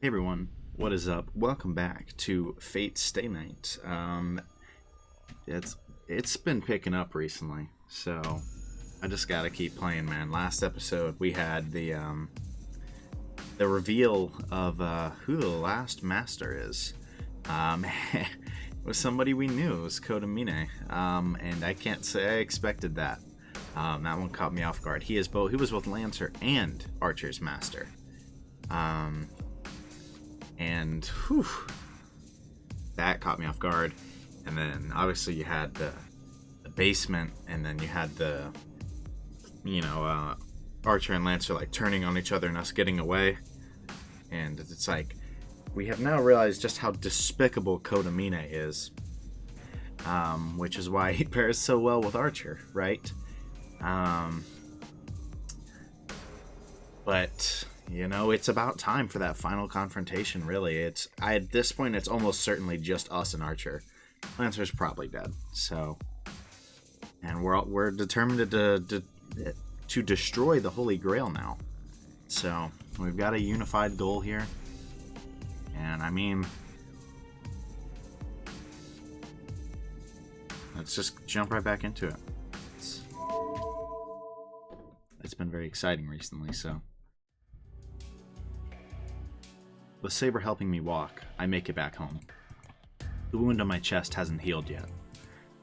Hey everyone, what is up? Welcome back to Fate Stay Night. It's been picking up recently, so I just gotta keep playing, man. Last episode we had the reveal of who the last master is. It was somebody we knew. It was Kodamine, and I can't say I expected that. That one caught me off guard. He was both Lancer and Archer's master. And whew, that caught me off guard. And then obviously you had the basement, and then you had the Archer and Lancer like turning on each other and us getting away. And it's like we have now realized just how despicable Kodamine is, which is why he pairs so well with Archer, right? But it's about time for that final confrontation, really. At this point, it's almost certainly just us and Archer. Lancer's probably dead, so... And we're determined to destroy the Holy Grail now. So, we've got a unified goal here. And, I mean... let's just jump right back into it. It's been very exciting recently, so... With Saber helping me walk, I make it back home. The wound on my chest hasn't healed yet.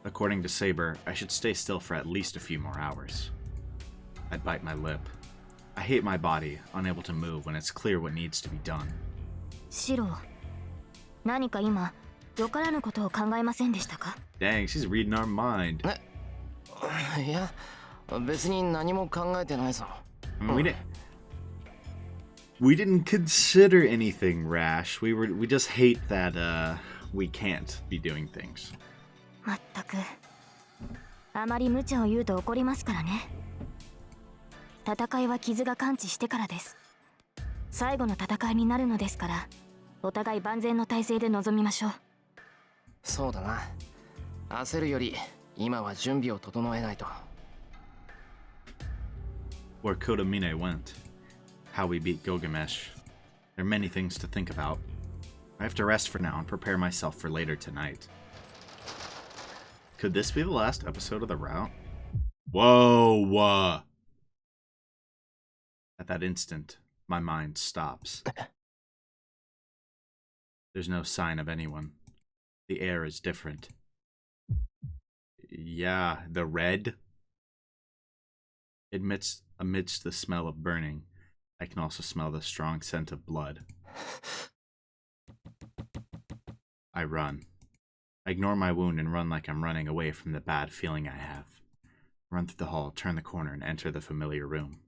According to Saber, I should stay still for at least a few more hours. I bite my lip. I hate my body, unable to move when it's clear what needs to be done. Shirou, 何か今、よからぬことを考えませんでしたか? Dang, she's reading our mind. いや、別に何も考えてないぞ。We didn't consider anything rash. We just hate that we can't be doing things. まったく、あまり無茶を言うと怒りますからね。戦いは傷が完治してからです。最後の戦いになるのですから、お互い万全の体制で臨みましょう。そうだな。焦るより今は準備を整えないと。Where Kodamine went. How we beat Gilgamesh. There are many things to think about. I have to rest for now and prepare myself for later tonight. Could this be the last episode of the route? Whoa! At that instant, my mind stops. There's no sign of anyone. The air is different. Yeah, the red. Amidst the smell of burning, I can also smell the strong scent of blood. I run. I ignore my wound and run like I'm running away from the bad feeling I have. Run through the hall, turn the corner, and enter the familiar room.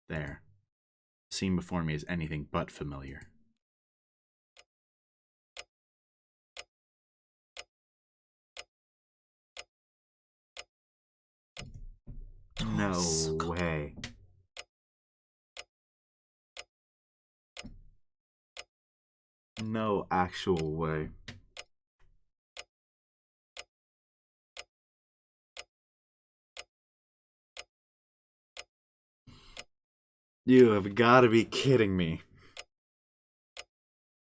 There. The scene before me is anything but familiar. No way. No actual way. You have got to be kidding me.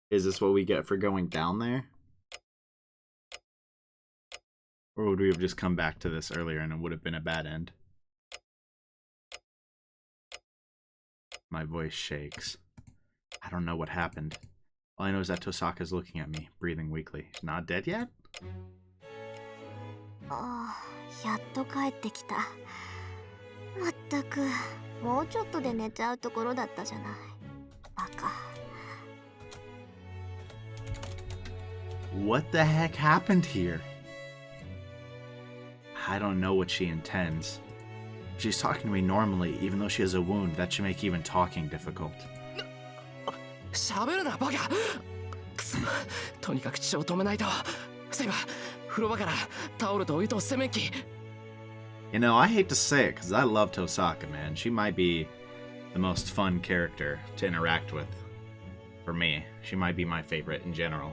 Is this what we get for going down there? Or would we have just come back to this earlier and it would have been a bad end? My voice shakes. I don't know what happened. All I know is that Tosaka's looking at me, breathing weakly. She's not dead yet? ああ、やっと帰ってきた。まったく、もうちょっとで寝ちゃうところだったじゃない。バカ。What the heck happened here? I don't know what she intends. She's talking to me normally, even though she has a wound that should make even talking difficult. 喋るなバカ。くそ、とにかく血を止めないと。セイバー、風呂場からタオルとお湯と洗面器。You know, I hate to say it, because I love Tosaka, man. She might be the most fun character to interact with. For me. She might be my favorite in general.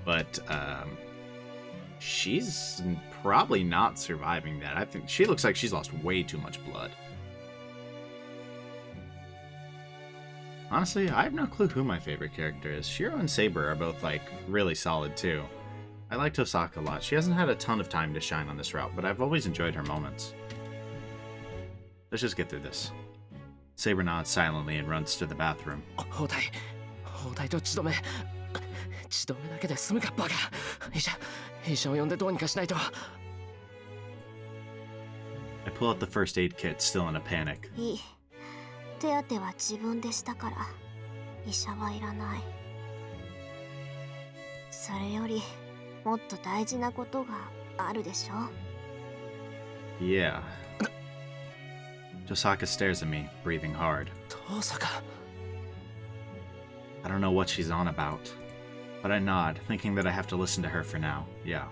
But, she's probably not surviving that. I think she looks like she's lost way too much blood. Honestly, I have no clue who my favorite character is. Shirou and Saber are both, like, really solid, too. I like Tosaka a lot. She hasn't had a ton of time to shine on this route, but I've always enjoyed her moments. Let's just get through this. Saber nods silently and runs to the bathroom. 包帯と血止めだけで済むかバカ。医者を呼んでどうにかしないと。 I pull out the first aid kit, still in a panic. いい。手当ては自分でしたから医者はいらない。それよりもっと大事なことがあるでしょ。 Yeah. Tosaka stares at me, breathing hard. 遠坂。 I don't know what she's on about, but I nod, thinking that I have to listen to her for now. Yeah,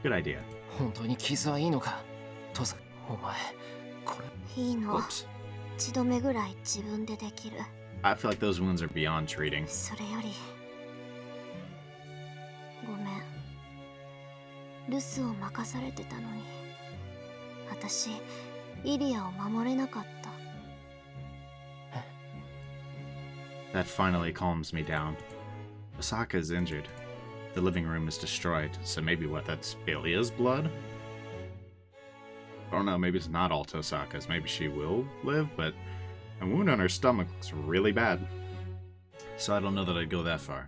good idea. 本当に傷はいいのか。遠坂、お前これ。いいの。 Whoops. 血止めぐらい自分でできる。 I feel like those wounds are beyond treating. それよりごめん。留守を任されてたのに私イリアを守れなかった。 That finally calms me down. Osaka is injured. The living room is destroyed, so maybe that's Ilya's blood? I don't know, maybe it's not all Tosaka's. Maybe she will live, but a wound on her stomach looks really bad. So I don't know that I'd go that far.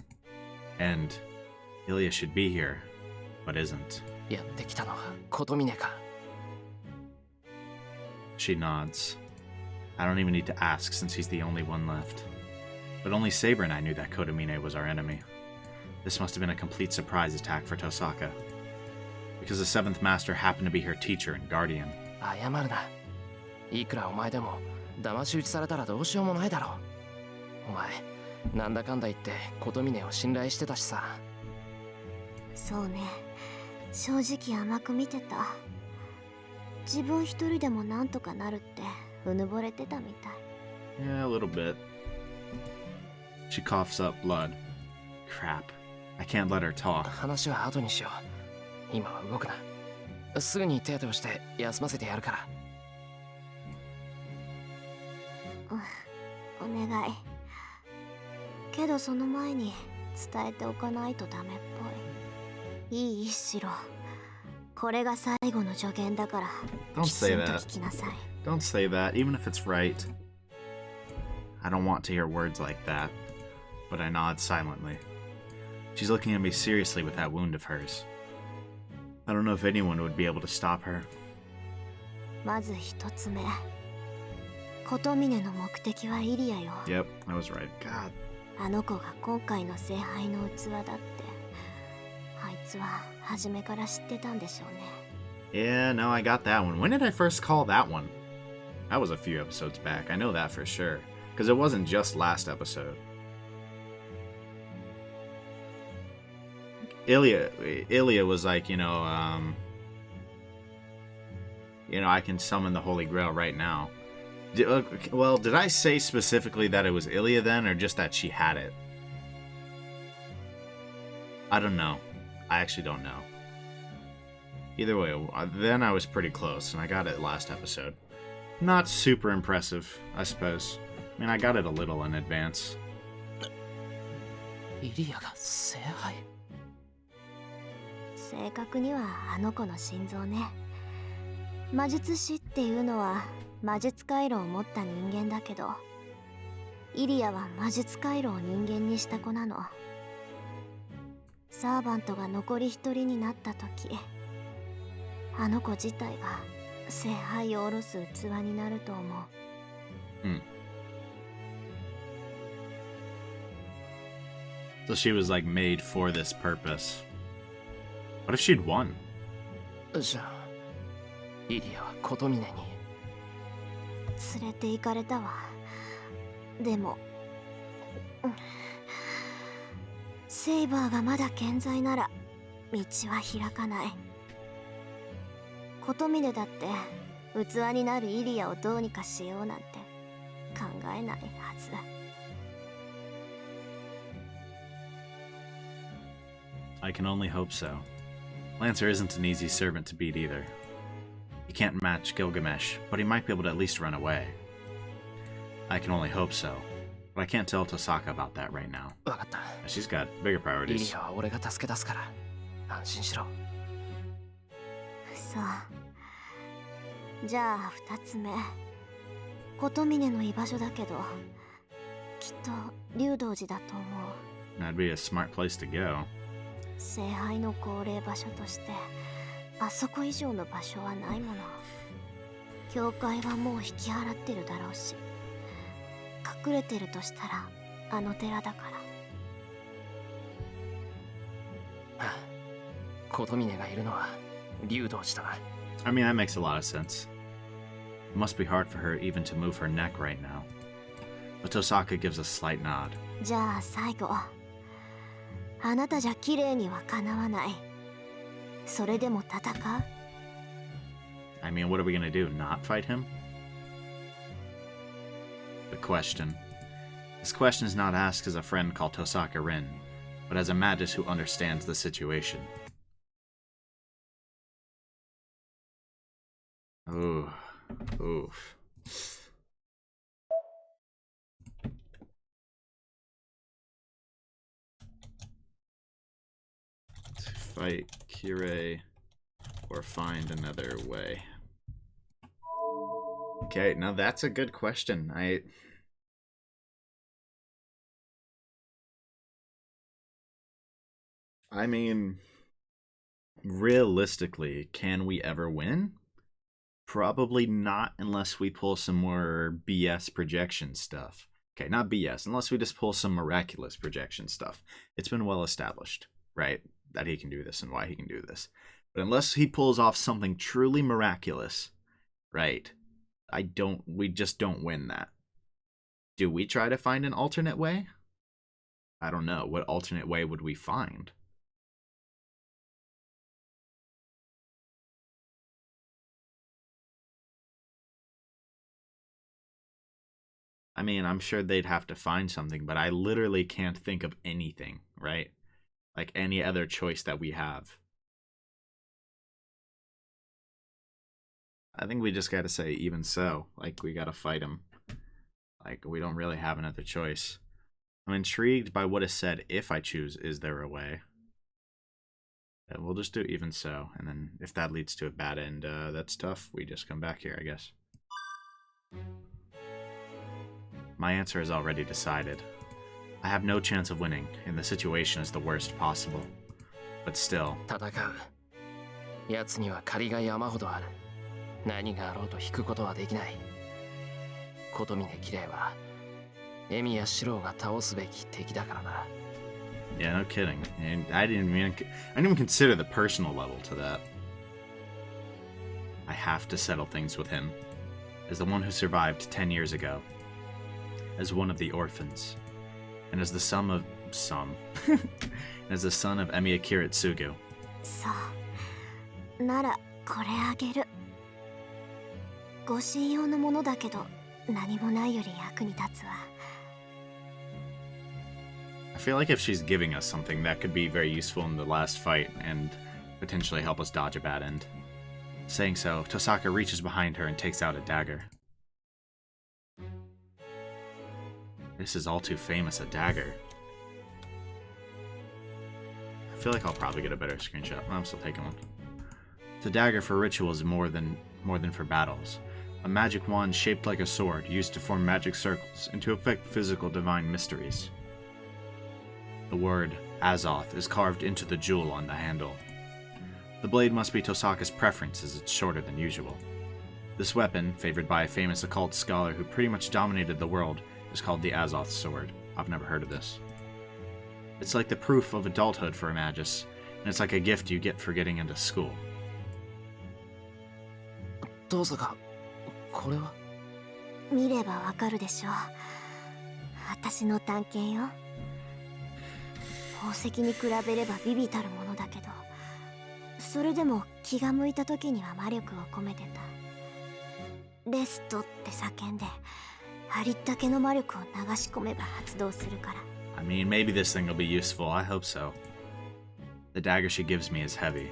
And Ilya should be here, but isn't. やってきたのは琴峰か。 She nods. I don't even need to ask since he's the only one left. But only Saber and I knew that Kotomine was our enemy. This must have been a complete surprise attack for Tosaka. Because the 7th Master happened to be her teacher and guardian. 謝るな。いくらお前でも騙し討ちされたらどうしようもないだろう。お前なんだかんだ言って琴峰を信頼してたしさ。そうね。正直甘く見てた。自分一人でもなんとかなるってうぬぼれてたみたい。 Yeah, a little bit. She coughs up blood. Crap. I can't let her talk. 話は後にしよう。今は動くな。すぐに手当てをして休ませてやるから。お願い。けどその前に伝えておかないとダメっぽい。いいシロ。これが最後の助言だから。 Don't say きちんと that. 聞きなさい。 Don't say that, even if it's right. I don't want to hear words like that, but I nod silently. She's looking at me seriously with that wound of hers. I don't know if anyone would be able to stop her. まず一つ目。琴峰の目的はイリアよ。 Yep, I was right. God. あの子が今回の聖杯の器だって、あいつは初めから知ってたんでしょうね。 Yeah, no, I got that one. When did I first call that one? That was a few episodes back. I know that for sure. Because it wasn't just last episode. Ilya was like, I can summon the Holy Grail right now. Did I say specifically that it was Ilya then, or just that she had it? I don't know. I actually don't know. Either way, then I was pretty close, and I got it last episode. Not super impressive, I suppose. I mean, I got it a little in advance. イリアが聖杯。正確にはあの子の心臓ね。魔術師っていうのは魔術回路を持った人間だけど、イリアは魔術回路を人間にした子なの。サーバントが残り一人になった時、あの子自体が聖杯を下ろす器になると思う。So she was like made for this purpose. What if she'd won? じゃあイリアは琴峰に。連れて行かれたわ。でも、セイバーがまだ健在なら道は開かない。琴峰だって器になるイリアをどうにかしようなんて考えないはず。I can only hope so. Lancer isn't an easy servant to beat either. He can't match Gilgamesh, but he might be able to at least run away. I can only hope so. But I can't tell Tosaka about that right now. わかった。 She's got bigger リ priorities. リアは俺が助け出すから。安心しろ。そう。じゃあ2つ目。琴峰の居場所だけど、きっと竜道寺だと思う。 That'd be a smart place to go. 聖杯の号令場所として、あそこ以上の場所はないもの。教会はもう引き払ってるだろうし、隠れてるとしたらあの寺だから。はあ、琴峰がいるのは竜道寺だな。 I mean, that makes a lot of sense. It must be hard for her even to move her neck right now. But Tosaka gives a slight nod. じゃあ最後。あなたじゃ綺麗にはかなわない。それでも戦う？ I mean, what are we gonna do? Not fight him? The question. This question is not asked as a friend called Tosaka Rin, but as a magus who understands the situation. Ooh. Oof. To fight Kirei or find another way. Okay, now that's a good question. I mean, realistically, can we ever win? Probably not unless we pull some more BS projection stuff. Okay, not BS, unless we just pull some miraculous projection stuff. It's been well established, right, that he can do this and why he can do this. But unless he pulls off something truly miraculous, right, we just don't win that. Do we try to find an alternate way? I don't know. What alternate way would we find? I mean, I'm sure they'd have to find something, but I literally can't think of anything, right? Like any other choice that we have. I think we just gotta say, even so, like, we gotta fight him. Like, we don't really have another choice. I'm intrigued by what is said if I choose, is there a way? And we'll just do even so, and then if that leads to a bad end, that's tough. We just come back here, I guess. My answer is already decided. I have no chance of winning, and the situation is the worst possible. But still. 戦う。奴には借りが山ほどある。何があろうと引くことはできない。琴峰綺麗は、エミやシロウが倒すべき敵だからな。Yeah, no kidding. And I didn't even consider the personal level to that. I have to settle things with him. As the one who survived 10 years ago. As one of the orphans. And as the son of... as the son of Emiya Kiritsugu. そう。なら、これあげる。ご信用のものだけど、何もないより役に立つわ。I feel like if she's giving us something, that could be very useful in the last fight and potentially help us dodge a bad end. Saying so, Tosaka reaches behind her and takes out a dagger. This is all too famous, a dagger. I feel like I'll probably get a better screenshot. I'm still taking one. It's a dagger for rituals more than for battles. A magic wand shaped like a sword, used to form magic circles and to effect physical divine mysteries. The word Azoth is carved into the jewel on the handle. The blade must be Tosaka's preference as it's shorter than usual. This weapon, favored by a famous occult scholar who pretty much dominated the world, is called the Azoth Sword. I've never heard of this. It's like the proof of adulthood for a magus, and it's like a gift you get for getting into school. Tosaka, これは? 見ればわかるでしょう。私の探検よ。宝石に比べれば微々たるものだけど、それでも気が向いた時には魔力を込めてた。レストって叫んで、ありったけの魔力を流し込めば発動するから。I mean, maybe this thing will be useful. I hope so. The dagger she gives me is heavy.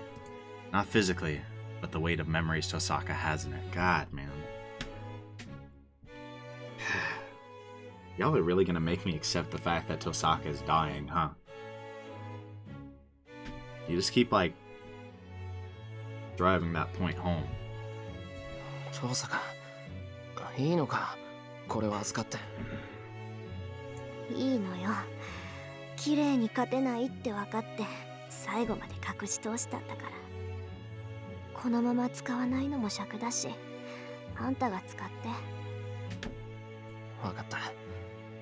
Not physically, but the weight of memories Tosaka has in it. God, man. Y'all are really gonna make me accept the fact that Tosaka is dying, huh? You just keep, like, driving that point home. 遠坂、いいのか、これは預かって。いいのよ。綺麗に勝てないって分かって最後まで隠し通したんだから。このまま使わないのも尺だし、あんたが使って。分かった。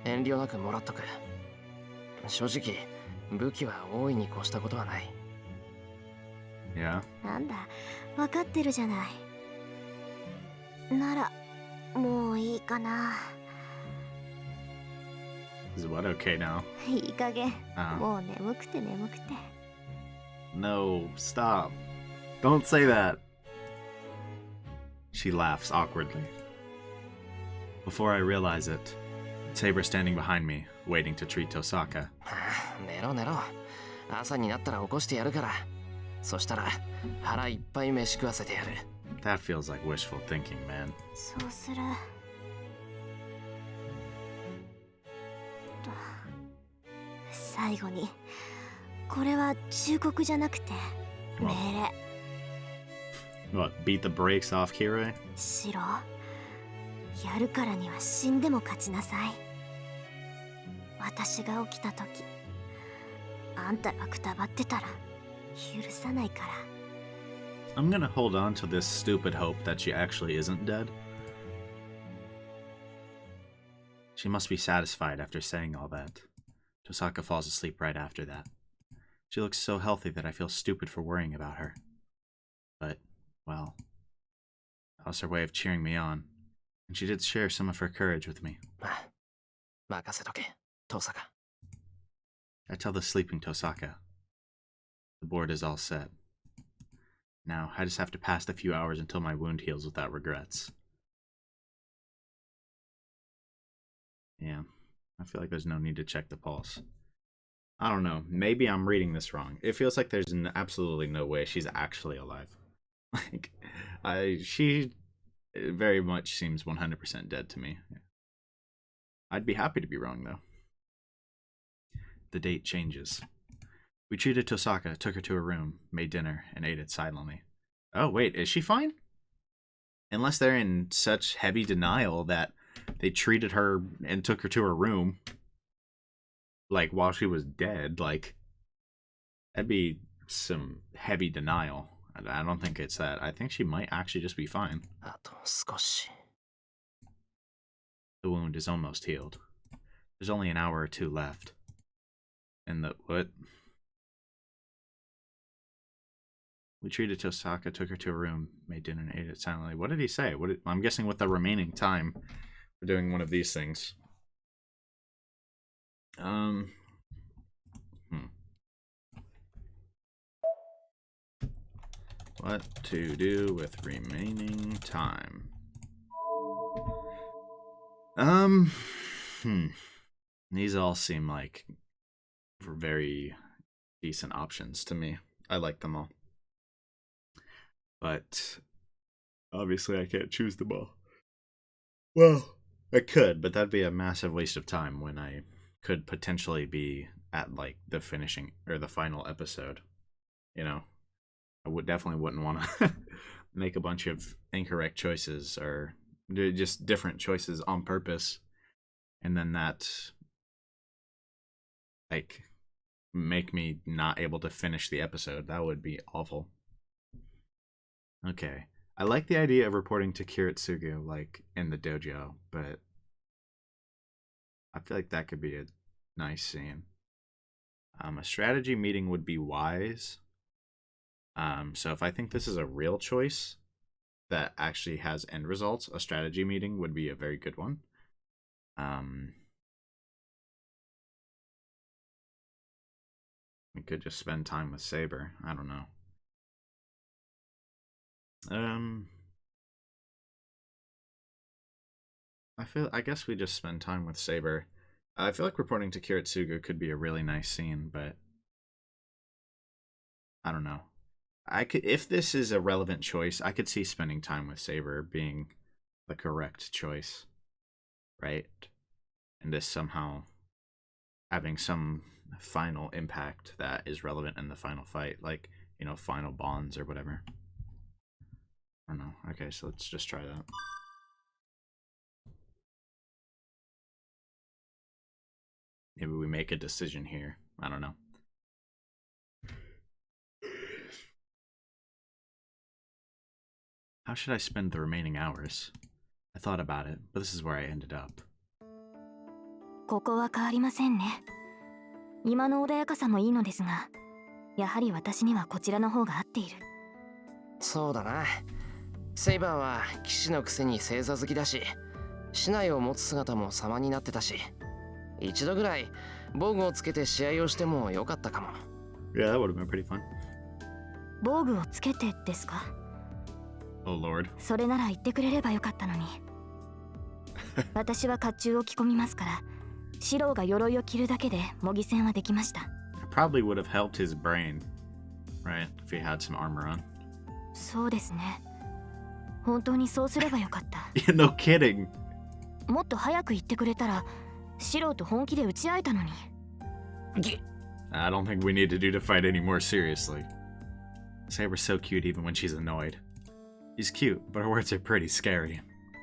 遠慮なくもらっとく。正直、武器は大いに越したことはない。Yeah? なんだ、分かってるじゃない。なら、もういいかな。Is what okay now? いい加減、Uh. もう眠くて眠くて。No, stop. Don't say that. She laughs awkwardly. Before I realize it, Saber standing behind me, waiting to treat Tosaka. 寝ろ寝ろ。朝になったら起こしてやるから。そしたら腹いっぱい飯食わせてやる。That feels like wishful thinking, man. そうする。最後に、これは忠告じゃなくて命令。What, beat the brakes off Kirei? シロ、やるからには死んでも勝ちなさい。私が起きた時、あんたがくたばってたら許さないから。I'm gonna hold on to this stupid hope that she actually isn't dead. She must be satisfied after saying all that. Tosaka falls asleep right after that. She looks so healthy that I feel stupid for worrying about her. But, well, that was her way of cheering me on, and she did share some of her courage with me. 任せとけ、遠坂。I tell the sleeping Tosaka. The board is all set. Now, I just have to pass the few hours until my wound heals without regrets. Yeah, I feel like there's no need to check the pulse. I don't know, maybe I'm reading this wrong. It feels like there's absolutely no way she's actually alive. Like, she very much seems 100% dead to me. I'd be happy to be wrong, though. The date changes. We treated Tosaka, took her to her room, made dinner, and ate it silently. Oh, wait, is she fine? Unless they're in such heavy denial that they treated her and took her to her room, like, while she was dead, like, that'd be some heavy denial. I don't think it's that. I think she might actually just be fine. あと少し。The wound is almost healed. There's only an hour or two left. And the... what? We treated Tosaka, took her to her room, made dinner, and ate it silently. What did he say? I'm guessing with the remaining time for doing one of these things. What to do with remaining time? These all seem like very decent options to me. I like them all. But obviously I can't choose them all. Well, I could, but that'd be a massive waste of time when I could potentially be at, like, the finishing or the final episode. You know, I definitely wouldn't want to make a bunch of incorrect choices or just different choices on purpose, and then that, like, make me not able to finish the episode. That would be awful. Okay. I like the idea of reporting to Kiritsugu, like, in the dojo, but I feel like that could be a nice scene. A strategy meeting would be wise. So if I think this is a real choice that actually has end results, a strategy meeting would be a very good one. We could just spend time with Saber. I don't know. I guess we just spend time with Saber. I feel like reporting to Kiritsugu could be a really nice scene, but I don't know. If this is a relevant choice, I could see spending time with Saber being the correct choice, right? into somehow having some final impact that is relevant in the final fight, like, you know, final bonds or whatever. I don't know. Okay, so let's just try that. Maybe we make a decision here. I don't know. How should I spend the remaining hours? I thought about it, but this is where I ended up. ここは変わりませんね。今の穏やかさもいいのですが、やはり私にはこちらの方が合っている。そうだな。セイバーは騎士のくせに正座好きだし、竹刀を持つ姿も様になってたし、一度ぐらい防具をつけて試合をしてもよかったかも。Yeah, that would have been pretty fun. 防具をつけてですか？ Oh Lord. それなら言ってくれればよかったのに。私は甲冑を着込みますから、シローが鎧を着るだけで模擬戦はできました。It probably would have helped his brain, right? If he had some armor on. そうですね。本当にそうすればよかった。Yeah, no kidding. もっと早く言ってくれたら、シローと本気で打ち合えたのに。I don't think we need to do to fight any more seriously. Saber's so cute even when she's annoyed. She's cute, but her words are pretty scary.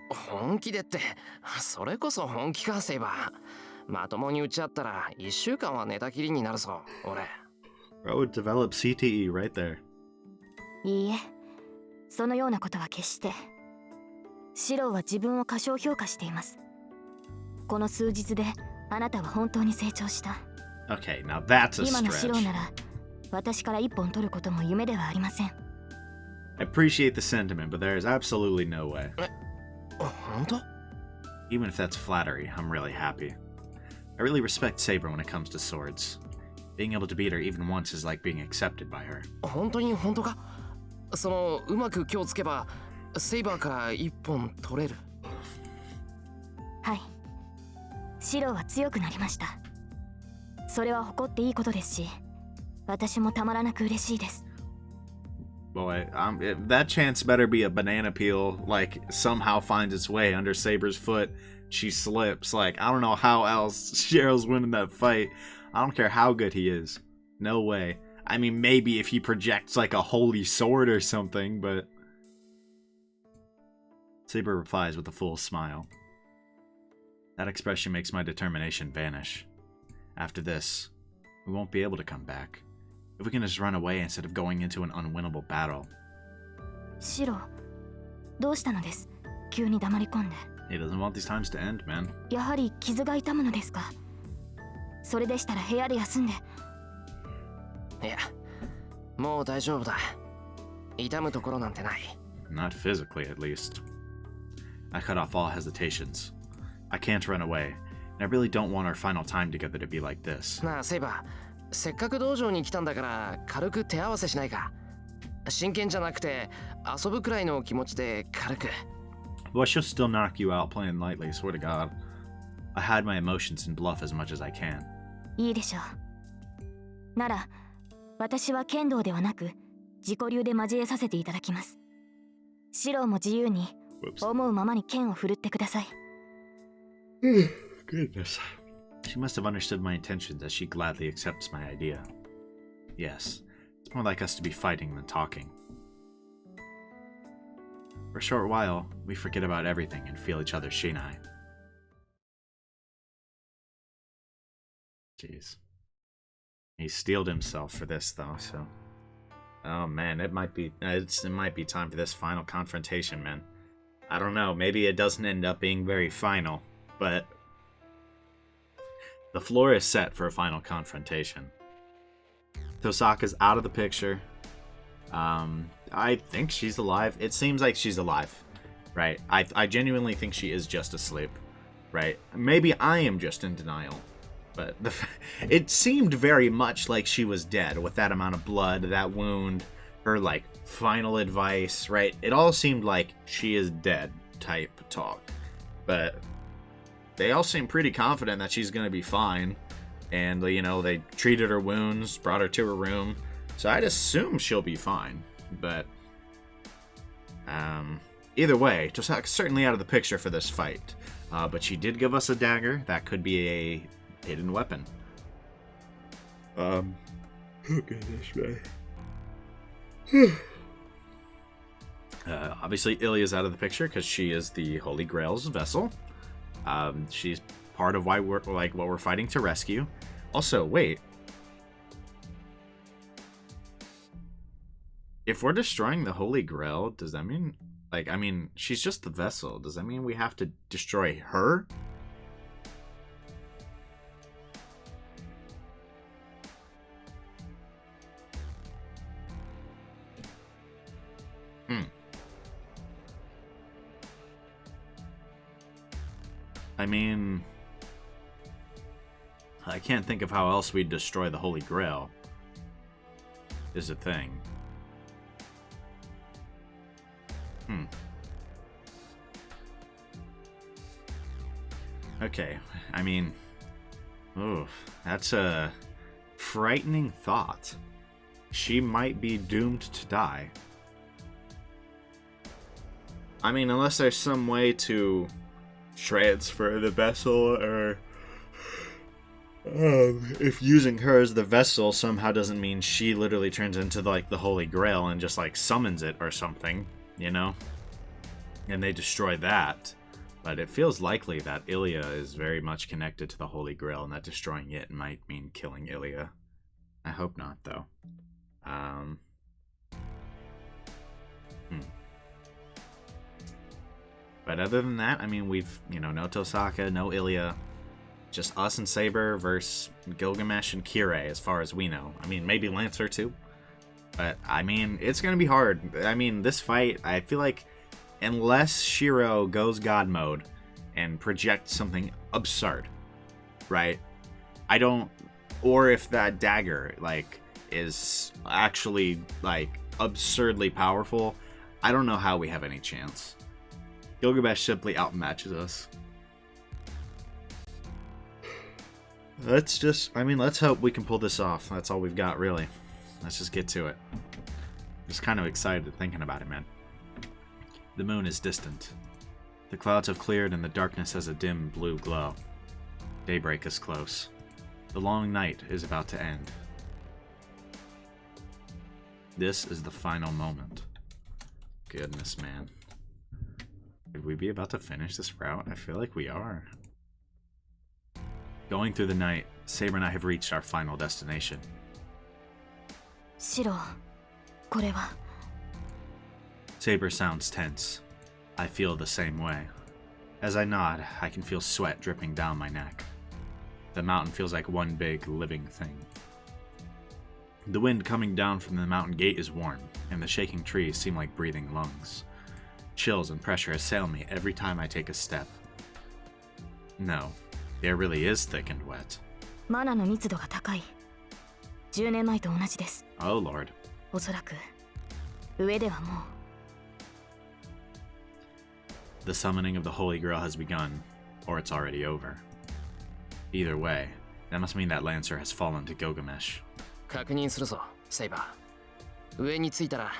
本気でって、それこそ本気か、セイバー。まともに打ち合ったら1週間は寝たきりになるぞ、俺。Bro would develop CTE right there. いいえ、そのようなことは決して。シローは自分を過小評価しています。この数日であなたは本当に成長した。Okay, now that's a 今のシロー stretch. なら私から一本取ることも夢ではありません。I appreciate the sentiment, but there is absolutely no way. 本当？ Even if that's flattery, I'm really happy. I really respect Saber when it comes to swords. Being able to beat her even once is like being accepted by her. 本当に本当か？そのうまく今日つけばセイバーから一本取れる。はい。シローは強くなりました。それは誇っていいことですし、私もたまらなく嬉しいです。Boy, that chance better be a banana peel, like, somehow finds its way under Saber's foot. She slips. Like, I don't know how else Cheryl's winning that fight. I don't care how good he is. No way. I mean, maybe if he projects, like, a holy sword or something, but... Saber replies with a full smile. That expression makes my determination vanish. After this, we won't be able to come back. If we can just run away instead of going into an unwinnable battle. シロー、どうしたのです？急に黙り込んで。He doesn't want these times to end, man. やはり傷が痛むのですか？それでしたら部屋で休んで。いや、もう大丈夫だ。痛むところなんてない。Not physically, at least. I cut off all hesitations. I can't run away, and I really don't want our final time together to be like this. なあ、セイバー。せっかく道場に来たんだから軽く手合わせしないか。真剣じゃなくて遊ぶくらいの気持ちで軽く。Well, she'll still knock you out playing lightly, swear to God. I hide my emotions and bluff as much as I can. いいでしょう。なら、私は剣道ではなく自己流で交えさせていただきます。シローも自由に思うままに剣を振るってください。Goodness. She must have understood my intentions as she gladly accepts my idea. Yes, it's more like us to be fighting than talking. For a short while, we forget about everything and feel each other's shinai. Jeez. He steeled himself for this, though, so... Oh, man, it might be time for this final confrontation, man. I don't know, maybe it doesn't end up being very final, but... The floor is set for a final confrontation. Tosaka's out of the picture. I think she's alive. It seems like she's alive, right? I genuinely think she is just asleep, right? Maybe I am just in denial, but it seemed very much like she was dead with that amount of blood, that wound, her, like, final advice, right? It all seemed like she is dead type talk, but... They all seem pretty confident that she's going to be fine. And, you know, they treated her wounds, brought her to her room. So I'd assume she'll be fine. But, Either way, Tosaka's certainly out of the picture for this fight. But she did give us a dagger. That could be a hidden weapon. Oh goodness, man. Obviously, Ilya's out of the picture because she is the Holy Grail's vessel. She's part of why we're what we're fighting to rescue. Also, wait. If we're destroying the Holy Grail, does that mean, I mean, she's just the vessel. Does that mean we have to destroy her? I mean, I can't think of how else we'd destroy the Holy Grail. Is a thing. Okay, I mean, that's a frightening thought. She might be doomed to die. I mean, unless there's some way to transfer the vessel, or if using her as the vessel somehow doesn't mean she literally turns into the Holy Grail and just summons it or something, you know, and they destroy that. But it feels likely that Ilya is very much connected to the Holy Grail, and that destroying it might mean killing Ilya. I hope not, though. But other than that, I mean, we've, no Tosaka, no Ilya. Just us and Saber versus Gilgamesh and Kirei, as far as we know. I mean, maybe Lancer, too. But, I mean, it's going to be hard. I mean, this fight, I feel like, unless Shirou goes God mode and projects something absurd, right? I don't... Or if that dagger, is actually, absurdly powerful, I don't know how we have any chance. Gilgamesh simply outmatches us. Let's hope we can pull this off. That's all we've got, really. Let's just get to it. Just kind of excited thinking about it, man. The moon is distant. The clouds have cleared and the darkness has a dim blue glow. Daybreak is close. The long night is about to end. This is the final moment. Goodness, man. Could we be about to finish this route? I feel like we are. Going through the night, Saber and I have reached our final destination. Shirou, これは... Saber sounds tense. I feel the same way. As I nod, I can feel sweat dripping down my neck. The mountain feels like one big, living thing. The wind coming down from the mountain gate is warm, and the shaking trees seem like breathing lungs. Chills and pressure assail me every time I take a step. No, the air really is thick and wet. マナの密度が高い。10年前と同じです。Oh Lord. おそらく上ではもう。The summoning of the Holy Grail has begun, or it's already over. Either way, that must mean that Lancer has fallen to Gilgamesh. 確認するぞ、セイバー。上に着いたら、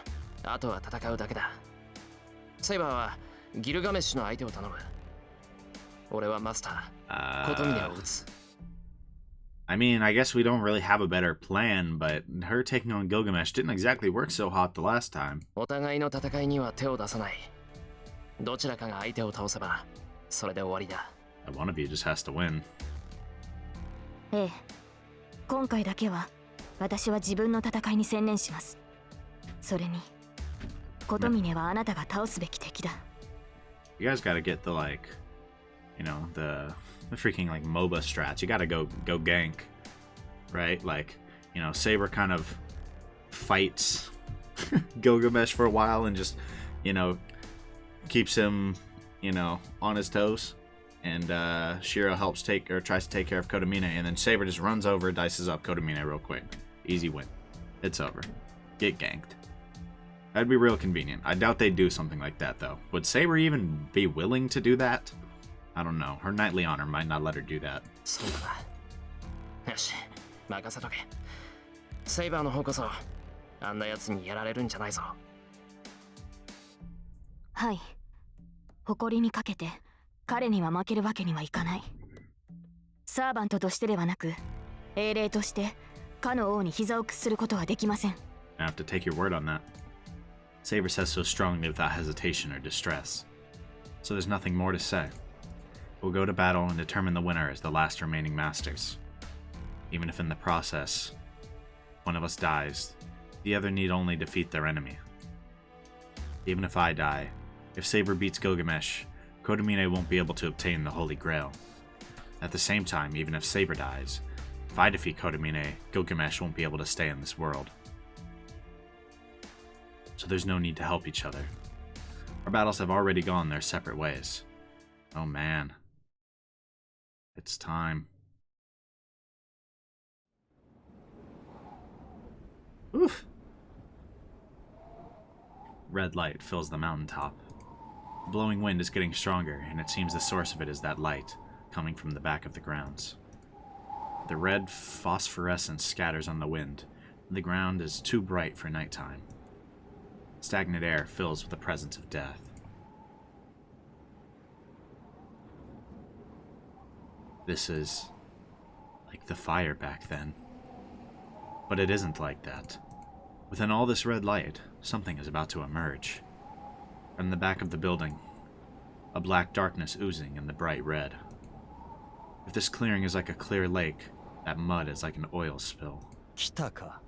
あとは戦うだけだ。セイバーはギルガメッシュの相手を頼む。俺はマスター、コトミネを撃つ。I mean, I guess we don't really have a better plan, but her taking on Gilgamesh didn't exactly work so hot the last time. お互いの戦いには手を出さない。どちらかが相手を倒せば、それで終わりだ。One of you just has to win. ええ、今回だけは私は自分の戦いに専念します。それに、コトミネはあなたが倒すべき敵だ。You guys gotta get the the freaking MOBA strats. You gotta go gank, right? Saber kind of fights Gilgamesh for a while and just, keeps him, on his toes. And Shirou tries to take care of Kotomine, and then Saber just runs over, dices up Kotomine real quick. Easy win. It's over. Get ganked. That'd be real convenient. I doubt they'd do something like that, though. Would Saber even be willing to do that? I don't know. Her knightly honor might not let her do that. そうだな。よし、任せとけ。セイバーの方こそ、あんな奴にやられるんじゃないぞ。はい、誇りにかけて彼には負けるわけにはいかない。サーバントとしてではなく、英霊としてかの王に膝を屈することはできません。I have to take your word on that. Saber says so strongly without hesitation or distress. So there's nothing more to say. We'll go to battle and determine the winner as the last remaining masters. Even if in the process, one of us dies, the other need only defeat their enemy. Even if I die, if Saber beats Gilgamesh, Kotomine won't be able to obtain the Holy Grail. At the same time, even if Saber dies, if I defeat Kotomine, Gilgamesh won't be able to stay in this world. So there's no need to help each other. Our battles have already gone their separate ways. Oh man. It's time. Oof. Red light fills the mountaintop. The blowing wind is getting stronger, and it seems the source of it is that light, coming from the back of the grounds. The red phosphorescence scatters on the wind, and the ground is too bright for nighttime. Stagnant air fills with the presence of death. This is like the fire back then. But it isn't like that. Within all this red light, something is about to emerge. From the back of the building, a black darkness oozing in the bright red. If this clearing is like a clear lake, that mud is like an oil spill. 来たか。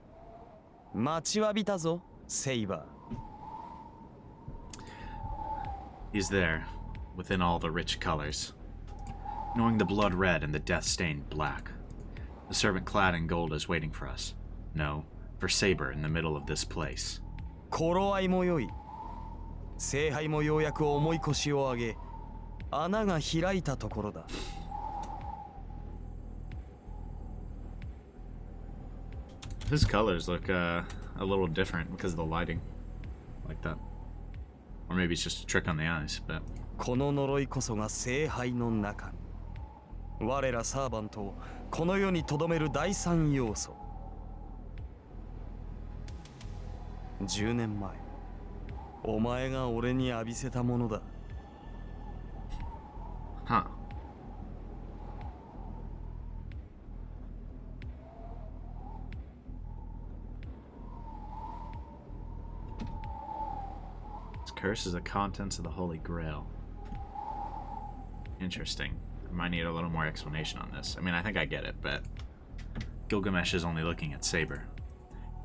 待ちわびたぞ、セイバー。He's there, within all the rich colors, knowing the blood red and the death-stained black. The servant clad in gold is waiting for us. No, for Saber in the middle of this place. 頃合いも良い。聖杯もようやく重い腰を上げ、穴が開いたところだ。His colors look a little different because of the lighting. Like that. Or maybe it's just a trick on the eyes, but... この呪いこそが聖杯の中身。我らサーバントをこの世に留める第三要素。10年前、お前が俺に浴びせたものだ。Huh. Curse is the contents of the Holy Grail. Interesting. I might need a little more explanation on this. I mean, I think I get it, but Gilgamesh is only looking at Saber.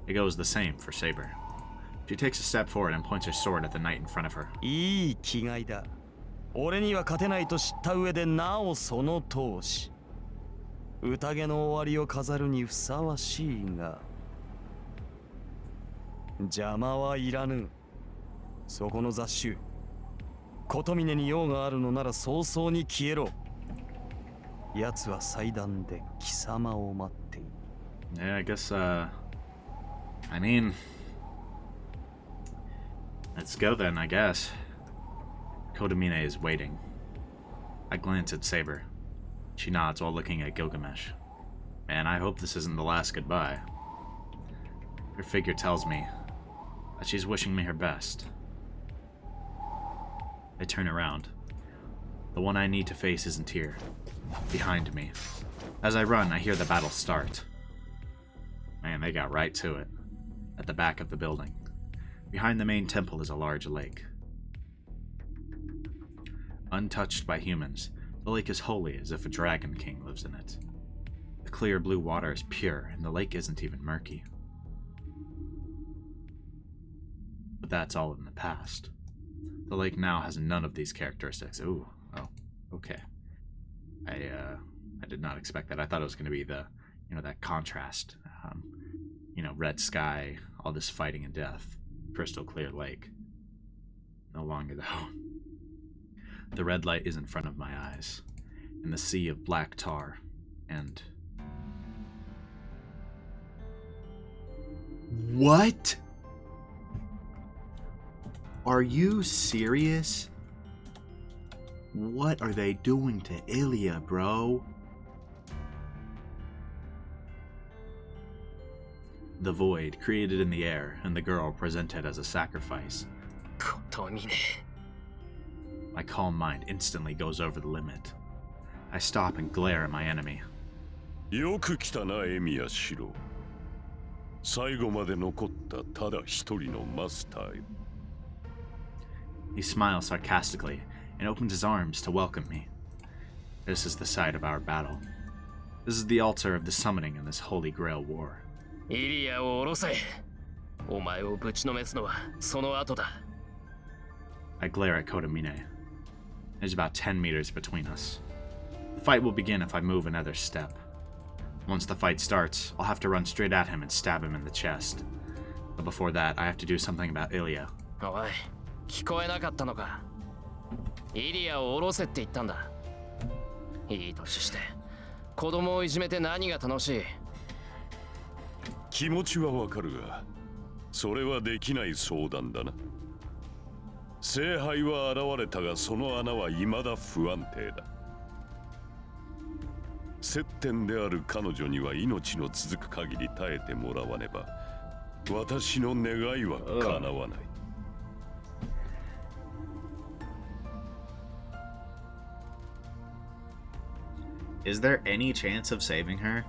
It goes the same for Saber. She takes a step forward and points her sword at the knight in front of her. いい気概だ。俺には勝てないと知った上でなおその闘志。宴の終わりを飾るにふさわしいが、邪魔はいらぬ。そこの雑種、琴峰に用があるのなら早々に消えろ。奴は祭壇で貴様を待っている。Yeah, I guess, I mean... Let's go then, I guess. Kotomine is waiting. I glance at Saber. She nods while looking at Gilgamesh. Man, I hope this isn't the last goodbye. Her figure tells me that she's wishing me her best. I turn around. The one I need to face isn't here. Behind me. As I run, I hear the battle start. Man, they got right to it. At the back of the building. Behind the main temple is a large lake. Untouched by humans, the lake is holy as if a dragon king lives in it. The clear blue water is pure, and the lake isn't even murky. But that's all in the past. The lake now has none of these characteristics. Ooh, oh, okay. I did not expect that. I thought it was going to be the, that contrast. Red sky, all this fighting and death. Crystal clear lake. No longer though. The red light is in front of my eyes, in the sea of black tar, and... What? Are you serious? What are they doing to Ilya, bro? The void created in the air, and the girl presented as a sacrifice. 琴峰。My calm mind instantly goes over the limit. I stop and glare at my enemy. よく来たな、エミヤシロ。最後まで残ったただ一人のマスターよ。He smiles sarcastically and opens his arms to welcome me. This is the site of our battle. This is the altar of the summoning in this Holy Grail war. イリアを下ろせ。お前をぶちのめすのはその後だ。I glare at Kotomine. There's about 10 meters between us. The fight will begin if I move another step. Once the fight starts, I'll have to run straight at him and stab him in the chest. But before that, I have to do something about Ilya. おい、聞こえなかったのか。イリアを下ろせって言ったんだ。いい年して子供をいじめて何が楽しい。気持ちはわかるが、それはできない相談だな。聖杯は現れたが、その穴は未だ不安定だ。接点である彼女には命の続く限り耐えてもらわねば、私の願いは叶わない。Is there any chance of saving her?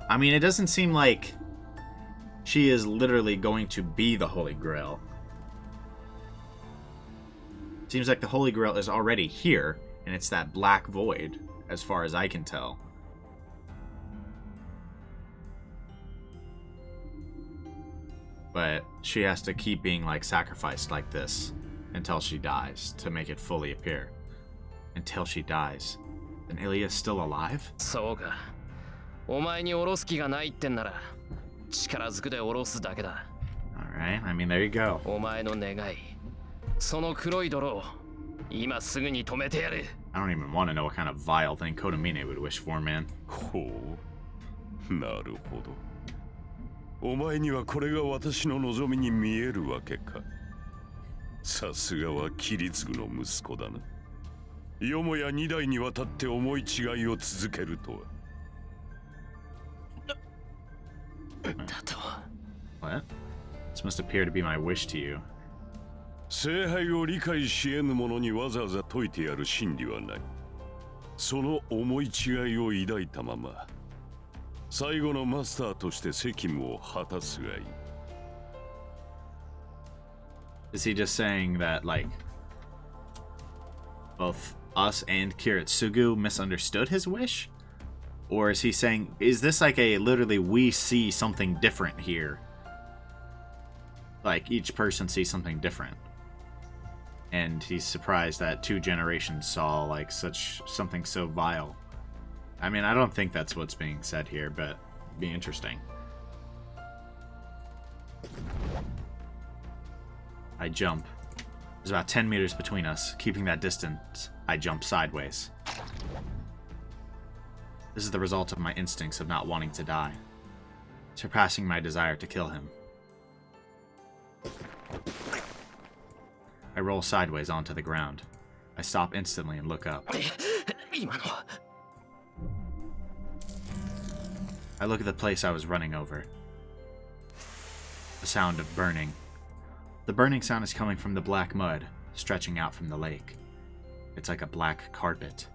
I mean, it doesn't seem like she is literally going to be the Holy Grail. Seems like the Holy Grail is already here, and it's that black void, as far as I can tell. But she has to keep being, like, sacrificed like this until she dies to make it fully appear. Until she dies. Then Ilya's still alive? そうか。お前に下ろす気がないってんなら、力ずくで下ろすだけだ。Alright, I mean, there you go. お前の願い、その黒い泥を今すぐに止めてやる。I don't even want to know what kind of vile thing Kotomine would wish for, man. ほう、なるほど。お前にはこれが私の望みに見えるわけか。さすがはキリツグの息子だな。よもや2代にわたって思い違いを続けるとは。だと。What? This must appear to be my wish to you. 聖杯を理解し得ぬ者にわざわざ説いてやる真理はない。その思い違いを抱いたまま、最後のマスターとして責務を果たすがいい。Is he just saying that, like, both us and Kiritsugu misunderstood his wish? Or is he saying, is this like a literally we see something different here? Like each person sees something different. And he's surprised that 2 generations saw like something so vile. I mean, I don't think that's what's being said here, but it'd be interesting. I jump. There's about 10 meters between us. Keeping that distance, I jump sideways. This is the result of my instincts of not wanting to die, surpassing my desire to kill him. I roll sideways onto the ground. I stop instantly and look up. 今の。I look at the place I was running over. The sound of burning. The burning sound is coming from the black mud, stretching out from the lake. It's like a black carpet.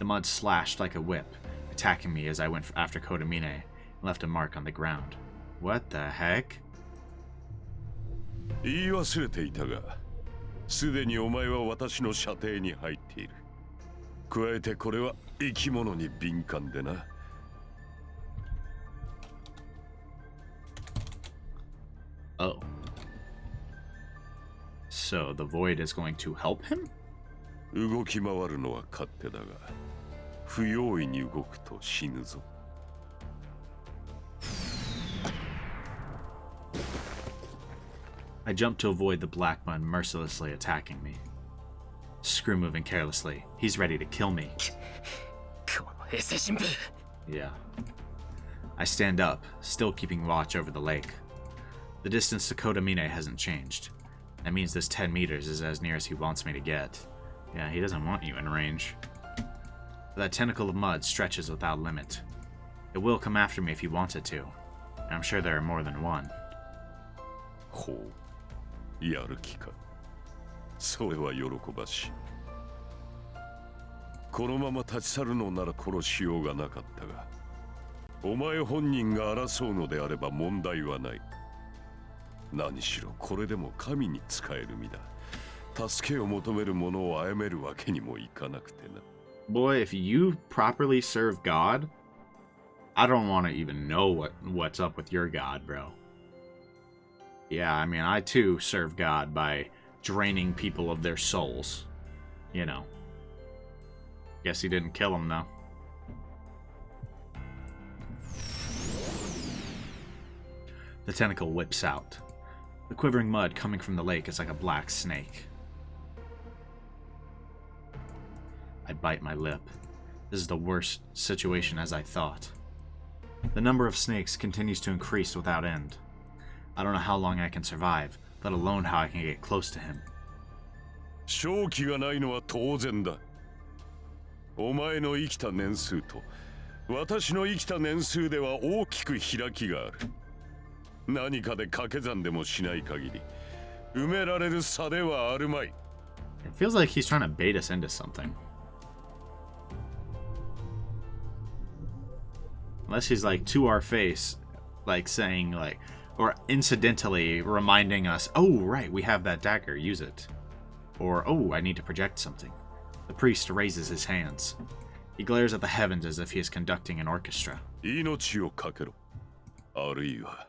The mud slashed like a whip, attacking me as I went after Kotomine and left a mark on the ground. What the heck? 言い忘れていたが、すでにお前は私の射程に入っている。加えてこれは生き物に敏感でな。Oh. So the void is going to help him? 動き回るのは勝手だが、不用意に動くと死ぬぞ。I jump to avoid the black mud mercilessly attacking me. Screw moving carelessly. He's ready to kill me. このエセ新聞。 Yeah. I stand up, still keeping watch over the lake. The distance to Kotomine hasn't changed. That means this 10 meters is as near as he wants me to get. Yeah, he doesn't want you in range. That tentacle of mud stretches without limit. It will come after me if he wants it to. And I'm sure there are more than one. ほう、やる気か。それは喜ばしい。このまま立ち去るのなら殺しようがなかったが、お前本人が争うのであれば問題はない。何しろこれでも神に仕える身だ。助けを求める者を殺めるわけにもいかなくてな。Boy, if you properly serve God, I don't want to even know what's up with your God, bro. Yeah, I mean, I too serve God by draining people of their souls. You know. Guess he didn't kill him, though. The tentacle whips out. The quivering mud coming from the lake is like a black snake. I bite my lip. This is the worst situation as I thought. The number of snakes continues to increase without end. I don't know how long I can survive, let alone how I can get close to him. 勝機がないのは当然だ。お前の生きた年数と私の生きた年数では大きく開きがある。何かで掛け算でもしない限り埋められる差ではあるまい。It feels like he's trying to bait us into something. Unless he's like to our face, like saying like, or incidentally reminding us, oh right, we have that dagger, use it. Or, oh, I need to project something. The priest raises his hands. He glares at the heavens as if he is conducting an orchestra. 命をかけろ。あるいは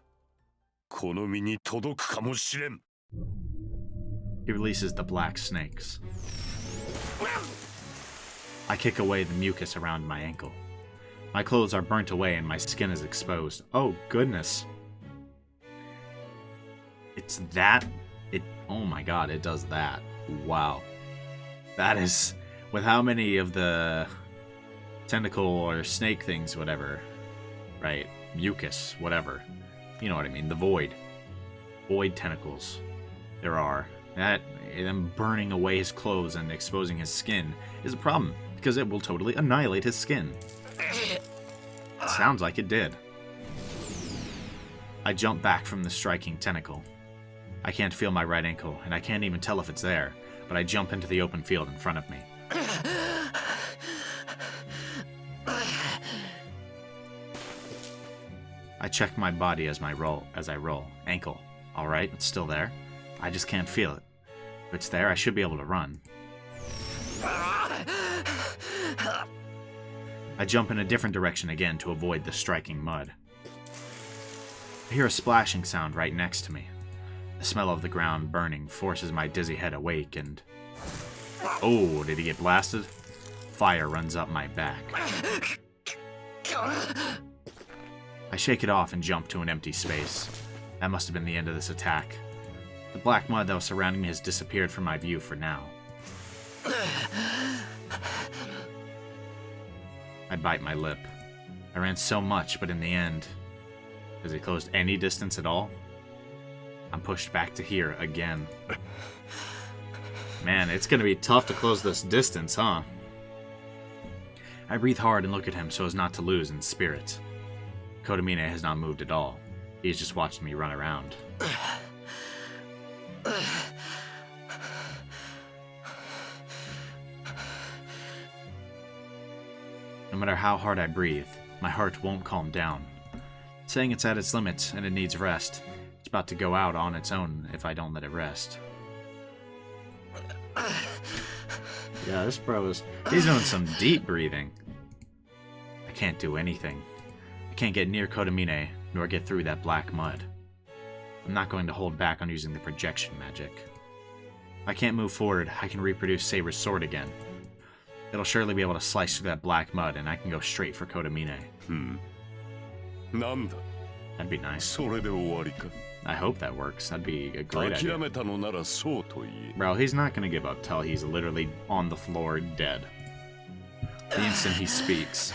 この身に届くかもしれん。He releases the black snakes. I kick away the mucus around my ankle. My clothes are burnt away and my skin is exposed. Oh, goodness. It's that? Oh my god, it does that. Wow. That is... With how many of the tentacle or snake things, whatever, right? Mucus, whatever. You know what I mean. The void. Void tentacles. There are. Them burning away his clothes and exposing his skin is a problem, because it will totally annihilate his skin. Sounds like it did. I jump back from the striking tentacle. I can't feel my right ankle, and I can't even tell if it's there, but I jump into the open field in front of me. I check my body as I roll. Ankle. Alright, it's still there. I just can't feel it. If it's there, I should be able to run. I jump in a different direction again to avoid the striking mud. I hear a splashing sound right next to me. The smell of the ground burning forces my dizzy head awake and... Oh, did he get blasted? Fire runs up my back. I shake it off and jump to an empty space. That must have been the end of this attack. The black mud that was surrounding me has disappeared from my view for now. I bite my lip. I ran so much, but in the end, has it closed any distance at all? I'm pushed back to here again. Man, it's gonna be tough to close this distance, huh? I breathe hard and look at him so as not to lose in spirit. Kotomine has not moved at all. He's just watching me run around. No matter how hard I breathe, my heart won't calm down. Saying it's at its limits and it needs rest, it's about to go out on its own if I don't let it rest. Yeah, this bro he's doing some deep breathing. I can't do anything. I can't get near Kotomine, nor get through that black mud. I'm not going to hold back on using the projection magic. If I can't move forward, I can reproduce Saber's sword again. It'll surely be able to slice through that black mud, and I can go straight for Kotomine. Nanda. That'd be nice. それで終わりか。 I hope that works. That'd be a great 諦 idea. めたのならそうと言え。 Bro, he's not gonna give up till he's literally on the floor dead. The instant he speaks.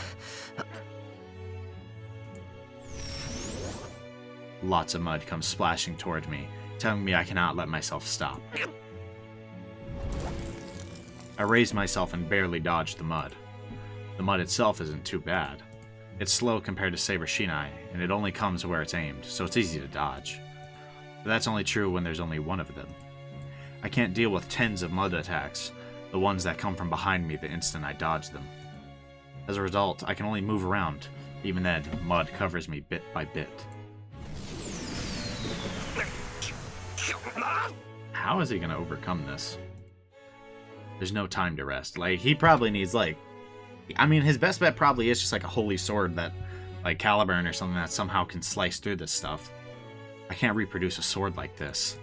Lots of mud comes splashing toward me, telling me I cannot let myself stop. I raise myself and barely dodge the mud. The mud itself isn't too bad. It's slow compared to Saber Shinai, and it only comes where it's aimed, so it's easy to dodge. But that's only true when there's only one of them. I can't deal with tens of mud attacks, the ones that come from behind me the instant I dodge them. As a result, I can only move around. Even then, mud covers me bit by bit. How is he going to overcome this? There's no time to rest. Like, he probably needs, like... I mean, his best bet probably is just, like, a holy sword that... Like, Caliburn or something that somehow can slice through this stuff. I can't reproduce a sword like this.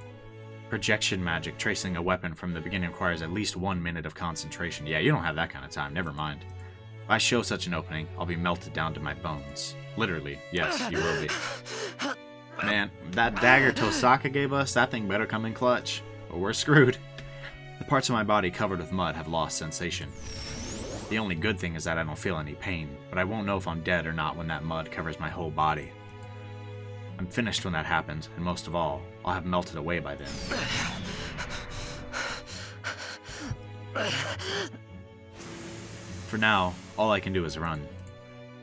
Projection magic tracing a weapon from the beginning requires at least 1 minute of concentration. Yeah, you don't have that kind of time. Never mind. If I show such an opening, I'll be melted down to my bones. Literally. Yes, you will be. Man, that dagger Tosaka gave us, that thing better come in clutch. Or we're screwed. The parts of my body covered with mud have lost sensation. The only good thing is that I don't feel any pain, but I won't know if I'm dead or not when that mud covers my whole body. I'm finished when that happens, and most of all, I'll have melted away by then. For now, all I can do is run.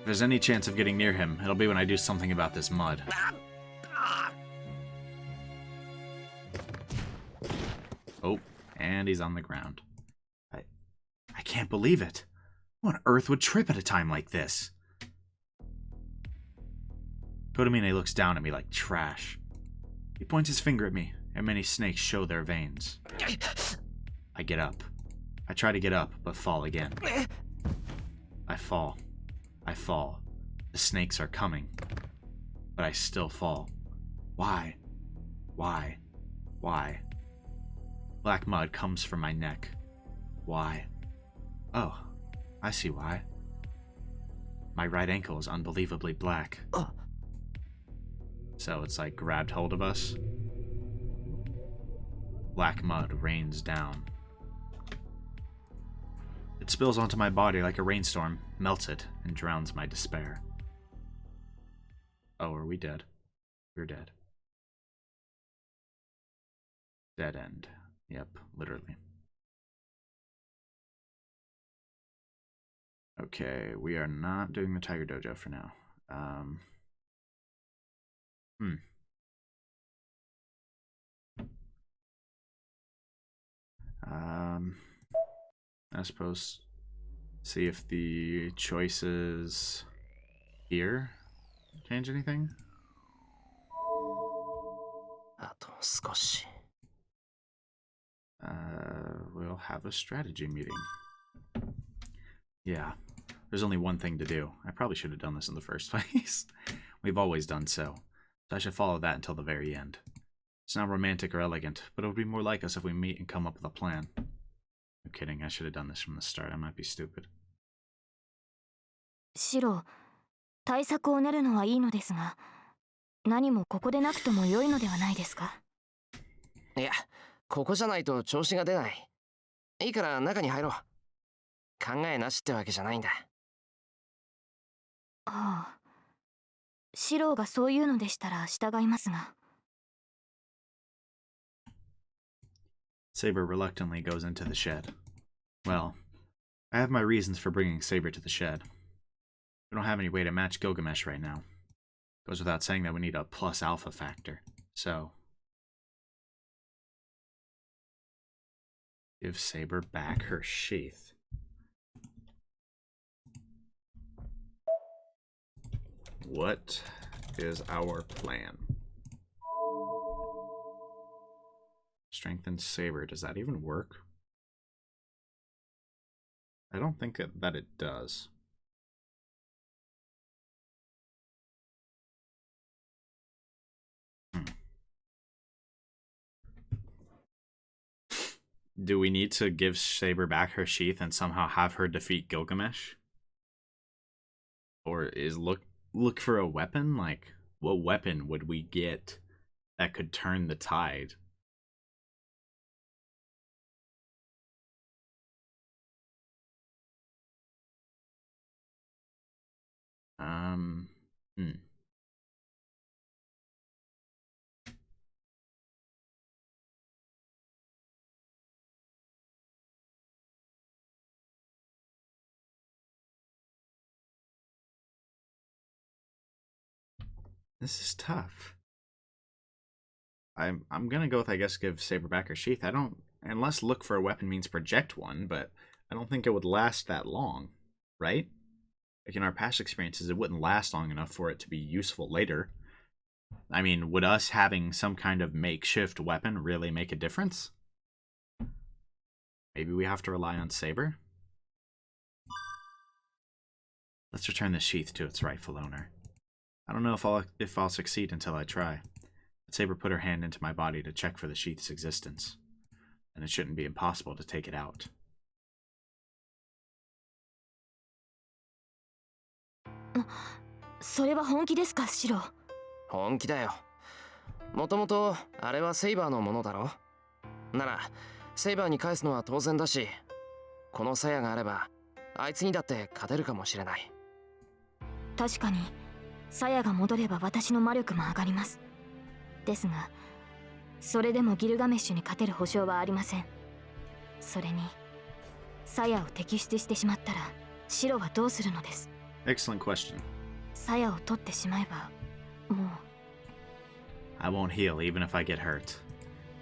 If there's any chance of getting near him, it'll be when I do something about this mud. Oh, and he's on the ground. I can't believe it. Who on earth would trip at a time like this? Kotomine looks down at me like trash. He points his finger at me, and many snakes show their veins. I get up. I try to get up, but fall again. I fall. I fall. The snakes are coming. But I still fall. Why? Why? Why? Black mud comes from my neck. Why? Oh, I see why. My right ankle is unbelievably black. So it's like grabbed hold of us. Black mud rains down. It spills onto my body like a rainstorm, melts it, and drowns my despair. Oh, are we dead? We're dead. Dead end. Yep, literally. Okay, we are not doing the Tiger Dojo for now. I suppose see if the choices here change anything. あと少し。We'll have a strategy meeting. Yeah, there's only one thing to do. I probably should have done this in the first place. We've always done so I should follow that until the very end. It's not romantic or elegant, but it would be more like us if we meet and come up with a plan. No kidding, I should have done this from the start. I might be stupid. シロー、対策を練るのはいいのですが、何もここでなくとも良いのではないですか。いや、ここじゃないと調子が出ない。いいから中に入ろう。考えなしってわけじゃないんだ。ああ、シローがそういうのでしたら従いますが。Saber reluctantly goes into the shed. Well, I have my reasons for bringing Saber to the shed. We don't have any way to match Gilgamesh right now. Goes without saying that we need a plus alpha factor. So, give Saber back her sheath. What is our plan? Strengthen Saber. Does that even work? I don't think that it does. Do we need to give Saber back her sheath and somehow have her defeat Gilgamesh? Or is look for a weapon? Like, what weapon would we get that could turn the tide? This is tough. I'm gonna go with, I guess, give Saber back her sheath. I don't, unless look for a weapon means project one, but I don't think it would last that long, right? Like in our past experiences, it wouldn't last long enough for it to be useful later. I mean, would us having some kind of makeshift weapon really make a difference? Maybe we have to rely on Saber? Let's return the sheath to its rightful owner. I don't know if I'll succeed until I try. But Saber put her hand into my body to check for the sheath's existence, and it shouldn't be impossible to take it out. Shiro? 本気だよ。もともとあれはセイバーのものだろ。ならセイバーに返すのは当然だし、この鞘があればあいつにだって勝てるかもしれない。確かに鞘が戻れば私の魔力も上がります。ですがそれでもギルガメッシュに勝てる保証はありません。それに鞘を摘出してしまったらシロはどうするのです？ Excellent question. 鞘を取ってしまえばもう I won't heal even if I get hurt.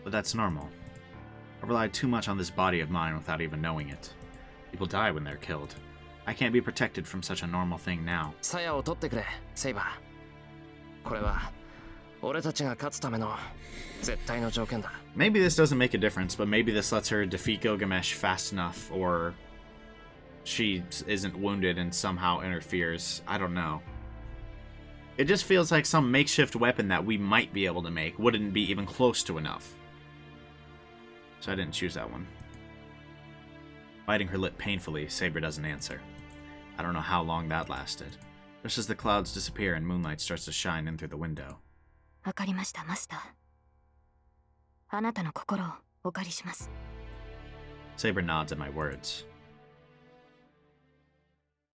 But that's normal. I relied too much on this body of mine without even knowing it. People die when they're killed. I can't be protected from such a normal thing now. 鞘を取ってくれ、セイバー。これは俺たちが勝つための絶対の条件だ。Maybe this doesn't make a difference, but maybe this lets her defeat Gilgamesh fast enough, or she isn't wounded and somehow interferes. I don't know. It just feels like some makeshift weapon that we might be able to make wouldn't be even close to enough. So I didn't choose that one. Biting her lip painfully, Saber doesn't answer. I don't know how long that lasted. Just as the clouds disappear and moonlight starts to shine in through the window. わかりました、マスター。あなたの心をお借りします。Saber nods at my words.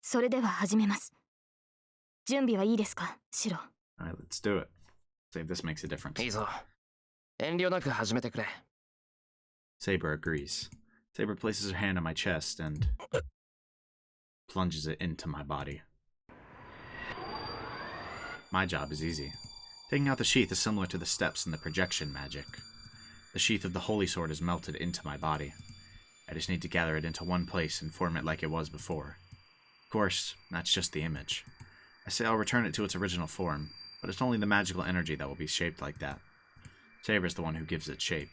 それでは始めます。準備はいいですか、シロ？ Alright, let's do it. See if this makes a difference. いいぞ。遠慮なく始めてくれ。Saber agrees. Saber places her hand on my chest and plunges it into my body. My job is easy. Taking out the sheath is similar to the steps in the projection magic. The sheath of the holy sword is melted into my body. I just need to gather it into one place and form it like it was before. Of course, that's just the image. I say I'll return it to its original form, but it's only the magical energy that will be shaped like that. Saber's the one who gives it shape.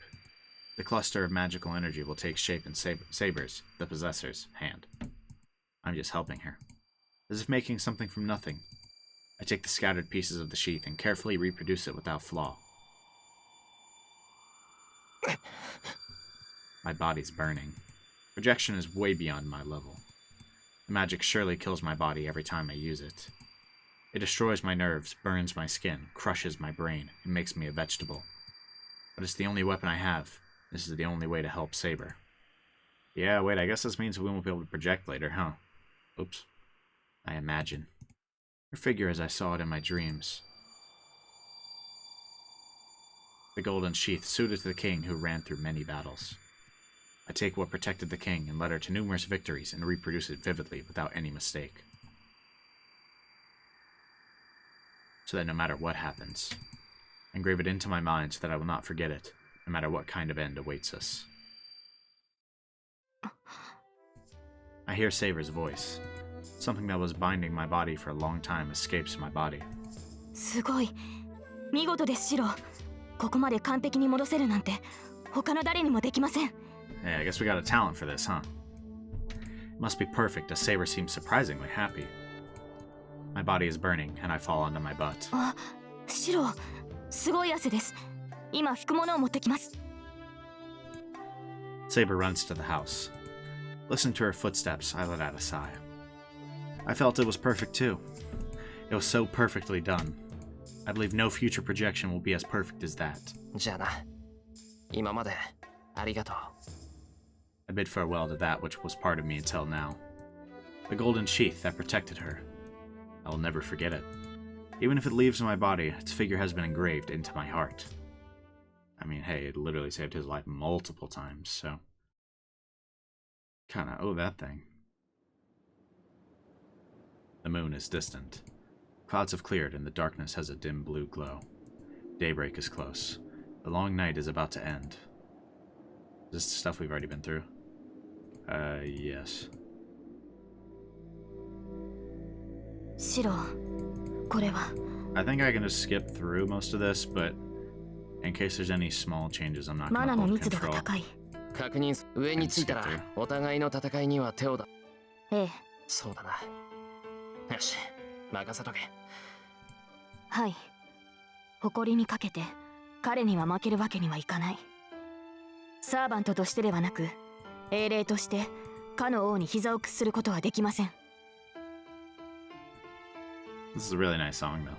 The cluster of magical energy will take shape in Saber's, the possessor's, hand. I'm just helping her. As if making something from nothing. I take the scattered pieces of the sheath and carefully reproduce it without flaw. My body's burning. Projection is way beyond my level. The magic surely kills my body every time I use it. It destroys my nerves, burns my skin, crushes my brain, and makes me a vegetable. But it's the only weapon I have. This is the only way to help Saber. Yeah, wait, I guess this means we won't be able to project later, huh? Oops. I imagine. Her figure as I saw it in my dreams. The golden sheath suited to the king who ran through many battles. I take what protected the king and led her to numerous victories and reproduce it vividly without any mistake. So that no matter what happens, I engrave it into my mind so that I will not forget it, no matter what kind of end awaits us. I hear Saber's voice. Something that was binding my body for a long time escapes my body. すごい。見事です、シロ。ここまで完璧に戻せるなんて他の誰にもできません。Hey, I guess we got a talent for this, huh? It must be perfect, as Saber seems surprisingly happy. My body is burning, and I fall onto my butt. あ、シロ、すごい汗です。今拭くものを持ってきます。Saber runs to the house. Listening to her footsteps, I let out a sigh. I felt it was perfect too. It was so perfectly done. I believe no future projection will be as perfect as that. じゃあな。今までありがとう。I bid farewell to that which was part of me until now. The golden sheath that protected her. I will never forget it. Even if it leaves my body, its figure has been engraved into my heart. I mean, hey, it literally saved his life multiple times, so... Kinda owe that thing. The moon is distant. Clouds have cleared and the darkness has a dim blue glow. Daybreak is close. The long night is about to end. This is stuff we've already been through. Yes. シロ、これは I think I can just skip through most of this, but in case there's any small changes, I'm not マナ gonna の hold 密度が control. 高い。確認上についたらお互いの戦いには手をだ。ええ、そうだな。よし、任せとけ。はい。誇りにかけて彼には負けるわけにはいかない。サーバントとしてではなく、英霊としてかの王に膝を屈することはできません。This is a really nice song, though.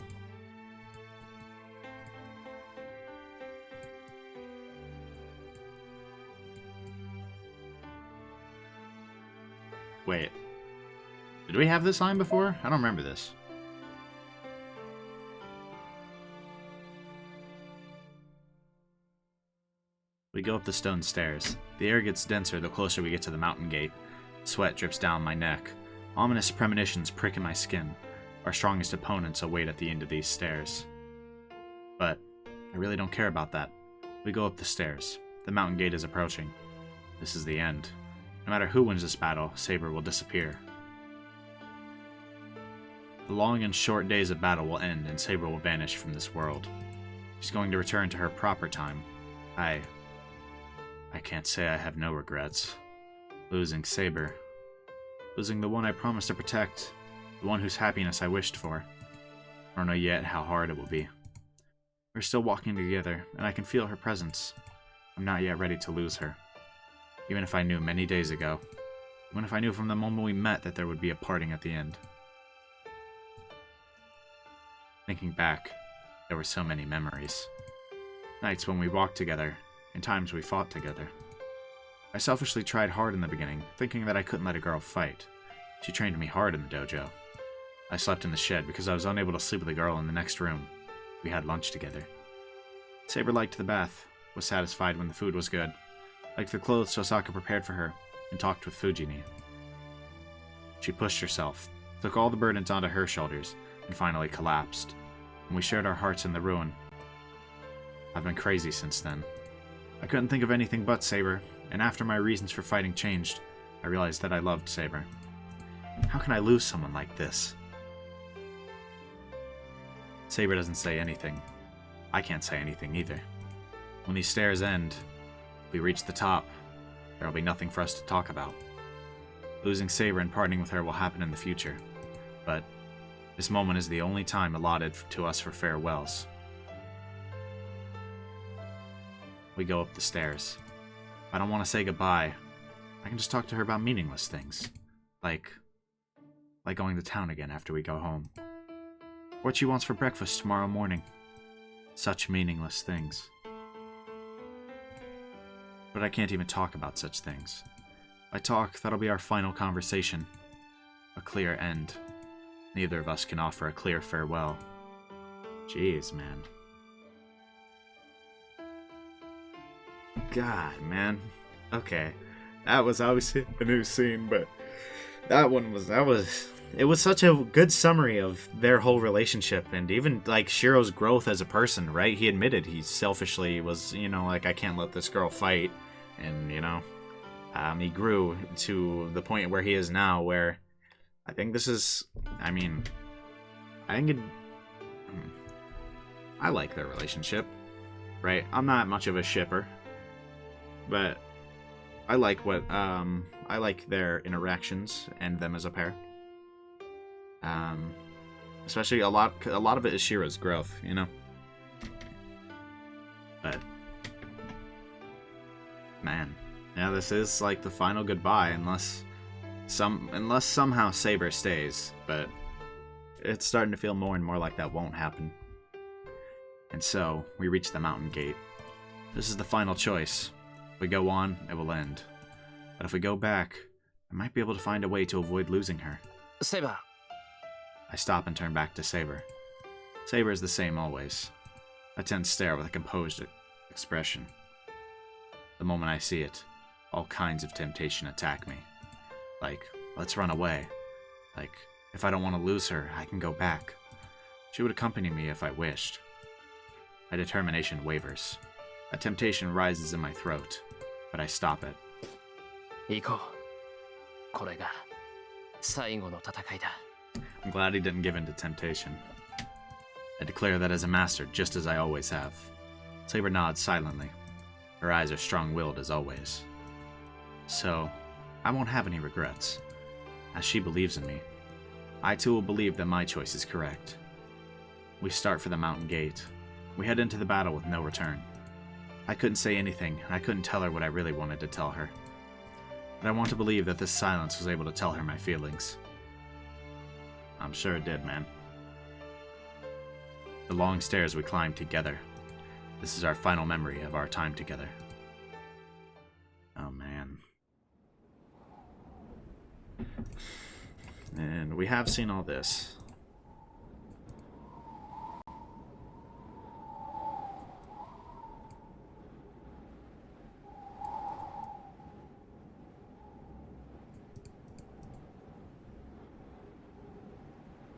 Wait. Did we have this line before? I don't remember this. We go up the stone stairs. The air gets denser the closer we get to the mountain gate. Sweat drips down my neck. Ominous premonitions prick in my skin. Our strongest opponents await at the end of these stairs. But I really don't care about that. We go up the stairs. The mountain gate is approaching. This is the end. No matter who wins this battle, Saber will disappear. The long and short days of battle will end and Saber will vanish from this world. She's going to return to her proper time. I can't say I have no regrets. Losing Saber. Losing the one I promised to protect. The one whose happiness I wished for. I don't know yet how hard it will be. We're still walking together, and I can feel her presence. I'm not yet ready to lose her. Even if I knew many days ago. Even if I knew from the moment we met that there would be a parting at the end. Thinking back, there were so many memories. Nights when we walked together, and times we fought together. I selfishly tried hard in the beginning, thinking that I couldn't let a girl fight. She trained me hard in the dojo. I slept in the shed because I was unable to sleep with a girl in the next room. We had lunch together. Saber liked the bath, was satisfied when the food was good, liked the clothes Sosaka prepared for her, and talked with Fujini. She pushed herself, took all the burdens onto her shoulders, and finally collapsed, and we shared our hearts in the ruin. I've been crazy since then. I couldn't think of anything but Saber, and after my reasons for fighting changed, I realized that I loved Saber. How can I lose someone like this? Saber doesn't say anything. I can't say anything either. When these stairs end, we reach the top, there will be nothing for us to talk about. Losing Saber and parting with her will happen in the future, but this moment is the only time allotted to us for farewells. We go up the stairs. I don't want to say goodbye. I can just talk to her about meaningless things. Like going to town again after we go home. What she wants for breakfast tomorrow morning. Such meaningless things. But I can't even talk about such things. If I talk, that'll be our final conversation. A clear end. Neither of us can offer a clear farewell. Jeez, man. God, man. Okay. That was obviously a new scene, but it was such a good summary of their whole relationship, and even like Shiro's growth as a person, right? He admitted he selfishly was, like, I can't let this girl fight, and he grew to the point where he is now, where I think this is, I like their relationship, right? I'm not much of a shipper, but I like I like their interactions and them as a pair. Especially a lot of it is Shiro's growth, But man, yeah, this is like the final goodbye, unless somehow Saber stays. But it's starting to feel more and more like that won't happen. And so we reach the mountain gate. This is the final choice. If we go on, it will end. But if we go back, I might be able to find a way to avoid losing her. Saber. I stop and turn back to Saber. Saber is the same always. A tense stare with a composed expression. The moment I see it, all kinds of temptation attack me. Like, let's run away. Like, if I don't want to lose her, I can go back. She would accompany me if I wished. My determination wavers. A temptation rises in my throat, but I stop it. 行こう。これが最後の戦いだ。I'm glad he didn't give in to temptation. I declare that as a master, just as I always have. Saber nods silently. Her eyes are strong-willed as always. So, I won't have any regrets. As she believes in me, I too will believe that my choice is correct. We start for the mountain gate. We head into the battle with no return. I couldn't say anything, and I couldn't tell her what I really wanted to tell her. But I want to believe that this silence was able to tell her my feelings. I'm sure it did, man. The long stairs we climbed together. This is our final memory of our time together. Oh, man. And we have seen all this.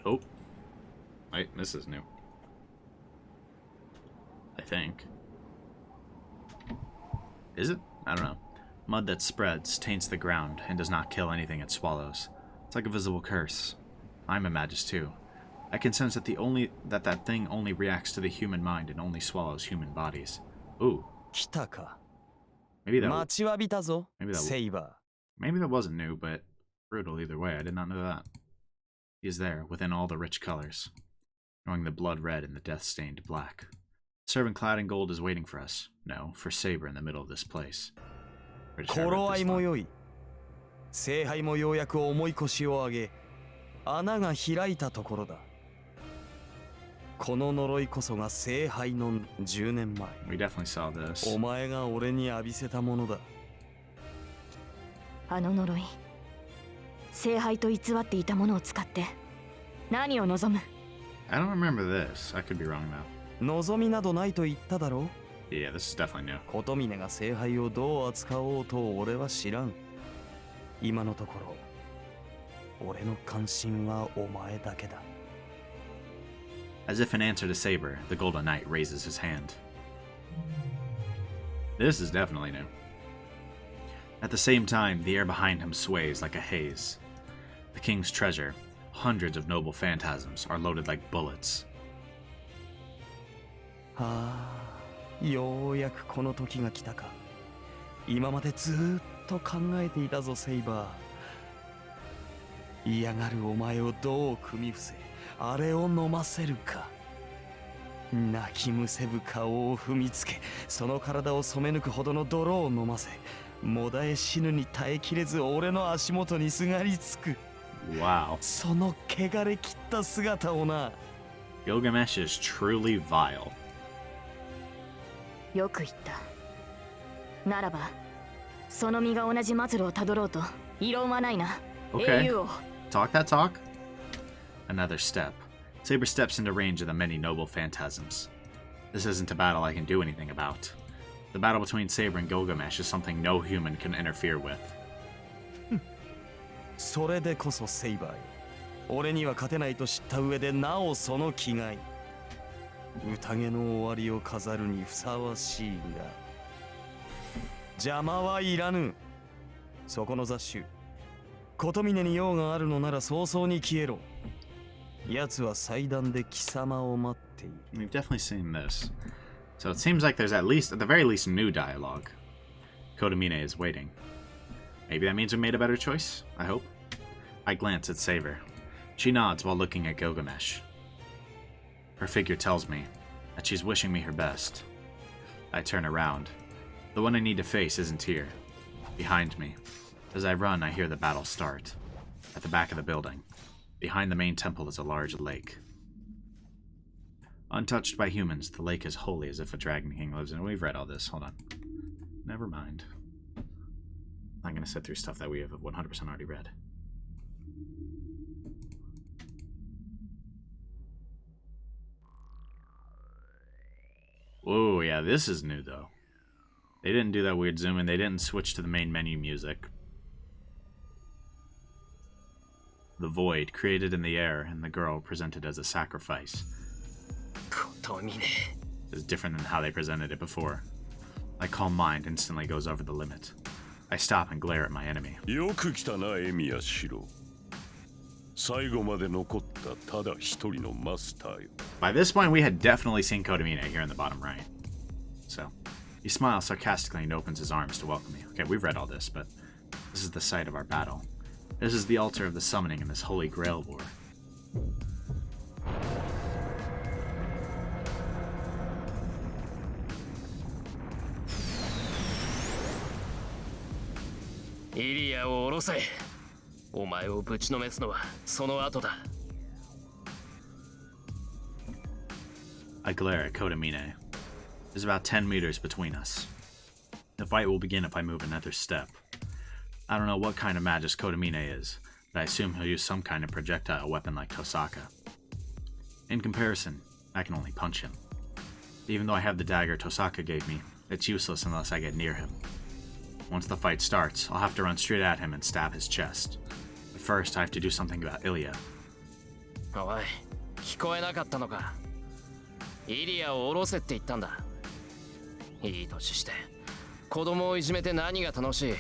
Oh. Wait, this is new. I think. Is it? I don't know. Mud that spreads, taints the ground, and does not kill anything it swallows. It's like a visible curse. I'm a magus too. I can sense that that thing only reacts to the human mind and only swallows human bodies. Ooh. 来たか。 Maybe that 待ちわびたぞ、 maybe that セイバ maybe that wasn't new, but brutal either way. I did not know that. He is there, within all the rich colors, knowing the blood red and the death-stained black. The servant clad in gold is waiting for us. No, for Saber in the middle of this place. ー。頃合いも良い。聖杯もようやく重い腰を上げ、穴が開いたところだ。この呪いこそが聖杯の10年前。We definitely saw this. お前が俺に浴びせたものだ。あの呪い、聖杯と偽っていたものを使って何を望む？ I don't remember this. I could be wrong though. 望みなどないと言っただろう。 Yeah, this is definitely new. 琴峰が聖杯をどう扱おうと俺は知らん。今のところ、俺の関心はお前だけだ。As if in answer to Saber, the Golden Knight raises his hand. This is definitely new. At the same time, the air behind him sways like a haze. The king's treasure, hundreds of noble phantasms, are loaded like bullets. はあ、ようやくこの時が来たか。今までずーっと考えていたぞ、セイバー。嫌がるお前をどう組み伏せ、あれを飲ませるか。泣きむせぶ顔を踏みつけ、その体を染め抜くほどの泥を飲ませ、もだえ死ぬに耐えきれず俺の足元にすがりつく。Wow. その汚れ切った姿をな。Gilgamesh is truly vile. よく言った。ならば、その身が同じ末路をたどろうと異論はないな。Okay. 英雄王。 Talk that talk? Another step. Saber steps into range of the many noble phantasms. This isn't a battle I can do anything about. The battle between Saber and Gilgamesh is something no human can interfere with. それでこそセイバー。俺には勝てないと知った上でなおその気概。宴の終わりを飾るにふさわしいが。邪魔はいらぬ。そこの雑種。琴峰に用があるのなら早々に消えろ。奴は祭壇で貴様を待っている。 We've definitely seen this. So it seems like there's at the very least, new dialogue. Kotomine is waiting. Maybe that means we made a better choice, I hope. I glance at Saber. She nods while looking at Gilgamesh. Her figure tells me that she's wishing me her best. I turn around. The one I need to face isn't here. Behind me. As I run, I hear the battle start. At the back of the building. Behind the main temple is a large lake. Untouched by humans, the lake is holy as if a dragon king lives in it. We've read all this. Hold on. Never mind. I'm not going to sit through stuff that we have 100% already read. Whoa, yeah, this is new, though. They didn't do that weird zoom in. They didn't switch to the main menu music. The void, created in the air, and the girl presented as a sacrifice. 琴峰。 Is different than how they presented it before. My calm mind instantly goes over the limit. I stop and glare at my enemy. よく来たな、エミヤシロ。最後まで残ったただ一人のマスターよ。By this point, we had definitely seen Kodamine here in the bottom right. So, he smiles sarcastically and opens his arms to welcome me. Okay, we've read all this, but this is the site of our battle. This is the altar of the summoning in this holy grail war. Ilya を下ろせ。お前をぶちのめすのはその後だ。I glare at Kodamine. There's about 10 meters between us. The fight will begin if I move another step. I don't know what kind of magist Kodamine is, but I assume he'll use some kind of projectile weapon like Tosaka. In comparison, I can only punch him. Even though I have the dagger Tosaka gave me, it's useless unless I get near him. Once the fight starts, I'll have to run straight at him and stab his chest. But first, I have to do something about Ilya. おい、聞こえなかったのか。イリアを下ろせって言ったんだ。いい年して子供をいじめて何が楽しい。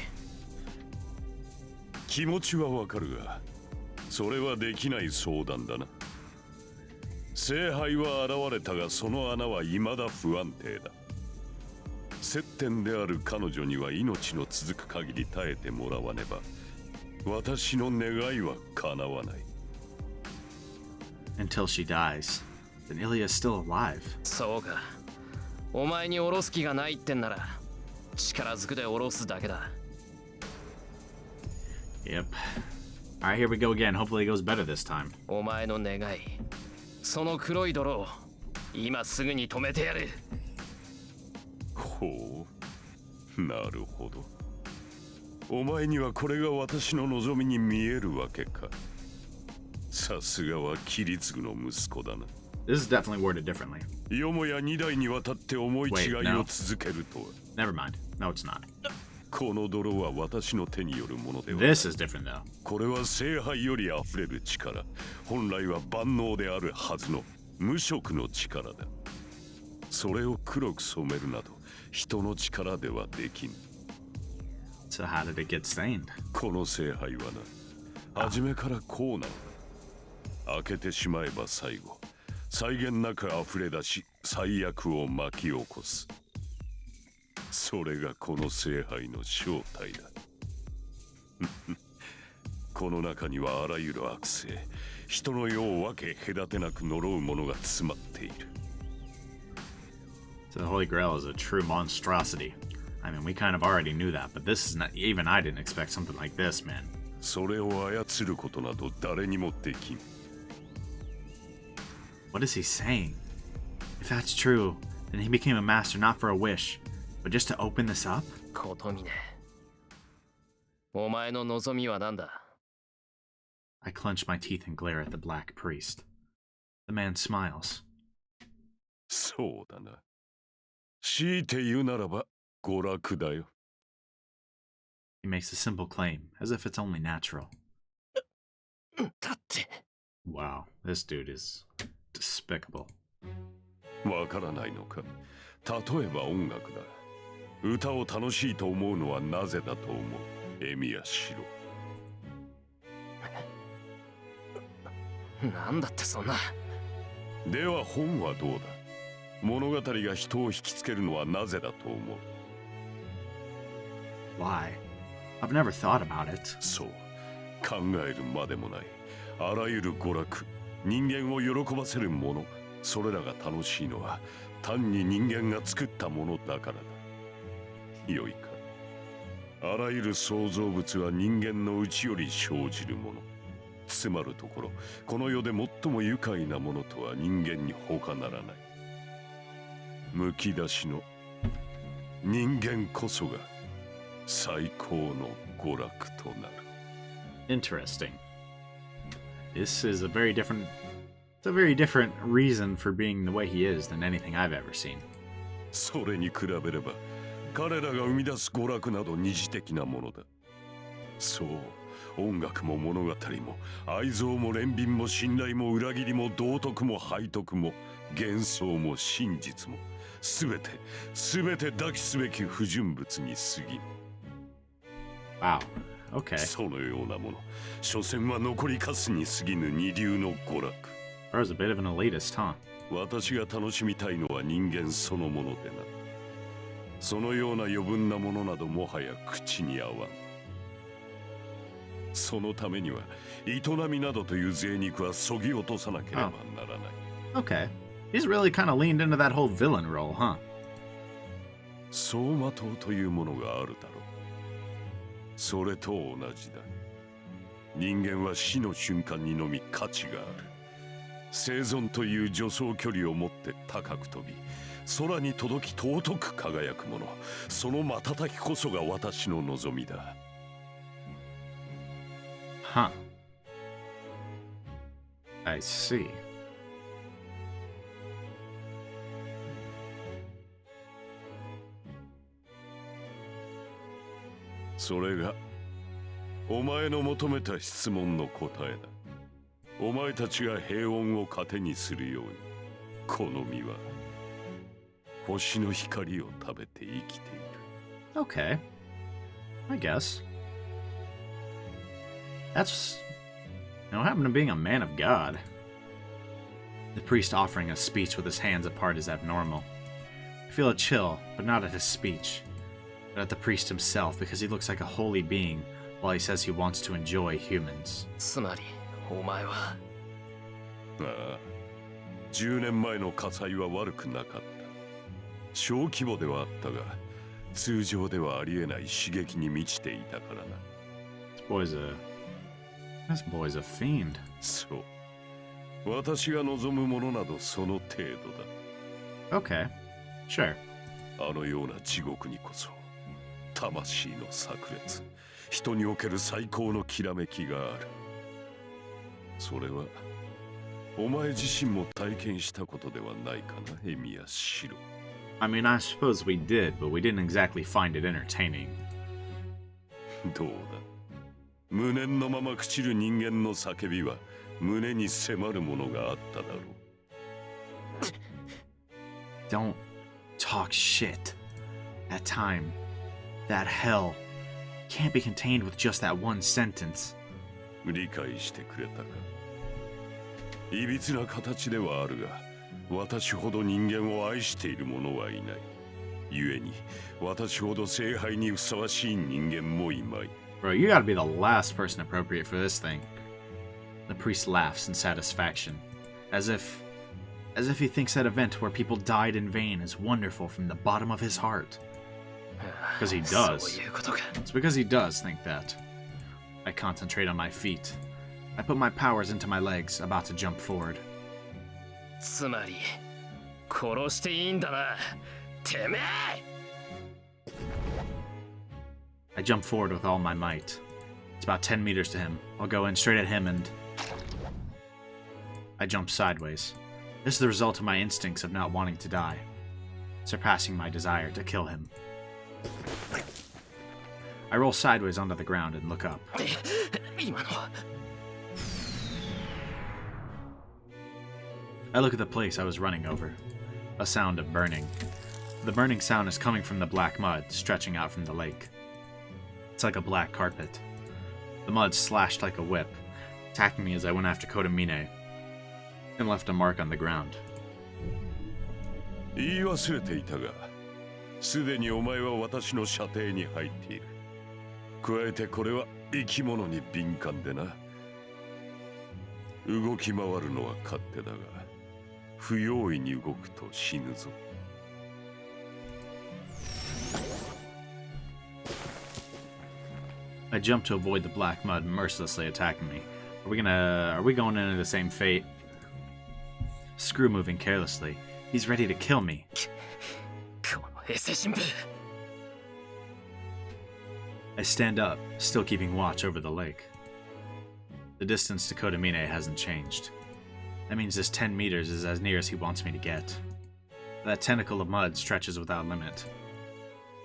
気持ちはわかるが、それはできない相談だな。聖杯は現れたが、その穴は未だ不安定だ。接点である彼女には命の続く限り耐えてもらわねば、私の願いは叶わない。Until she dies, then Ilya is still alive. そうか。お前に下ろす気がないってんなら、力ずくで下ろすだけだ。Yep. Alright, here we go again. Hopefully it goes better this time. お前の願い、その黒い泥を今すぐに止めてやる。ほう、なるほど。お前にはこれが私の望みに見えるわけか。さすがはキリツグの息子だな。This is definitely worded differently. よもや2代にわたって思い違いを続けるとは。Never mind. No, it's not. この泥は私の手によるものでは。This is different though. これは聖杯より溢れる力。本来は万能であるはずの無色の力だ。それを黒く染めるなど人の力ではできん。So how did it get stained? この聖杯はな、初めからこうなの。開けてしまえば最後、際限なく溢れ出し、最悪を巻き起こす。それがこの聖杯の正体だ。この中にはあらゆる悪性、人の世を分け隔てなく呪うものが詰まっている。So the Holy Grail is a true monstrosity. I mean, we kind of already knew that, but this is not, even I didn't expect something like this, man. それを操ることなど誰にもできん。What is he saying? If that's true, then he became a master not for a wish, but just to open this up? 琴峰、お前の望みは何だ。 I clench my teeth and glare at the black priest. The man smiles. そうだな。強いて言うならば娯楽だよ。He makes a simple claim, as if it's only natural. だって。 Wow, this dude is despicable. わからないのか。例えば音楽だ。歌を楽しいと思うのはなぜだと思う、エミヤシロ。なんだってそんな。では本はどうだ。物語が人を引きつけるのはなぜだと思う。 Why? I've never thought about it. そう、考えるまでもない。あらゆる娯楽、人間を喜ばせるもの、それらが楽しいのは単に人間が作ったものだからだ。よいか。あらゆる創造物は人間の内より生じるもの。つまるところ、この世で最も愉快なものとは人間に他ならない。むき出しの人間こそが最高の娯楽となる。Interesting. This is a very different... It's a very different reason for being the way he is than anything I've ever seen. それに比べれば、彼らが生み出す娯楽など二次的なものだ。そう、音楽も物語も、愛憎も憐憫も信頼も裏切りも道徳も背徳も、幻想も真実も、すべて抱きすべき不純物に過ぎん。 Wow. Okay. そのようなもの、所詮は残りかすに過ぎぬ二流の娯楽。 Bro's a bit of an elitist, huh? 私が楽しみたいのは人間そのものでな。そのような余分なものなどもはや口に合わん。そのためには営みなどという贅肉はそぎ落とさなければならない。 Okay. He's really kind of leaned into that whole villain role, huh? 走馬灯というものがあるだろう。それと同じだ。人間は死の瞬間にのみ価値がある。生存という助走距離を持って高く飛び、空に届き尊く輝くもの、その瞬きこそが私の望みだ。 Huh. I see. それがお前の求めた質問の答えだ。お前たちが平穏を糧にするように、この実は星の光を食べて生きている。 Okay. I guess. That's, what happened to being a man of God? The priest offering a speech with his hands apart is abnormal. I feel a chill, but not at his speech, but at the priest himself, because he looks like a holy being while he says he wants to enjoy humans. つまりお前はああ、10年前の火災は悪くなかった。小規模ではあったが、通常ではありえない刺激に満ちていたからな。 This boy's a fiend. そう。私が望むものなどその程度だ。 Okay. Sure. あのような地獄にこそ、魂の炸裂、人における最高のきらめきがある。それは、お前自身も体験したことではないかな、エミヤ・シロ。 I mean, I suppose we did, but we didn't exactly find it entertaining. どうだ。無念のまま朽ちる人間の叫びは、胸に迫るものがあっただろう。 Don't talk shit. That time, that hell, can't be contained with just that one sentence. 理解してくれたか。いびつな形ではあるが、私ほど人間を愛している者はいない。故に、私ほど聖杯にふさわしい人間もいまい。 Bro, you gotta be the last person appropriate for this thing. The priest laughs in satisfaction, as if he thinks that event where people died in vain is wonderful from the bottom of his heart. Because he そう does. いうことか。 It's because he does think that. I concentrate on my feet. I put my powers into my legs, about to jump forward. つまり殺していいんだな、てめえ。 I jump forward with all my might. It's about 10 meters to him. I'll go in straight at him and... I jump sideways. This is the result of my instincts of not wanting to die, surpassing my desire to kill him. I roll sideways onto the ground and look up. 今のは I look at the place I was running over. A sound of burning. The burning sound is coming from the black mud stretching out from the lake. It's like a black carpet. The mud slashed like a whip, attacking me as I went after Kotomine, and left a mark on the ground. 言い忘れていたが、すでにお前は私の射程に入っている。加えてこれは生き物に敏感でな。動き回るのは勝手だが、不用意に動くと死ぬぞ。I jump to avoid the black mud mercilessly attacking me. Are we going into the same fate? Screw moving carelessly. He's ready to kill me. このエセ新聞。 I stand up, still keeping watch over the lake. The distance to Kotomine hasn't changed. That means this 10 meters is as near as he wants me to get. That tentacle of mud stretches without limit.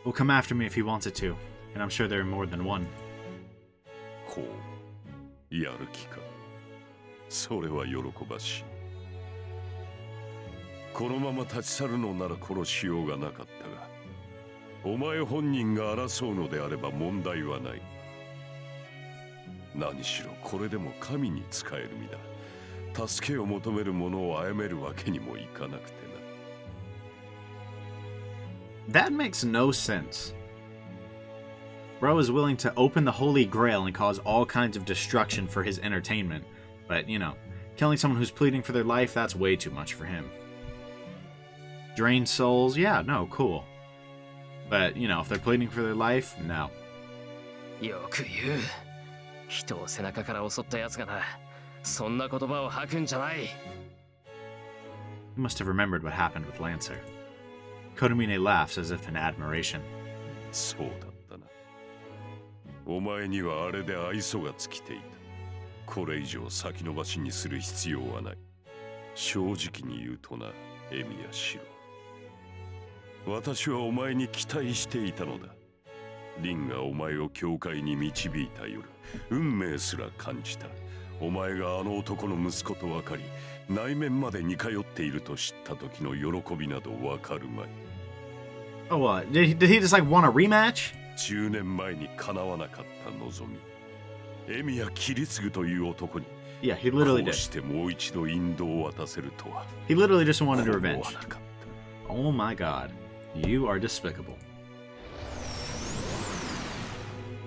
Will come after me if he wants it to, and I'm sure there are more than one. ほう、やる気か。それは喜ばしい。このまま立ち去るのなら殺しようがなかったが、お前本人が争うのであれば問題はない。何しろこれでも神に仕える身だ。助けを求める者を殺めるわけにもいかなくてな。 That makes no sense. Bro is willing to open the Holy Grail and cause all kinds of destruction for his entertainment. But, you know, killing someone who's pleading for their life, that's way too much for him. Drain souls, yeah, no, cool. But, you know, if they're pleading for their life, no. よく言う。人を背中から襲ったやつがな、そんな言葉を吐くんじゃない。He must have remembered what happened with Lancer. Kotomine laughs as if in admiration. そうだったな。お前にはあれで愛想が尽きていた。これ以上先延ばしにする必要はない。正直に言うとな、エミヤシロ。私はお前に期待していたのだ。リンがお前を教会に導いた夜、運命すら感じた。お前があの男の息子と分かり、内面まで似通っていると知った時の喜びなど分かるまい。Oh, what? Did he just, like, want a rematch? 10年前に叶わなかった望み。エミヤキリツグという男に、Yeah, he literally こう did. してもう一度引導を渡せるとは。 He literally just wanted 思 revenge. わなかった。 Oh my god. You are despicable.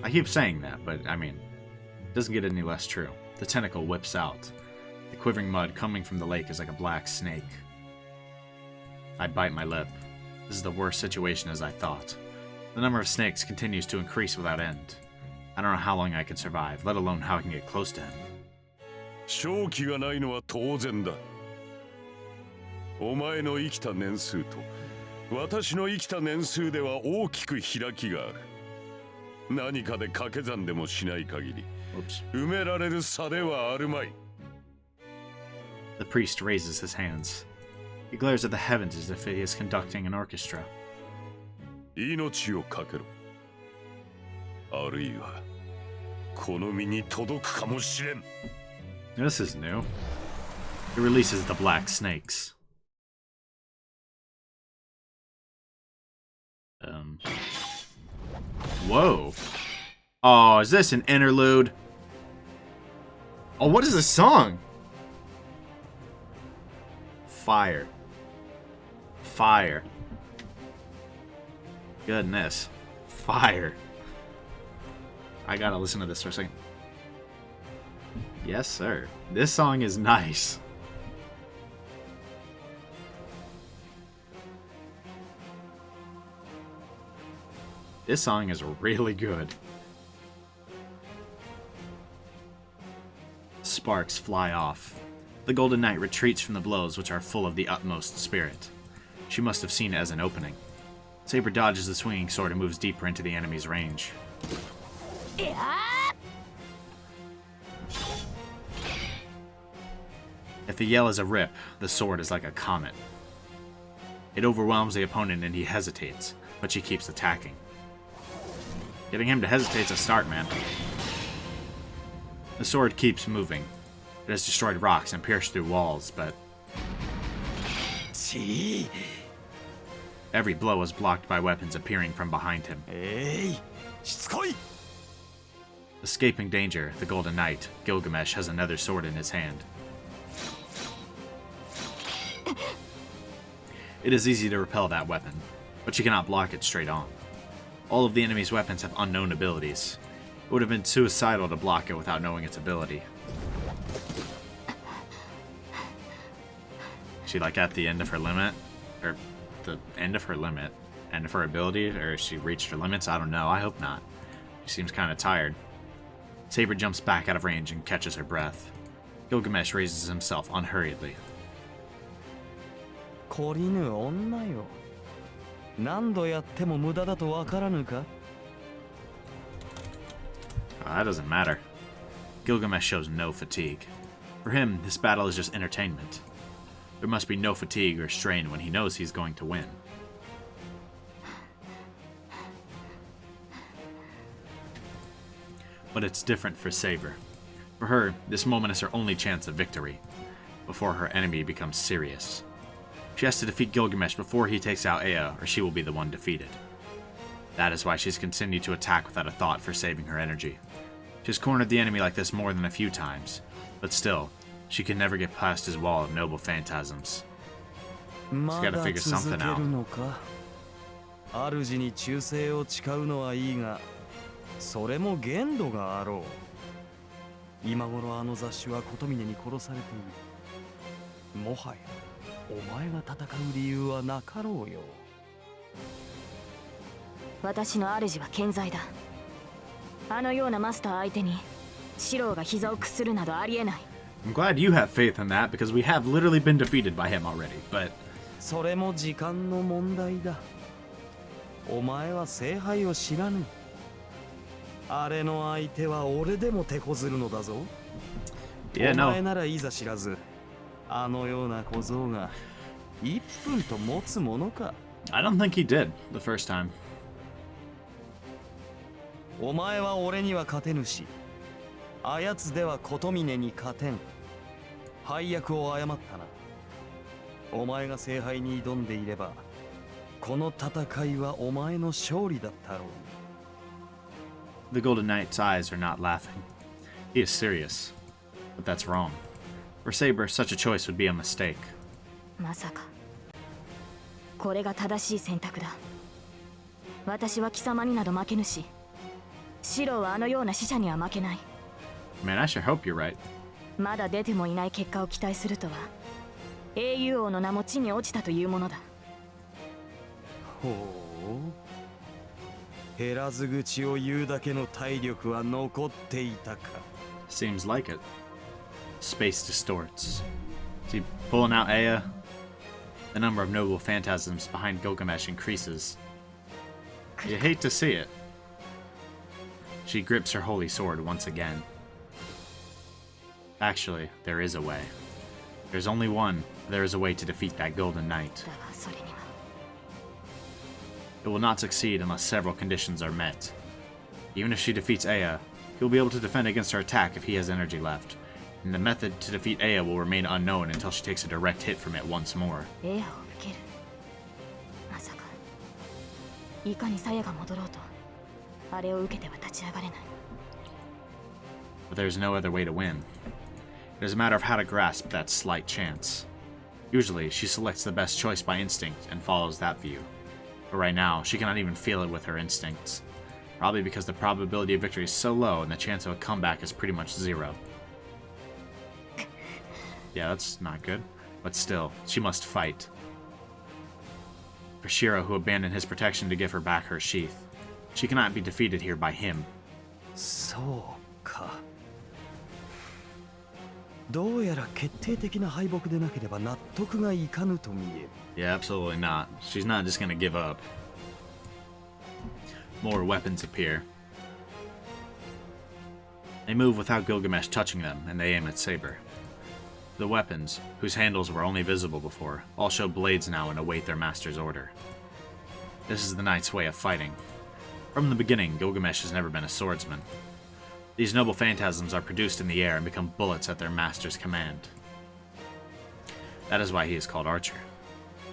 I keep saying that, but, I mean, it doesn't get any less true. The tentacle whips out. The quivering mud coming from the lake is like a black snake. I bite my lip. This is the worst situation as I thought. The number of snakes continues to increase without end. I don't know how long I can survive, let alone how I can get close to him. 勝機がないのは当然だ。お前の生きた年数と私の生きた年数では大きく開きがある。何かで掛け算でもしない限り Oops. 埋められる差ではあるまい。 The priest raises his hands. He glares at the heavens as if he is conducting an orchestra. 命をかけろ。あるいはこの身に届くかもしれん。 This is new. It releases the black snakes. Whoa. Oh, is this an interlude? Oh, what is this song? Fire. Fire. Goodness. Fire. I gotta listen to this for a second. Yes, sir. This song is nice. This song is really good. Sparks fly off. The Golden Knight retreats from the blows, which are full of the utmost spirit. She must have seen it as an opening. Saber dodges the swinging sword and moves deeper into the enemy's range. If the yell is a rip, the sword is like a comet. It overwhelms the opponent and he hesitates, but she keeps attacking. Getting him to hesitate is a start, man. The sword keeps moving. It has destroyed rocks and pierced through walls, but every blow is blocked by weapons appearing from behind him. Escaping danger, the Golden Knight, Gilgamesh, has another sword in his hand. It is easy to repel that weapon, but she cannot block it straight on. All of the enemy's weapons have unknown abilities. It would have been suicidal to block it without knowing its ability. She like at the end of her limit? Or the end of her limit? End of her ability? Or has she reached her limits? I don't know. I hope not. She seems kind of tired. Saber jumps back out of range and catches her breath. Gilgamesh raises himself unhurriedly. 懲りぬ女よ。何度やっても無駄だとわからぬか? That doesn't matter. Gilgamesh shows no fatigue. For him, this battle is just entertainment. There must be no fatigue or strain when he knows he's going to win. But it's different for Saber. For her, this moment is her only chance of victory, before her enemy becomes serious. She has to defeat Gilgamesh before he takes out Ea, or she will be the one defeated. That is why she's continued to attack without a thought for saving her energy. She's cornered the enemy like this more than a few times, but still, she can never get past his wall of noble phantasms. She's gotta figure something out. 主に忠誠を誓うのはいいが、それも限度があろう。今頃あの雑種は琴峰に殺されている。もはやお前が戦う理由はなかろうよ。私の主は健在だ。あのようなマスター相手にシロウが膝を屈するなどありえない。I'm glad you have faith in that because we have literally been defeated by him already, but それも時間の問題だ。お前は聖杯を知らぬ。あれの相手は俺でも手こずるのだぞ。Yeah, お no. 前ならいざ知らず、あのような小僧が1分と持つものか。I don't think he did the first time. お前は俺には勝てぬし、あやつでは琴峰に勝てん。配役を誤ったな。お前が聖杯に挑んでいれば、この戦いはお前の勝利だったろう。The Golden Knight's eyes are not laughing. He is serious. But that's wrong. For Saber, such a choice would be a mistake. まさかこれが正しい選択だ。私は貴様になど負けぬし、シロウはあのような死者には負けない。 Man, I sure hope you're right. まだ出てもいない結果を期待するとは、英雄王の名も地に落ちたというものだ。ほう。減らず口を言うだけの体力は残っていたか。Seems like it. Space distorts. See, pulling out Ea, the number of noble phantasms behind Gilgamesh increases. You hate to see it. She grips her holy sword once again. Actually, there is a way. There's only one. There is a way to defeat that Golden Knight. だがそれには It will not succeed unless several conditions are met. Even if she defeats Ea, he will be able to defend against her attack if he has energy left, and the method to defeat Ea will remain unknown until she takes a direct hit from it once more. エアを受ける。まさかいかに鞘が戻ろうとあれを受けては立ち上がれない。 But there is no other way to win. It is a matter of how to grasp that slight chance. Usually, she selects the best choice by instinct and follows that view. But right now, she cannot even feel it with her instincts. Probably because the probability of victory is so low and the chance of a comeback is pretty much zero. Yeah, that's not good. But still, she must fight. For Shirou, who abandoned his protection to give her back her sheath, she cannot be defeated here by him. そうか。どうやら決定的な敗北でなければ納得がいかぬと見える。Yeah, absolutely not. She's not just gonna give up. More weapons appear. They move without Gilgamesh touching them, and they aim at Saber. The weapons, whose handles were only visible before, all show blades now and await their master's order. This is the knight's way of fighting. From the beginning, Gilgamesh has never been a swordsman. These noble phantasms are produced in the air and become bullets at their master's command. That is why he is called Archer.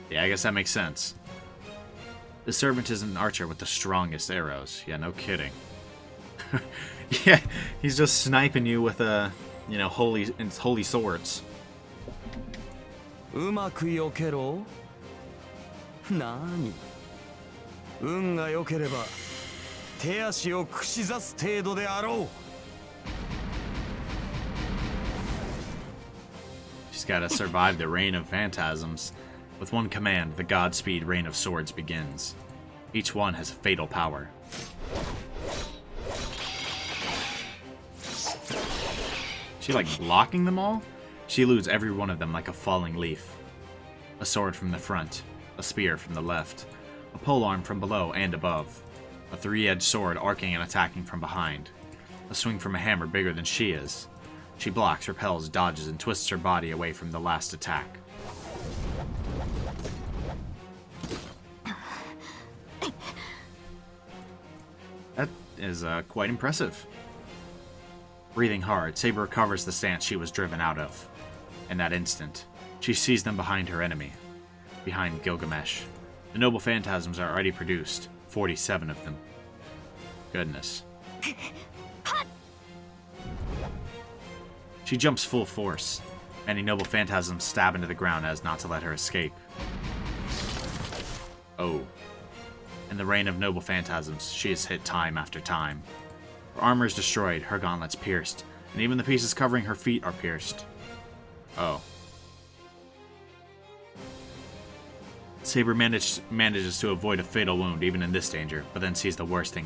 Yeah, I guess that makes sense. The servant is an archer with the strongest arrows. Yeah, no kidding. Yeah, he's just sniping you with holy swords. うまく避けろ。なに。運が良ければ手足を串刺す程度であろう。She's gotta survive the rain of phantasms. With one command, the Godspeed rain of swords begins. Each one has a fatal power. She like blocking them all? She eludes every one of them like a falling leaf. A sword from the front, a spear from the left, a polearm from below and above, a three-edged sword arcing and attacking from behind, a swing from a hammer bigger than she is. She blocks, repels, dodges, and twists her body away from the last attack. That is quite impressive. Breathing hard, Saber recovers the stance she was driven out of. In that instant, she sees them behind her enemy. behind Gilgamesh. The noble phantasms are already produced, 47 of them. Goodness. She jumps full force. Many noble phantasms stab into the ground as not to let her escape. Oh. In the reign of noble phantasms, she is hit time after time. Her armor is destroyed, her gauntlets pierced, and even the pieces covering her feet are pierced. Oh. Saber manages to avoid a fatal wound even in this danger, but then sees the worst thing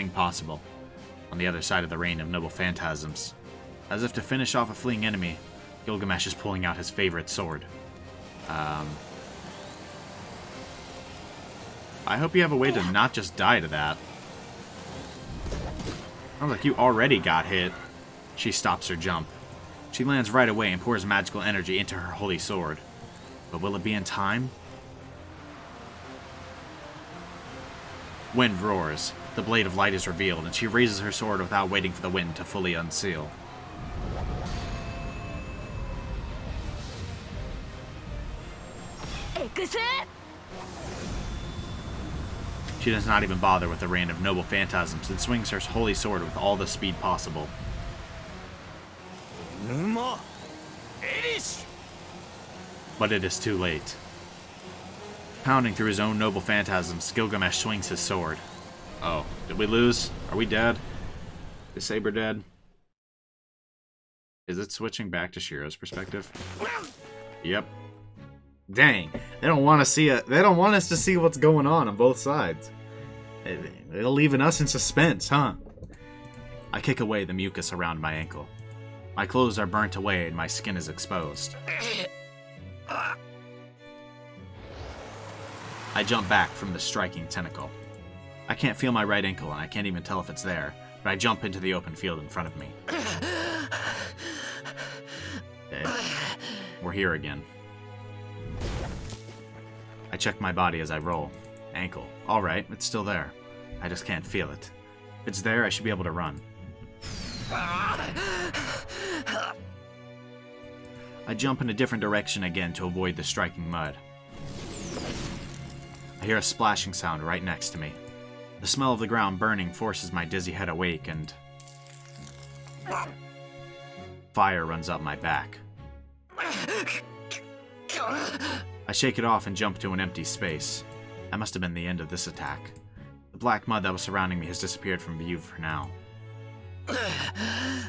possible. On the other side of the reign of noble phantasms. As if to finish off a fleeing enemy, Gilgamesh is pulling out his favorite sword. I hope you have a way to not just die to that. Sounds like you already got hit. She stops her jump. She lands right away and pours magical energy into her holy sword. But will it be in time? Wind roars. The blade of light is revealed, and she raises her sword without waiting for the wind to fully unseal. She does not even bother with the reign of noble phantasms and swings her holy sword with all the speed possible. But it is too late. Pounding through his own noble phantasms, Gilgamesh swings his sword. Oh, did we lose? Are we dead? Is Saber dead? Is it switching back to Shirou's perspective? Yep. Dang, they don't want to see it. They don't want us to see what's going on both sides. They're leaving us in suspense, huh? I kick away the mucus around my ankle. My clothes are burnt away and my skin is exposed. I jump back from the striking tentacle. I can't feel my right ankle and I can't even tell if it's there, but I jump into the open field in front of me. Okay. We're here again. I check my body as I roll. Ankle. Alright, it's still there. I just can't feel it. If it's there, I should be able to run. I jump in a different direction again to avoid the striking mud. I hear a splashing sound right next to me. The smell of the ground burning forces my dizzy head awake and... fire runs up my back. I shake it off and jump to an empty space. That must have been the end of this attack. The black mud that was surrounding me has disappeared from view for now. I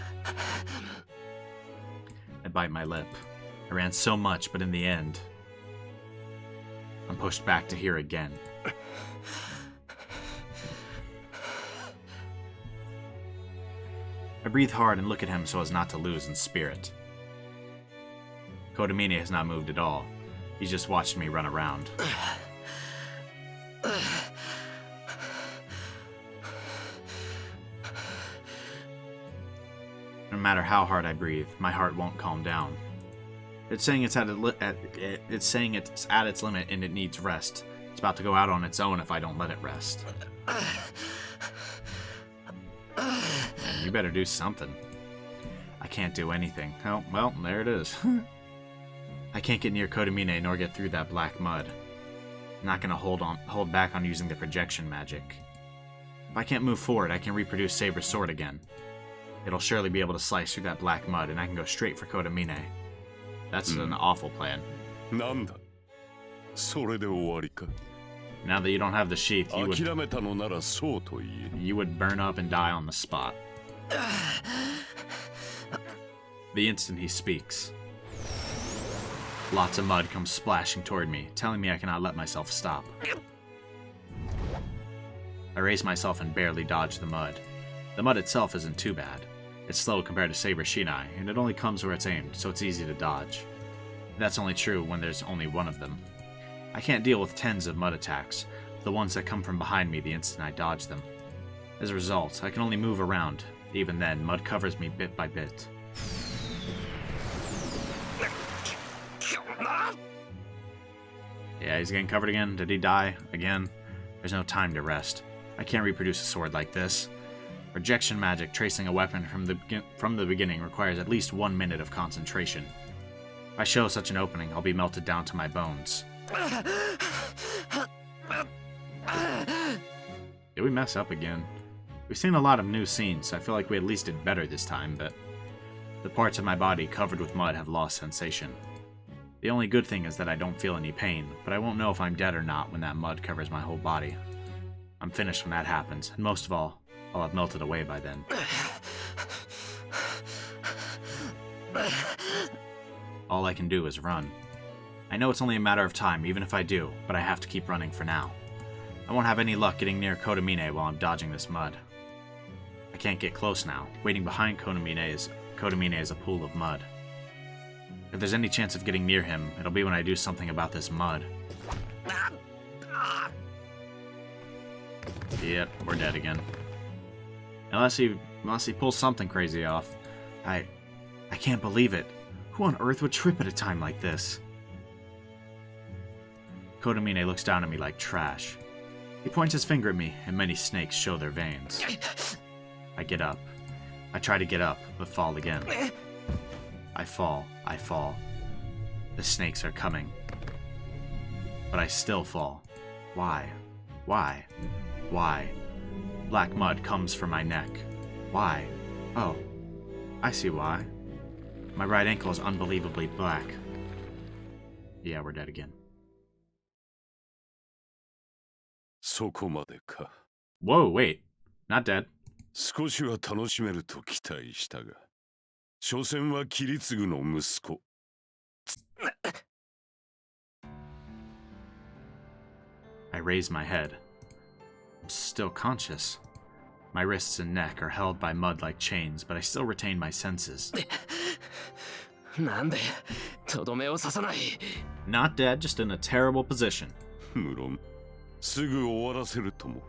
bite my lip. I ran so much, but in the end, I'm pushed back to here again. I breathe hard and look at him so as not to lose in spirit. Kotomine has not moved at all. He's just watched me run around. No matter how hard I breathe, my heart won't calm down. It's saying it's at its limit and it needs rest. It's about to go out on its own if I don't let it rest. You better do something. I can't do anything. Oh, well, there it is. I can't get near Kotomine nor get through that black mud. I'm not gonna hold back on using the projection magic. If I can't move forward, I can reproduce Saber's sword again. It'll surely be able to slice through that black mud, and I can go straight for Kotomine. That's an awful plan. Now that you don't have the sheath, you would burn up and die on the spot. The instant he speaks, lots of mud comes splashing toward me, telling me I cannot let myself stop. I raise myself and barely dodge the mud. The mud itself isn't too bad. It's slow compared to Saber Shinai, and it only comes where it's aimed, so it's easy to dodge. That's only true when there's only one of them. I can't deal with tens of mud attacks, the ones that come from behind me the instant I dodge them. As a result, I can only move around. Even then, mud covers me bit by bit. Yeah, he's getting covered again. Did he die? Again? There's no time to rest. I can't reproduce a sword like this. Projection magic tracing a weapon from the beginning requires at least 1 minute of concentration. If I show such an opening, I'll be melted down to my bones. Did we mess up again? We've seen a lot of new scenes, so I feel like we at least did better this time, but the parts of my body covered with mud have lost sensation. The only good thing is that I don't feel any pain, but I won't know if I'm dead or not when that mud covers my whole body. I'm finished when that happens, and most of all, I'll have melted away by then. All I can do is run. I know it's only a matter of time, even if I do, but I have to keep running for now. I won't have any luck getting near Kotomine while I'm dodging this mud. I can't get close now. Waiting behind Kotomine is a pool of mud. If there's any chance of getting near him, it'll be when I do something about this mud. Yep, we're dead again. Unless he pulls something crazy off. I can't believe it. Who on earth would trip at a time like this? Kotomine looks down at me like trash. He points his finger at me, and many snakes show their veins. I get up. I try to get up, but fall again. I fall. The snakes are coming. But I still fall. Why? Black mud comes for my neck. Why? Oh, I see why. My right ankle is unbelievably black. Yeah, we're dead again. そこまでか。 Whoa, wait. Not dead. 少しは楽しめると期待したが、所詮は切り継ぐの息子。I raise my head. I'm still conscious. My wrists and neck are held by mud like chains, but I still retain my senses. なんでとどめを刺さない。 Not dead, just in a terrible position. 無論、すぐ終わらせるとも。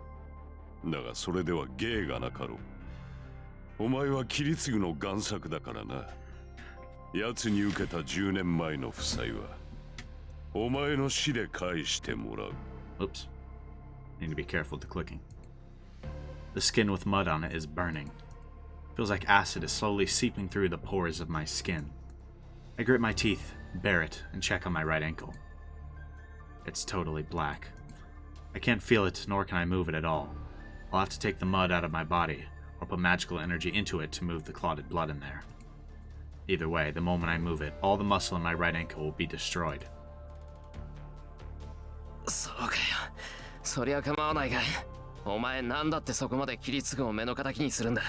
だがそれでは芸がなかろう。お前は切り継ぐの贋作だからな。奴に受けた10年前の負債は、お前の死で返してもらう。 Oops. Need to be careful with the clicking. The skin with mud on it is burning. Feels like acid is slowly seeping through the pores of my skin. I grit my teeth, bare it, and check on my right ankle. It's totally black. I can't feel it, nor can I move it at all. I'll have to take the mud out of my body, or put magical energy into it to move the clotted blood in there. Either way, the moment I move it, all the muscle in my right ankle will be destroyed. そうかよ。そりゃ構わないが、お前なんだってそこまで切り継ぐを目の敵にするんだ。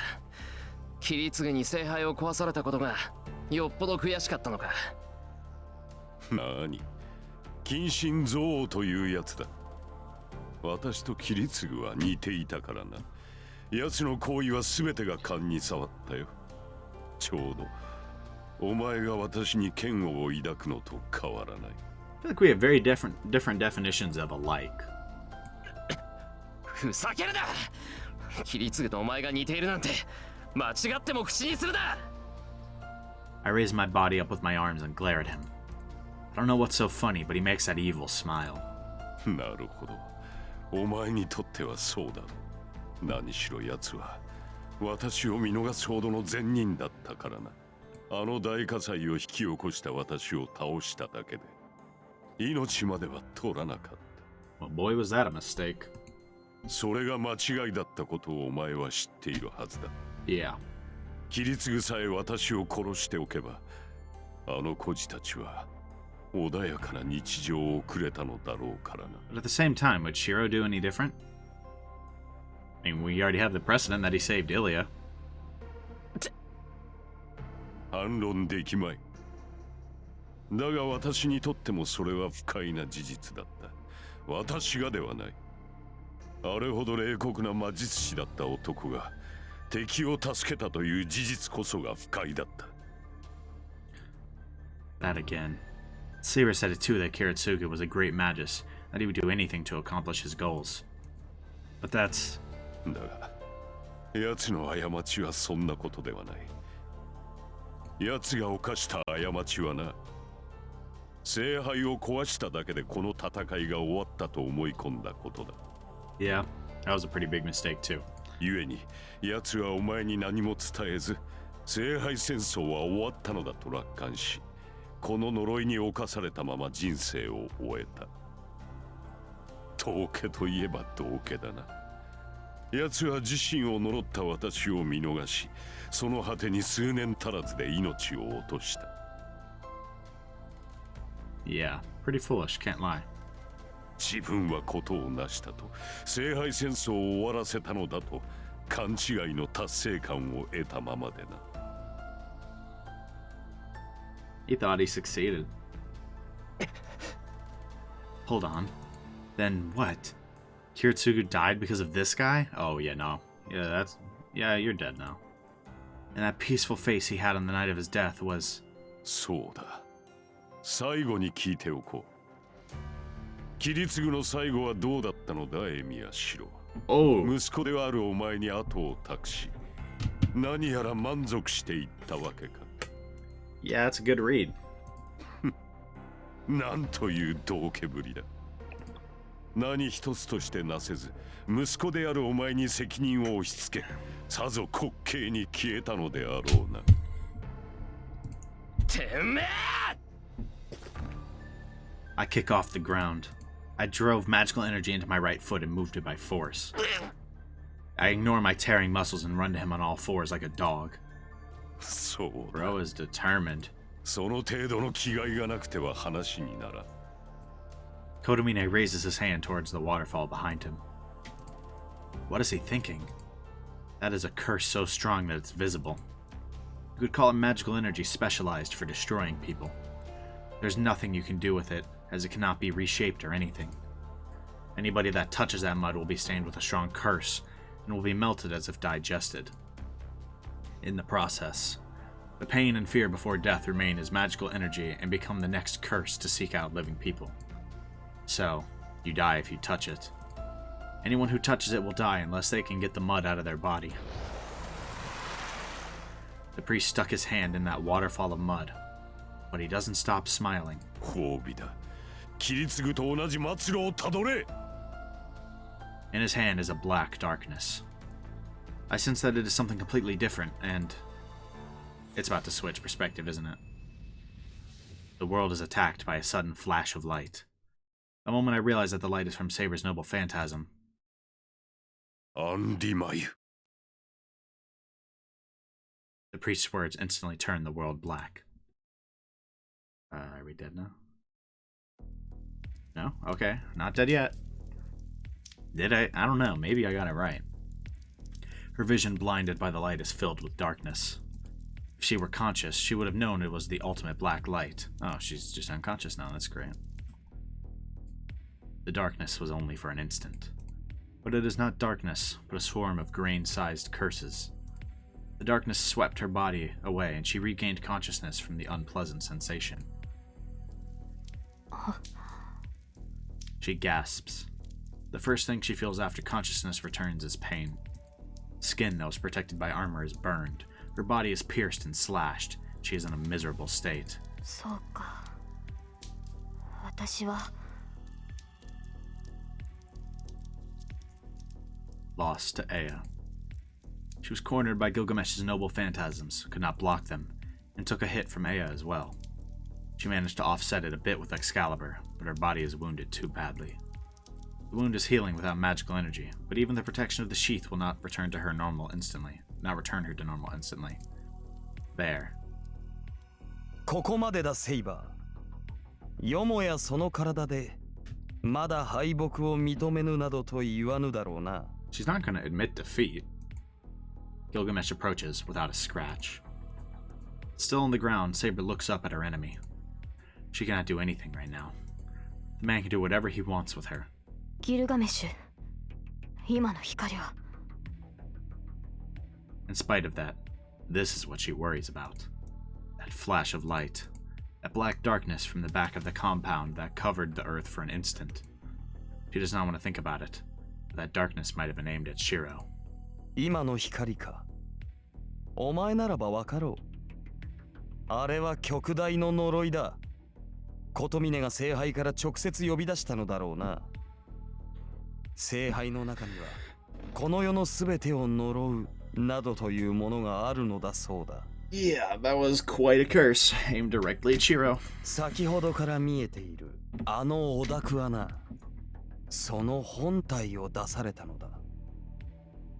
切り継ぐに聖杯を壊されたことがよっぽど悔しかったのか。なに、近親憎悪というやつだ。私と切り継ぐは似ていたからな。奴の行為は全てが勘に触ったよ。ちょうどお前が私に嫌悪を抱くのと変わらない。I feel like we have very different definitions of alike. ふざけるな。切り継ぐとお前が似ているなんて間違っても口にするな。 I raise my body up with my arms and glare at him. I don't know what's so funny, but he makes that evil smile. なるほど。お前にとってはそうだろう。何しろ奴は私を見逃すほどの善人だったからな。あの大火災を引き起こした私を倒しただけで命までは取らなかった。Well, boy, was that a mistake. それが間違いだったことをお前は知っているはずだ。Yeah. 切り継ぐさえ私を殺しておけば、あの孤児たちは穏やかな日常を送れたのだろうからな。But at the same time, would Shirou do any different? I mean, we already have the precedent that he saved Ilya. 反論できまい。だが私にとってもそれは不快な事実だった。私がではない。あれほど冷酷な魔術師だった男が敵を助けたという事実こそが不快だった。That again. Saber said it too that Kiritsugu was a great magus, that he would do anything to accomplish his goals. But that's... だが、奴の過ちはそんなことではない。奴が犯した過ちはな、聖杯を壊しただけでこの戦いが終わったと思い込んだことだ。Yeah, that was a pretty big mistake too. 故に、奴はお前に何も伝えず、聖杯戦争は終わったのだと楽観し、この呪いに侵されたまま人生を終えた。道家といえば道家だな。奴は自身を呪った私を見逃し、その果てに数年足らずで命を落とした。Yeah, pretty foolish, can't lie. 自分はことを成したと、聖杯戦争を終わらせたのだと、勘違いの達成感を得たままでな。He thought he succeeded. Hold on. Then what? Kiritsugu died because of this guy? Oh, yeah, no. Yeah, you're dead now. And that peaceful face he had on the night of his death was... そうだ。最後に聞いておこう。キリツグの最後はどうだったのだ、エミヤシロ。Oh. 息子であるお前に後を託し、何やら満足していったわけか。Yeah, it's a good read. なんという道家ぶりだ。何一つとしてなせず、息子であるお前に責任を押し付け、さぞ滑稽に消えたのであろうな。てめえ! I kick off the ground. I drove magical energy into my right foot and moved it by force. I ignore my tearing muscles and run to him on all fours like a dog. そうだ。 Bro is determined. その程度の気概がなくては話にならん。Kotomine raises his hand towards the waterfall behind him. What is he thinking? That is a curse so strong that it's visible. You could call it magical energy specialized for destroying people. There's nothing you can do with it, as it cannot be reshaped or anything. Anybody that touches that mud will be stained with a strong curse, and will be melted as if digested. In the process, the pain and fear before death remain as magical energy and become the next curse to seek out living people. So, you die if you touch it. Anyone who touches it will die unless they can get the mud out of their body. The priest stuck his hand in that waterfall of mud, but he doesn't stop smiling. 褒美だ。キリツグと同じ末路をたどれ。 In his hand is a black darkness. I sense that it is something completely different, and it's about to switch perspective, isn't it? The world is attacked by a sudden flash of light. The moment I realize that the light is from Saber's noble phantasm. アンディマユ。 The priest's words instantly turn the world black. Are we dead now? No? Okay. Not dead yet. Did I? I don't know. Maybe I got it right. Her vision, blinded by the light, is filled with darkness. If she were conscious, she would have known it was the ultimate black light. Oh, she's just unconscious now. That's great. The darkness was only for an instant. But it is not darkness, but a swarm of grain-sized curses. The darkness swept her body away, and she regained consciousness from the unpleasant sensation. She gasps. The first thing she feels after consciousness returns is pain. Skin that was protected by armor is burned. Her body is pierced and slashed. She is in a miserable state. そうか。私は Lost to Aya. She was cornered by Gilgamesh's noble phantasms, could not block them, and took a hit from Aya as well. She managed to offset it a bit with Excalibur, but her body is wounded too badly. The wound is healing without magical energy, but even the protection of the sheath will not return her to normal instantly. There. ここまでだ、セイバー。よもやその体でまだ敗北を認めぬなどと言わぬだろうな。 She's not going to admit defeat. Gilgamesh approaches without a scratch. Still on the ground, Saber looks up at her enemy. She cannot do anything right now. The man can do whatever he wants with her. ギルガメッシュ、今の光は In spite of that, this is what she worries about. That flash of light. That black darkness from the back of the compound that covered the earth for an instant. She does not want to think about it. That darkness might have been aimed at Shirou. 今の光か。お前ならばわかろう。あれは極大の呪いだ。琴峰が聖杯から直接呼び出したのだろうな。聖杯の中にはこの世のすべてを呪うなどというものがあるのだそうだ。Yeah, that was quite a curse, aimed directly at Shirou. 先ほどから見えているあのオダクはな、その本体を出されたのだ。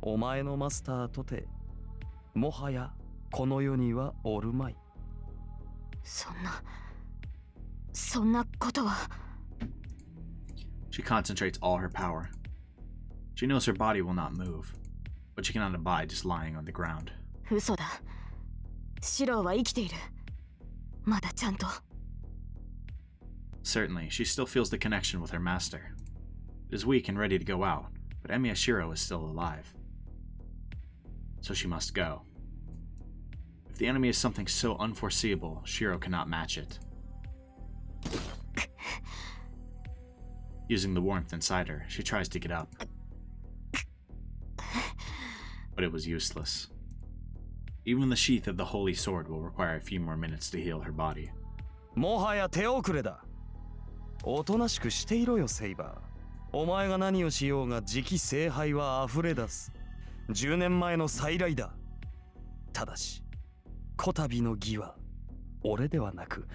お前のマスターとてもはやこの世にはおるまい。そんなことは。 She concentrates all her power. She knows her body will not move, but she cannot abide just lying on the ground. 嘘だ。シローは生きている。まだちゃんと。 Certainly, she still feels the connection with her master. It is weak and ready to go out, but Emiya Shirou is still alive. So she must go. If the enemy is something so unforeseeable, Shirou cannot match it. Using the warmth inside her, she tries to get up. But it was useless. Even the sheath of the holy sword will require a few more minutes to heal her body. もはや手遅れだ。おとなしくしていろよ、セイバー。お前が何をしようが次期聖杯は溢れ出す。10年前の再来だ。ただし、こたびの義は俺ではなく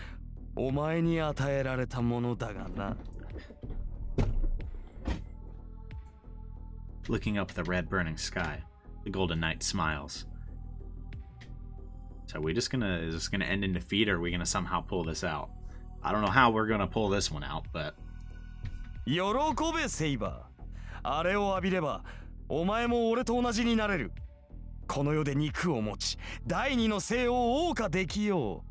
お前に与えられたものだがな。Looking up the red burning sky, the Golden Knight smiles. So is this gonna end in defeat, or are we gonna somehow pull this out? I don't know how we're gonna pull this one out, but 喜べセイバー。あれを浴びればお前も俺と同じになれる。この世で肉を持ち第二の生を謳歌できよ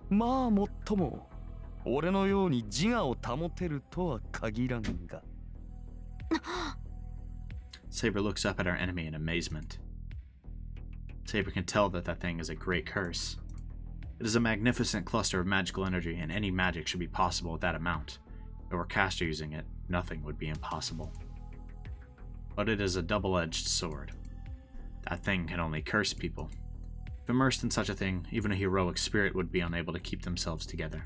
う。まあもっとも俺のように自我を保てるとは限らんが。Saber looks up at our enemy in amazement. Saber can tell that thing is a great curse. It is a magnificent cluster of magical energy, and any magic should be possible with that amount. If it were caster using it, nothing would be impossible. But it is a double-edged sword. That thing can only curse people. If immersed in such a thing, even a heroic spirit would be unable to keep themselves together.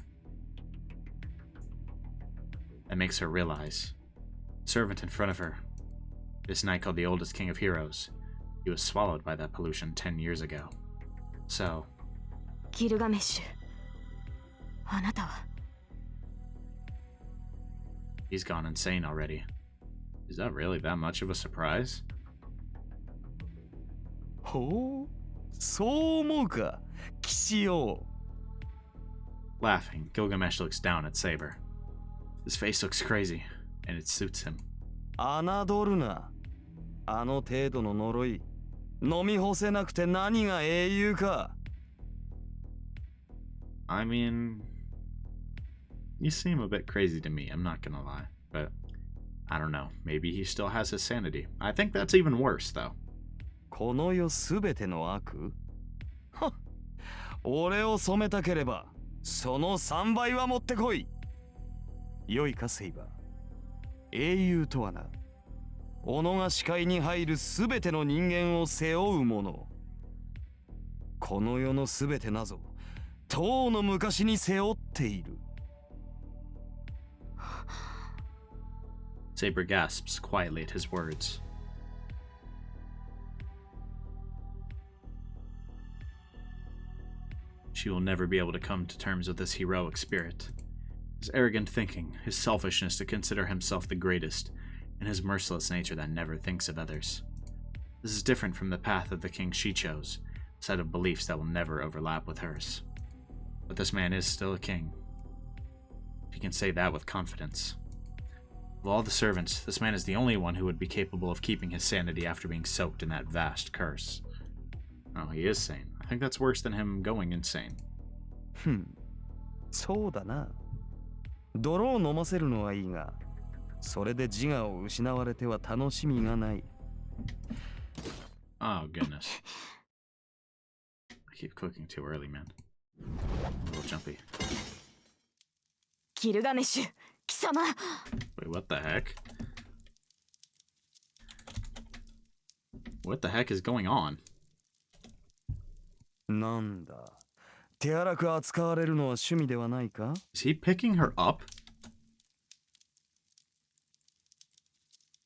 That makes her realize. Servant in front of her. This knight called the oldest king of heroes. He was swallowed by that pollution 10 years ago. So... ギルガメッシュ。あなたは。 He's gone insane already. Is that really that much of a surprise? ほう、そう思うか、騎士よ。Laughing, Gilgamesh looks down at Saber. His face looks crazy, and it suits him. 侮るな。あの程度の呪い、飲み干せなくて何が英雄か。I mean, you seem a bit crazy to me, I'm not gonna lie. But, I don't know, maybe he still has his sanity. I think that's even worse, though. この世すべての悪？はっ、俺を染めたければ、その3倍は持ってこい。良いか、セイバー。英雄とはな、己が視界に入るすべての人間を背負うもの。この世のすべてなぞ、とうの昔に背負っている。Saber gasps quietly at his words. She will never be able to come to terms with this heroic spirit. His arrogant thinking, his selfishness to consider himself the greatest, and his merciless nature that never thinks of others. This is different from the path of the king she chose, a set of beliefs that will never overlap with hers. But this man is still a king. She can say that with confidence. Of all the servants, this man is the only one who would be capable of keeping his sanity after being soaked in that vast curse. Oh, he is sane. I think that's worse than him going insane. そうだな。泥を飲ませるのはいいが、それで自我を失われては楽しみがない。Oh, goodness. I keep clicking too early, man. A little jumpy. ギルガメッシュ、貴様。 Wait, what the heck? What the heck is going on? なんだ。手荒く扱われるのは趣味ではないか？ Is he picking her up?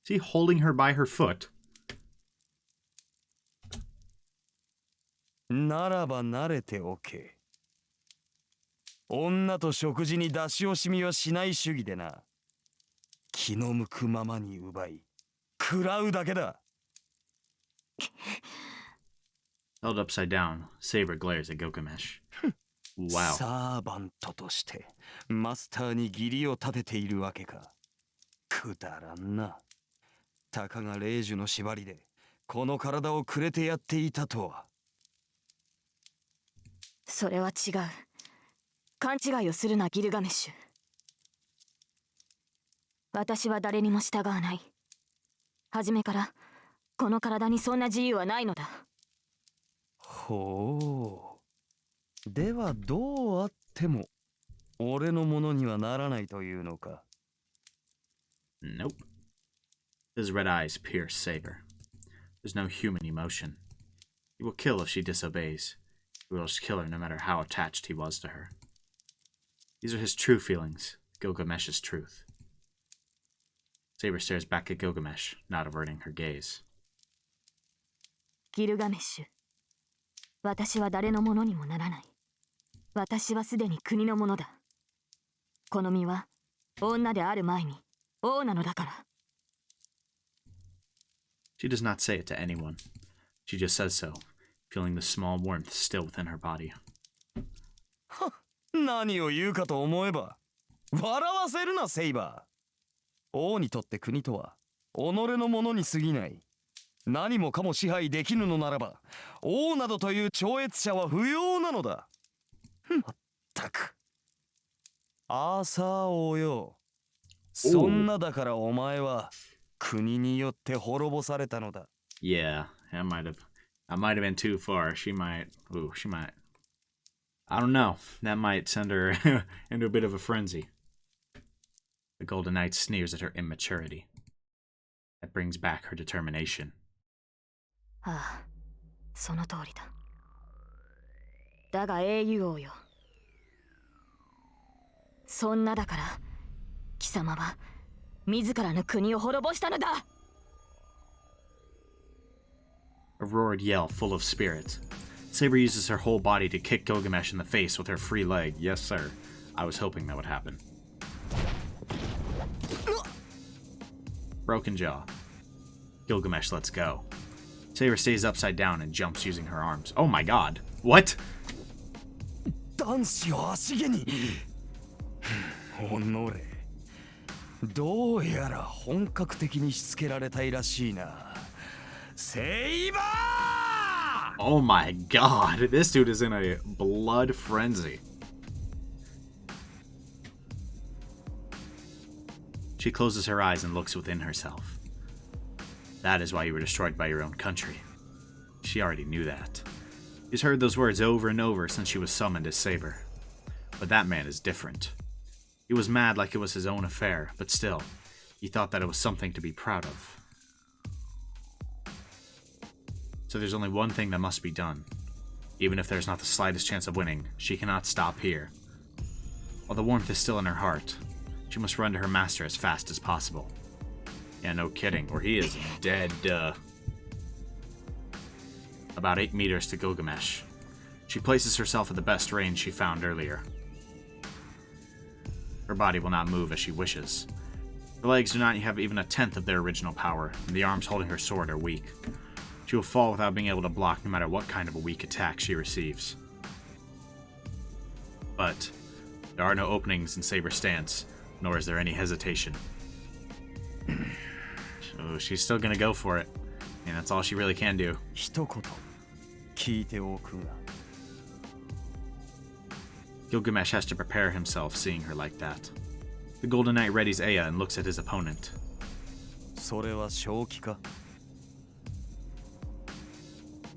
Is he holding her by her foot? ならば慣れておけ。女と食事に出し惜しみはしない主義でな。気の向くままに奪い食らうだけだ。 Held upside down, Saber glares at Gilgamesh. Wow. サーバントとしてマスターに義理を立てているわけか。くだらんな。たかが霊樹の縛りでこの体をくれてやっていたとは。それは違う。勘違いをするな、ギルガメッシュ。私は誰にも従わない。初めからこの体にそんな自由はないのだ。ほう。ではどうあっても俺のものにはならないというのか。 Nope. His red eyes pierce Saber. There's no human emotion. He will kill if she disobeys. He will just kill her no matter how attached he was to her. These are his true feelings, Gilgamesh's truth. Saber stares back at Gilgamesh, not averting her gaze. ギルガメッシュ、私は誰のものにもならない。私はすでに国のものだ。この身は女である前に王なのだから。She does not say it to anyone. She just says so, feeling the small warmth still within her body. 何を言うかと思えば笑わせるな、セイバー。王にとって国とは己のものに過ぎない。何もかも支配できぬのならば王などという超越者は不要なのだ。まったく。アーサー王よ、そんなだからお前は国によって滅ぼされたのだ。 Yeah, that might have been too far. She might. I don't know. That might send her into a bit of a frenzy. The Golden Knight sneers at her immaturity. That brings back her determination. ああ、その通りだ。だが英雄王よ、そんなだから貴様は自らの国を滅ぼしたのだ。 A roared yell full of spirit. Saber uses her whole body to kick Gilgamesh in the face with her free leg. Yes, sir. I was hoping that would happen. Broken jaw. Gilgamesh lets go. Saber stays upside down and jumps using her arms. Oh my god. What? 男子を足毛におのれ、どうやら本格的にしつけられたいらしいな。セイバー! Oh my god. This dude is in a blood frenzy. She closes her eyes and looks within herself. That is why you were destroyed by your own country. She already knew that. She's heard those words over and over since she was summoned as Saber. But that man is different. He was mad like it was his own affair, but still, he thought that it was something to be proud of. So there's only one thing that must be done. Even if there's not the slightest chance of winning, she cannot stop here. While the warmth is still in her heart, she must run to her master as fast as possible. Yeah, no kidding, or he is dead. About 8 meters to Gilgamesh. She places herself at the best range she found earlier. Her body will not move as she wishes. Her legs do not have even a tenth of their original power, and the arms holding her sword are weak. She will fall without being able to block no matter what kind of a weak attack she receives. But there are no openings in Saber's stance, nor is there any hesitation. So she's still gonna go for it, and that's all she really can do. 一言聞いておくが。 Gilgamesh has to prepare himself seeing her like that. The Golden Knight readies Ea and looks at his opponent. それは正気か?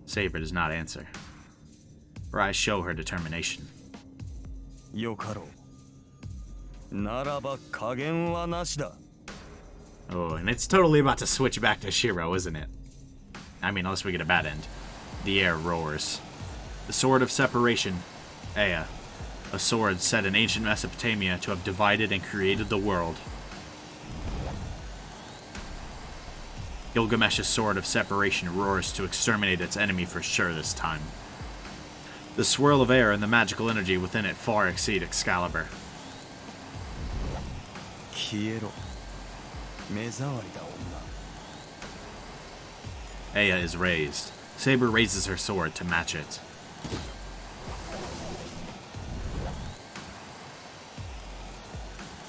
Saber does not answer. Her eyes show her determination. よかろう。ならば加減はなしだ。 Oh, and it's totally about to switch back to Shirou, isn't it? I mean, unless we get a bad end. The air roars. The Sword of Separation, Ea, a sword said in ancient Mesopotamia to have divided and created the world. Gilgamesh's Sword of Separation roars to exterminate its enemy for sure this time. The swirl of air and the magical energy within it far exceed Excalibur. 消えろ。目障りだ女。 Aya is raised. Saber raises her sword to match it.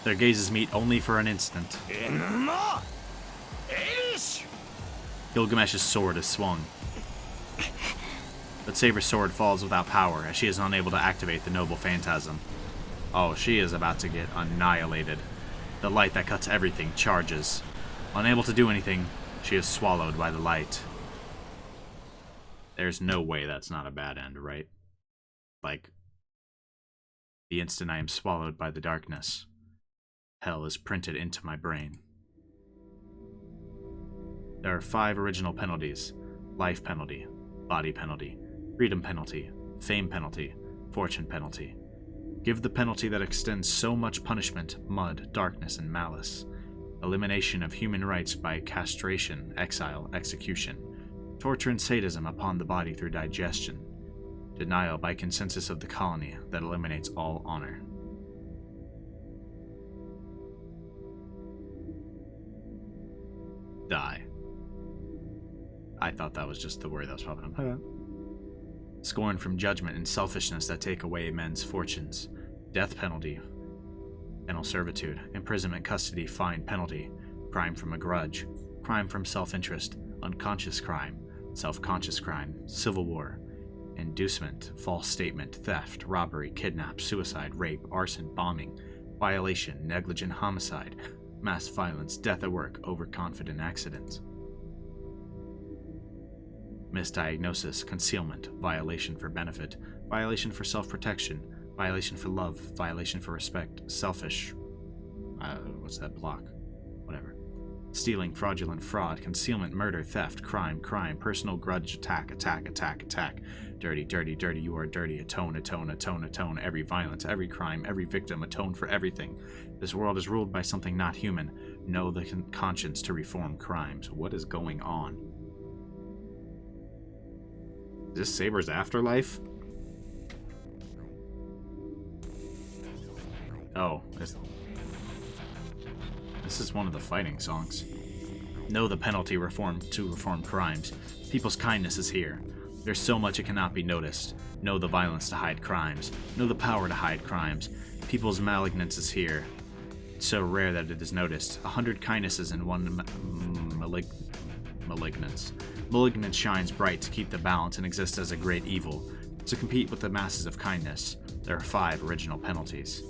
Their gazes meet only for an instant. Gilgamesh's sword is swung. But Saber's sword falls without power, as she is unable to activate the noble phantasm. Oh, she is about to get annihilated. The light that cuts everything charges. Unable to do anything, she is swallowed by the light. There's no way that's not a bad end, right? Like, the instant I am swallowed by the darkness, hell is printed into my brain. There are 5 original penalties: life penalty, body penalty, freedom penalty, fame penalty, fortune penalty. Give the penalty that extends so much punishment, mud, darkness, and malice. Elimination of human rights by castration, exile, execution. Torture and sadism upon the body through digestion. Denial by consensus of the colony that eliminates all honor. Die. I thought that was just the word that was popping up. Scorn from judgment and selfishness that take away men's fortunes. Death penalty. Penal servitude. Imprisonment, custody, fine, penalty. Crime from a grudge. Crime from self-interest. Unconscious crime. Self-conscious crime. Civil war. Inducement. False statement. Theft. Robbery. Kidnap. Suicide. Rape. Arson. Bombing. Violation. Negligent homicide. Mass violence. Death at work. Overconfident accident. Misdiagnosis, concealment, violation for benefit, violation for self-protection, violation for love, violation for respect, selfish, what's that block? Whatever. Stealing, fraudulent, fraud, concealment, murder, theft, crime, personal grudge, attack, dirty, you are dirty, atone, every violence, every crime, every victim, atone for everything. This world is ruled by something not human. Know the conscience to reform crimes. What is going on? Is this Saber's afterlife? Oh, this is one of the fighting songs. Know the penalty to reform crimes. People's kindness is here. There's so much it cannot be noticed. Know the violence to hide crimes. Know the power to hide crimes. People's malignance is here. It's so rare that it is noticed. 100 kindnesses in one malignance. Malignance shines bright to keep the balance and exists as a great evil. To compete with the masses of kindness, there are 5 original penalties.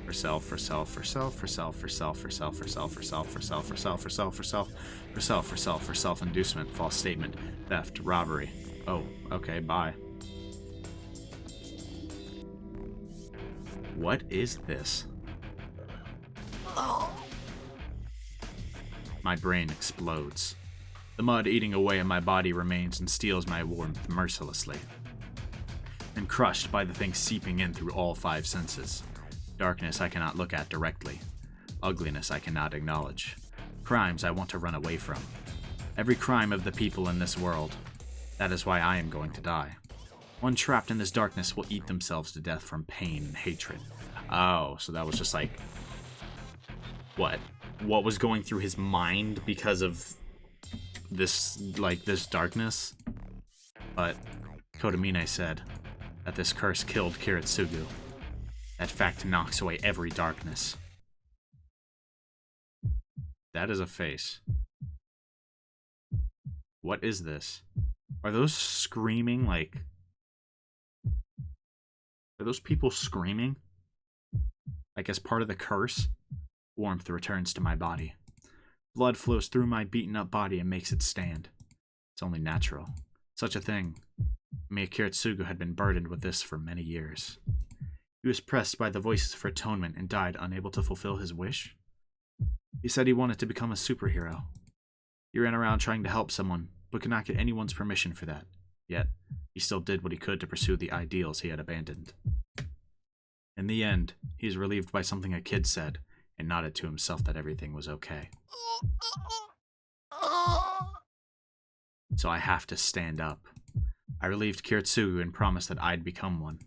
For self-inducement, false statement, theft, robbery. Oh, okay, bye. What is this? My brain explodes. The mud eating away at my body remains and steals my warmth mercilessly. I'm crushed by the thing seeping in through all 5 senses. Darkness I cannot look at directly. Ugliness I cannot acknowledge. Crimes I want to run away from. Every crime of the people in this world. That is why I am going to die. One trapped in this darkness will eat themselves to death from pain and hatred. Oh, so that was just like... What was going through his mind because of this darkness? But Kotomine said that this curse killed Kiritsugu. That fact knocks away every darkness. That is a face. What is this? Are those screaming like... Are those people screaming? Like as part of the curse? Warmth returns to my body. Blood flows through my beaten up body and makes it stand. It's only natural. Such a thing. Mie Kiritsugu had been burdened with this for many years. He was pressed by the voices for atonement and died unable to fulfill his wish. He said he wanted to become a superhero. He ran around trying to help someone, but could not get anyone's permission for that. Yet, he still did what he could to pursue the ideals he had abandoned. In the end, he is relieved by something a kid said, and nodded to himself that everything was okay. So I have to stand up. I relieved Kiritsugu and promised that I'd become one.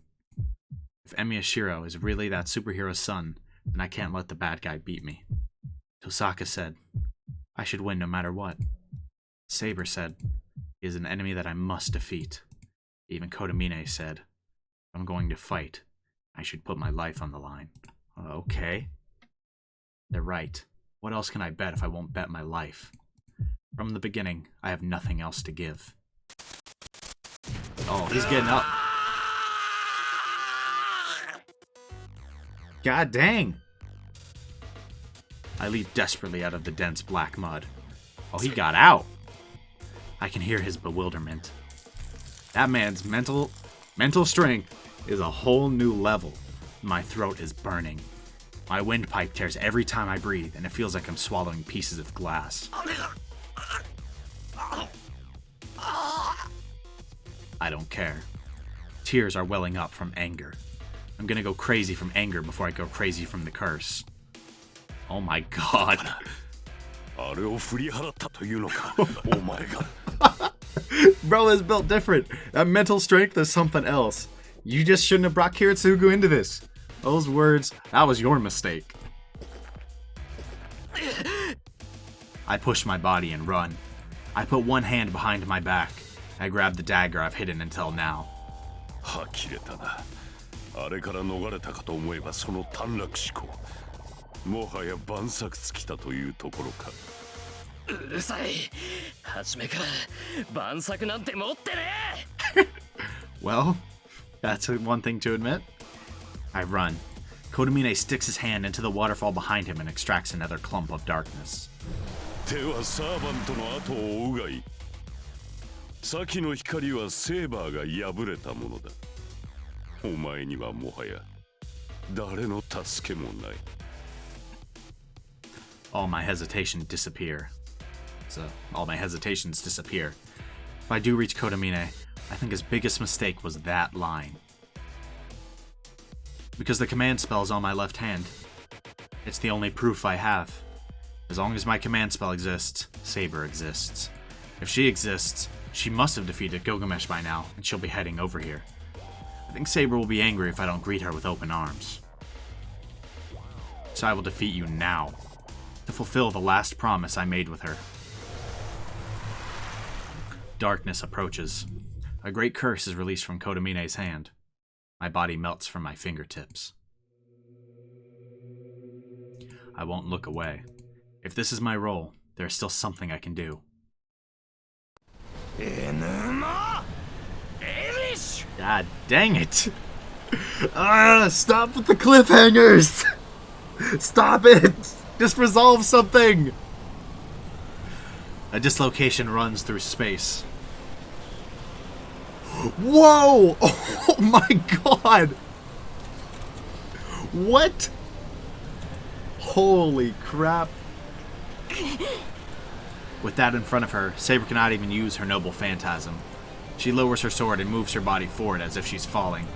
If Emiya Shirou is really that superhero's son, then I can't let the bad guy beat me. Tosaka said, I should win no matter what. Saber said, he is an enemy that I must defeat. Even Kotomine said, if I'm going to fight, I should put my life on the line. Okay. They're right. What else can I bet if I won't bet my life? From the beginning, I have nothing else to give. Oh, he's getting up. God dang! I leap desperately out of the dense black mud. Oh, he got out! I can hear his bewilderment. That man's mental strength is a whole new level. My throat is burning. My windpipe tears every time I breathe, and it feels like I'm swallowing pieces of glass. I don't care. Tears are welling up from anger. I'm gonna go crazy from anger before I go crazy from the curse. Oh my god. Bro is built different. That mental strength is something else. You just shouldn't have brought Kiritsugu into this. Those words, that was your mistake. I push my body and run. I put one hand behind my back. I grab the dagger I've hidden until now. Well, that's one thing to admit. I run. Kotomine sticks his hand into the waterfall behind him and extracts another clump of darkness. All my hesitations disappear. All my hesitations disappear. If I do reach Kotomine, I think his biggest mistake was that line. Because the command spell is on my left hand. It's the only proof I have. As long as my command spell exists, Saber exists. If she exists, she must have defeated Gilgamesh by now, and she'll be heading over here. I think Saber will be angry if I don't greet her with open arms. So I will defeat you now, to fulfill the last promise I made with her. Darkness approaches. A great curse is released from Kotomine's hand. My body melts from my fingertips. I won't look away. If this is my role, there is still something I can do. God dang it! Stop with the cliffhangers! Stop it! Just resolve something! A dislocation runs through space. Whoa! Oh my god! What? Holy crap. With that in front of her, Saber cannot even use her noble phantasm. She lowers her sword and moves her body forward as if she's falling.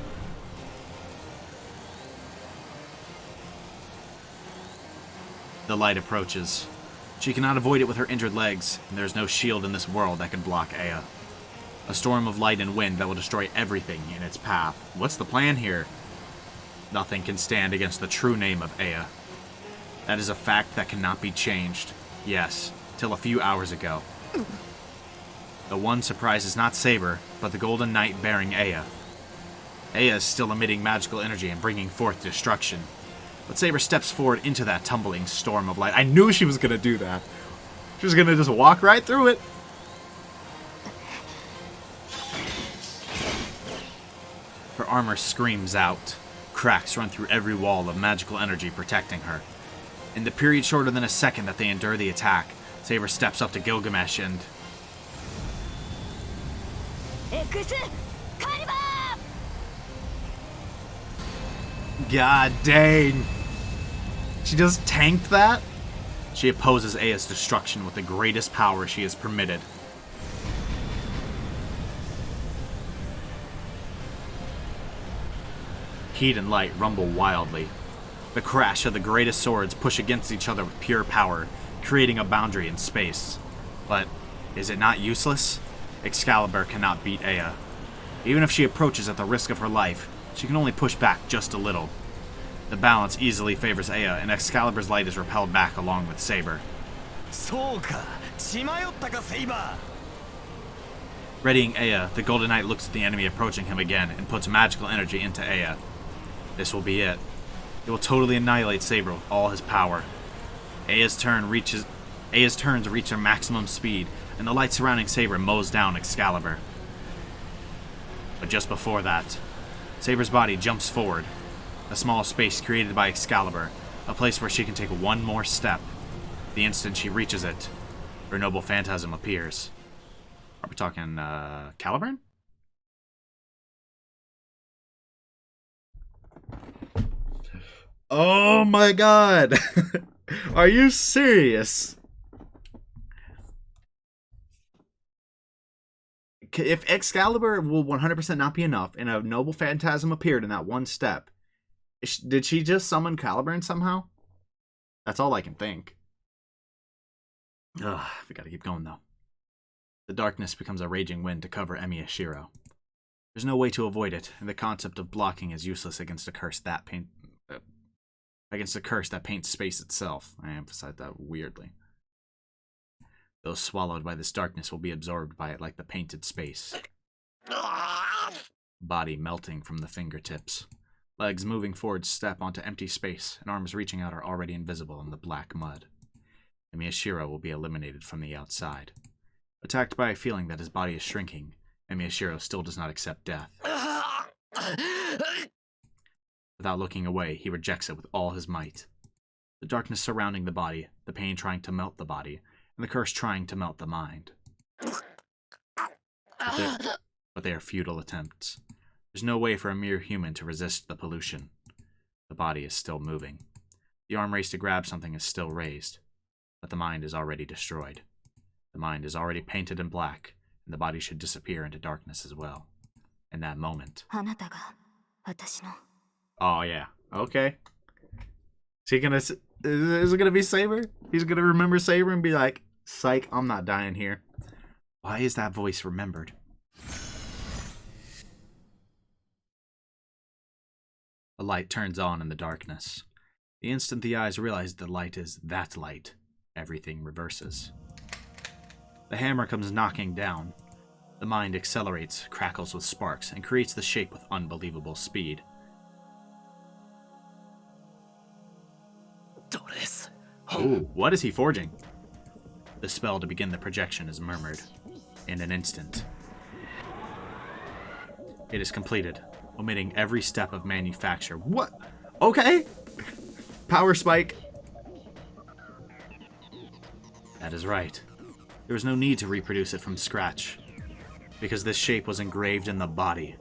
The light approaches. She cannot avoid it with her injured legs, and there's no shield in this world that can block Ea. A storm of light and wind that will destroy everything in its path. What's the plan here? Nothing can stand against the true name of Ea. That is a fact that cannot be changed. Yes, till a few hours ago. The one surprise is not Saber, but the Golden Knight bearing Ea. Ea is still emitting magical energy and bringing forth destruction. But Saber steps forward into that tumbling storm of light. I knew she was going to do that. She was going to just walk right through it. Her armor screams out. Cracks run through every wall of magical energy protecting her. In the period shorter than a second that they endure the attack, Saber steps up to Gilgamesh and... God dang! She just tanked that? She opposes Ea's destruction with the greatest power she is permitted. Heat and light rumble wildly. The crash of the greatest swords push against each other with pure power, creating a boundary in space. But is it not useless? Excalibur cannot beat Ea. Even if she approaches at the risk of her life, She can only push back just a little. The balance easily favors Aya, and Excalibur's light is repelled back along with Saber. そうか、血迷ったかセイバー。 Readying Aya, the Golden Knight looks at the enemy approaching him again and puts magical energy into Aya. This will be it. It will totally annihilate Saber with all his power. Aya's turns reach their maximum speed, and the light surrounding Saber mows down Excalibur. But just before that, Saber's body jumps forward, a small space created by Excalibur, a place where she can take one more step. The instant she reaches it, her noble phantasm appears. Are we talking, Caliburn? Oh my god! Are you serious? If Excalibur will 100% not be enough, and a noble phantasm appeared in that one step, did she just summon Caliburn somehow? That's all I can think. Ugh, we gotta keep going though. The darkness becomes a raging wind to cover Emi Shirou. There's no way to avoid it, and the concept of blocking is useless against a curse that paints space itself. I emphasize that weirdly. Those swallowed by this darkness will be absorbed by it like the painted space. Body melting from the fingertips. Legs moving forward step onto empty space, and arms reaching out are already invisible in the black mud. Emi Shirou will be eliminated from the outside. Attacked by a feeling that his body is shrinking, Emi Shirou still does not accept death. Without looking away, he rejects it with all his might. The darkness surrounding the body, the pain trying to melt the body, and the curse trying to melt the mind. But they are futile attempts. There's no way for a mere human to resist the pollution. The body is still moving. The arm raised to grab something is still raised, but the mind is already destroyed. The mind is already painted in black, and the body should disappear into darkness as well. In that moment... Oh yeah, okay. Is it gonna be Saber? He's gonna remember Saber and be like, psych, I'm not dying here. Why is that voice remembered? A light turns on in the darkness. The instant the eyes realize the light is that light, everything reverses. The hammer comes knocking down. The mind accelerates, crackles with sparks, and creates the shape with unbelievable speed. Ooh, what is he forging? The spell to begin the projection is murmured. In an instant. It is completed, omitting every step of manufacture. What? Okay. Power spike. That is right. There was no need to reproduce it from scratch, because this shape was engraved in the body.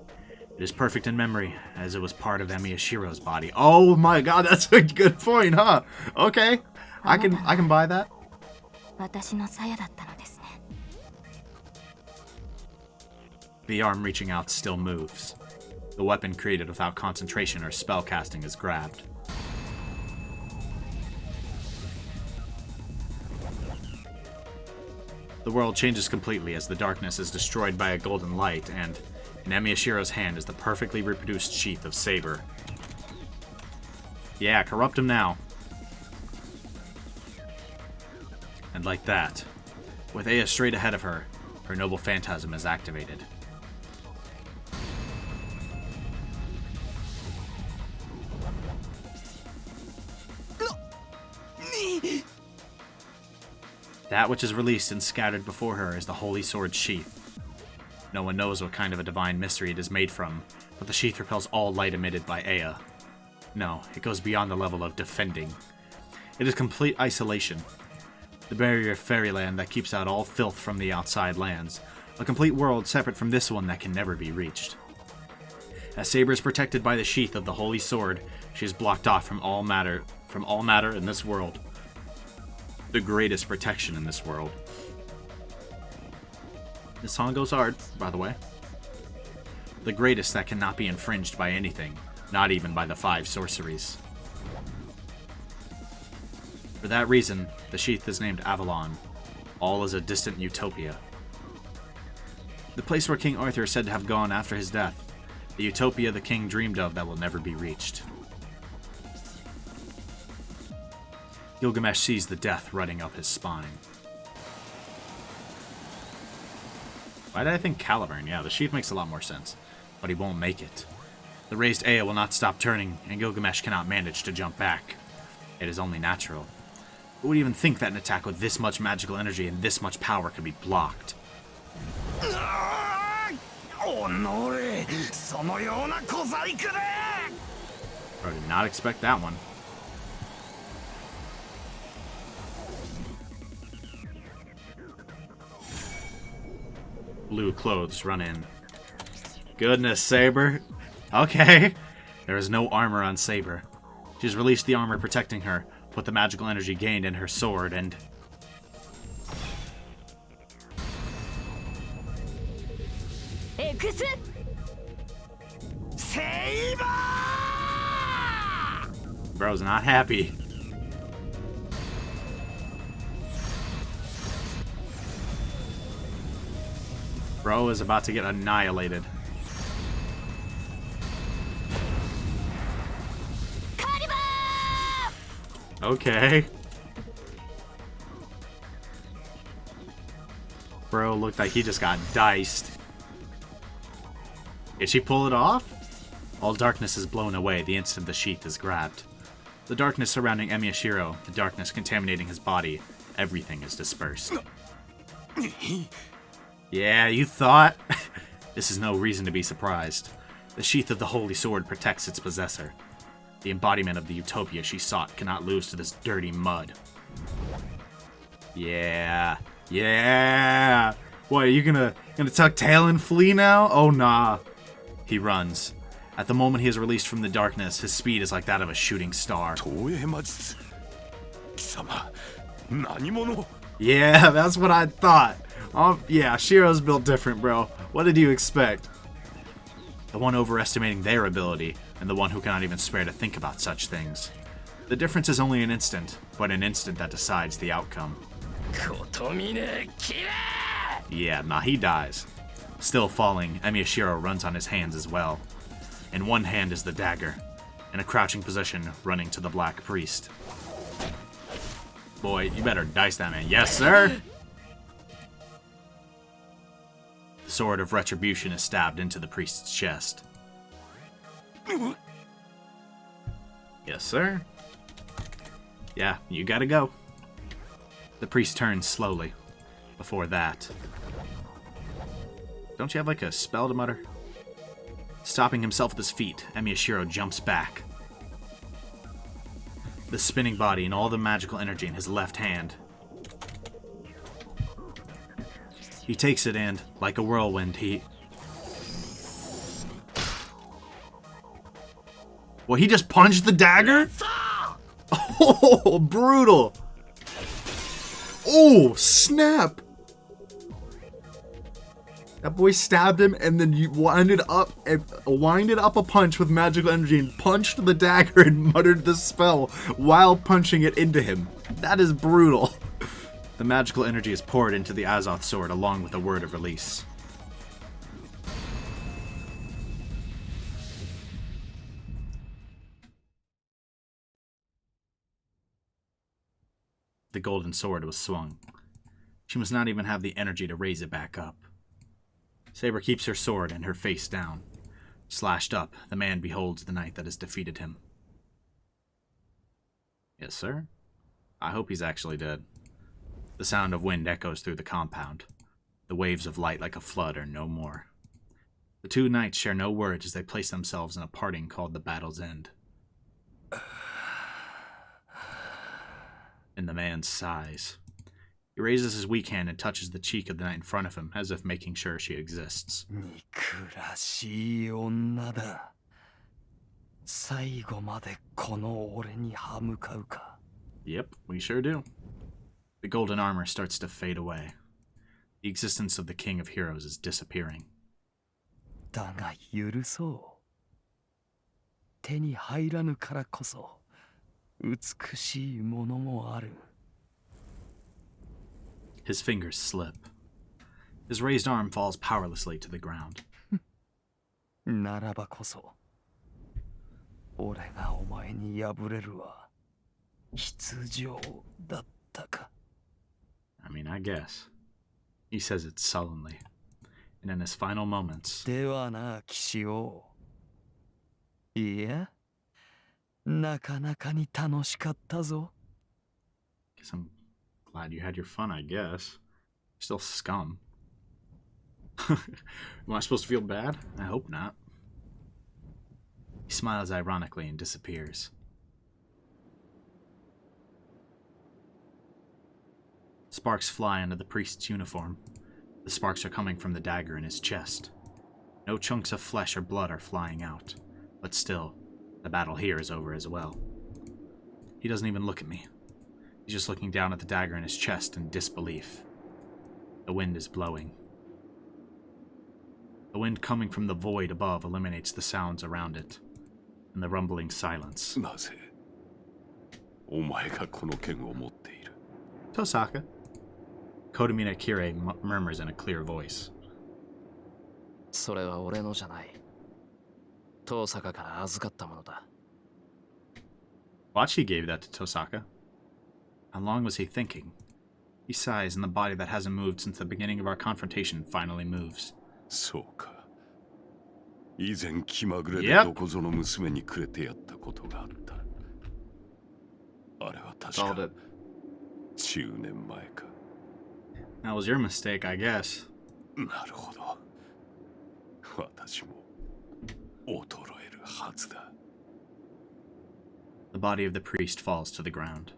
It is perfect in memory, as it was part of Emi Shirou's body. Oh my god, that's a good point, huh? Okay, I can buy that. The arm reaching out still moves. The weapon created without concentration or spell casting is grabbed. The world changes completely as the darkness is destroyed by a golden light, and in Emi Shirou's hand is the perfectly reproduced sheath of Saber. Yeah, corrupt him now. And like that, with Aya straight ahead of her, her noble phantasm is activated. That which is released and scattered before her is the holy sword sheath. No one knows what kind of a divine mystery it is made from, but the sheath repels all light emitted by Aya. No, it goes beyond the level of defending. It is complete isolation. The barrier of fairyland that keeps out all filth from the outside lands. A complete world separate from this one that can never be reached. As Saber is protected by the sheath of the holy sword, she is blocked off from all matter in this world. The greatest protection in this world. This song goes hard, by the way. The greatest that cannot be infringed by anything, not even by the 5 sorceries. For that reason, the sheath is named Avalon. All is a distant utopia. The place where King Arthur is said to have gone after his death. The utopia the king dreamed of that will never be reached. Gilgamesh sees the death running up his spine. Why did I think Caliburn? Yeah, the sheath makes a lot more sense. But he won't make it. The raised Ea will not stop turning, and Gilgamesh cannot manage to jump back. It is only natural. Who would even think that an attack with this much magical energy and this much power could be blocked? Bro, did not expect that one. Blue clothes run in. Goodness, Saber. Okay. There is no armor on Saber. She's released the armor protecting her, put the magical energy gained in her sword, and... Bro's not happy. Bro is about to get annihilated. Okay. Bro looked like he just got diced. Did she pull it off? All darkness is blown away the instant the sheath is grabbed. The darkness surrounding Shirou, the darkness contaminating his body, everything is dispersed. Yeah, you thought? This is no reason to be surprised. The sheath of the holy sword protects its possessor. The embodiment of the utopia she sought cannot lose to this dirty mud. Yeah. Yeah. What, are you gonna tuck tail and flee now? Oh, nah. He runs. At the moment he is released from the darkness, his speed is like that of a shooting star. Yeah, that's what I thought. Yeah, Shirou's built different, bro. What did you expect? The one overestimating their ability, and the one who cannot even spare to think about such things. The difference is only an instant, but an instant that decides the outcome. Yeah, nah, he dies. Still falling, Shirou runs on his hands as well. In one hand is the dagger, in a crouching position, running to the Black Priest. Boy, you better dice that man. Yes, sir! The sword of retribution is stabbed into the priest's chest. Yes, sir. Yeah, you gotta go. The priest turns slowly. Before that... Don't you have like a spell to mutter? Stopping himself at his feet, Shirou jumps back. The spinning body and all the magical energy in his left hand. He takes it and, like a whirlwind, he... Well, he just punched the dagger? Oh, brutal! Oh, snap! That boy stabbed him and then you winded up a punch with magical energy and punched the dagger and muttered the spell while punching it into him. That is brutal. The magical energy is poured into the Azoth sword along with a word of release. The golden sword was swung. She must not even have the energy to raise it back up. Saber keeps her sword and her face down. Slashed up, the man beholds the knight that has defeated him. Yes, sir? I hope he's actually dead. The sound of wind echoes through the compound. The waves of light like a flood are no more. The two knights share no words as they place themselves in a parting called the battle's end. And the man sighs. He raises his weak hand and touches the cheek of the knight in front of him, as if making sure she exists. Yep, we sure do. The golden armor starts to fade away. The existence of the King of Heroes is disappearing. His fingers slip. His raised arm falls powerlessly to the ground. ならばこそ俺がお前に敗れるは必要だったか。 I mean, I guess. He says it sullenly. And in his final moments, ではな、騎士王。いや、なかなかに楽しかったぞ。 guess I'm glad you had your fun, I guess. Still scum. Am I supposed to feel bad? I hope not. He smiles ironically and disappears. Sparks fly under the priest's uniform. The sparks are coming from the dagger in his chest. No chunks of flesh or blood are flying out, but still, the battle here is over as well. He doesn't even look at me. He's just looking down at the dagger in his chest in disbelief. The wind is blowing. The wind coming from the void above eliminates the sounds around it, and the rumbling silence. なぜお前がこの剣を持っている？ Tosaka. Kotomine Kirei murmurs in a clear voice. それは俺のじゃない。遠坂から預かったものだ。Wachi gave that to Tosaka. How long was he thinking? He sighs, and the body that hasn't moved since the beginning of our confrontation finally moves. そうか。以前気まぐれで Yep. どこぞの娘にくれてやったことがあった。あれは確 Called か it. 10年前か。 That was your mistake, I guess. なるほど。私も衰えるはずだ。 The body of the priest falls to the ground.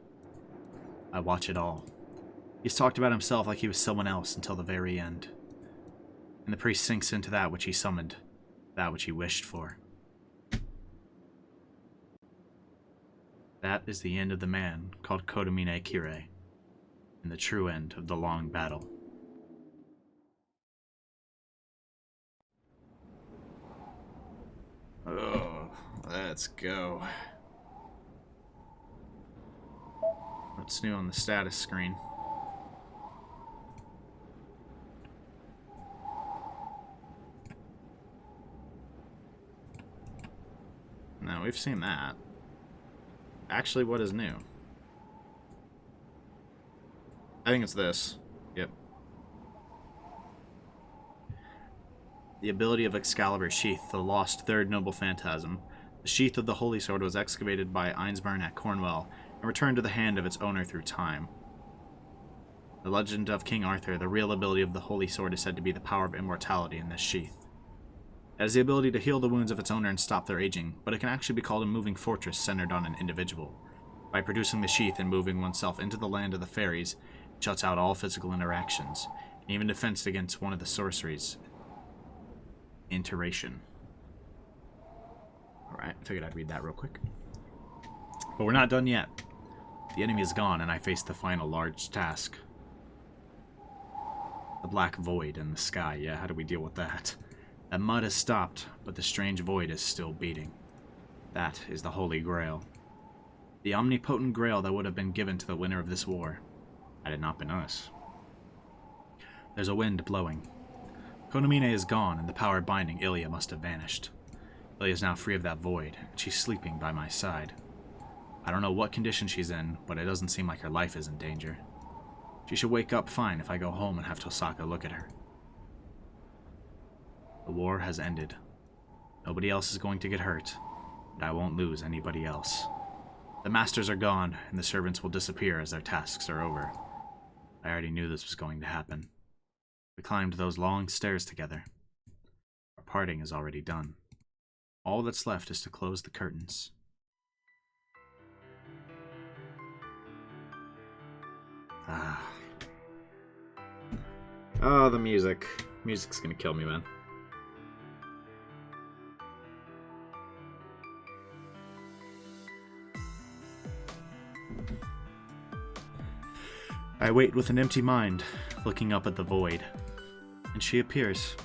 I watch it all. He's talked about himself like he was someone else until the very end. And the priest sinks into that which he summoned, that which he wished for. That is the end of the man called Kotomine Kirei, and the true end of the long battle. Oh, let's go. What's new on the status screen? No, we've seen that. Actually, what is new? I think it's this. Yep. The ability of Excalibur's sheath, the lost third noble phantasm. The sheath of the holy sword was excavated by Einsburn at Cornwall and returned to the hand of its owner through time. The legend of King Arthur, the real ability of the holy sword is said to be the power of immortality in this sheath. It has the ability to heal the wounds of its owner and stop their aging, but it can actually be called a moving fortress centered on an individual. By producing the sheath and moving oneself into the land of the fairies, it shuts out all physical interactions, and even defends against one of the sorceries, Iteration. Alright, I figured I'd read that real quick. But we're not done yet. The enemy is gone, and I face the final large task. The black void in the sky, yeah, how do we deal with that? That mud has stopped, but the strange void is still beating. That is the Holy Grail. The omnipotent grail that would have been given to the winner of this war, had it not been us. There's a wind blowing. Konomine is gone, and the power binding Ilya must have vanished. Ilya is now free of that void, and she's sleeping by my side. I don't know what condition she's in, but it doesn't seem like her life is in danger. She should wake up fine if I go home and have Tosaka look at her. The war has ended. Nobody else is going to get hurt, and I won't lose anybody else. The masters are gone, and the servants will disappear as their tasks are over. I already knew this was going to happen. We climbed those long stairs together. Our parting is already done. All that's left is to close the curtains. Ah. Oh, the music. Music's gonna kill me, man. I wait with an empty mind, looking up at the void. And she appears.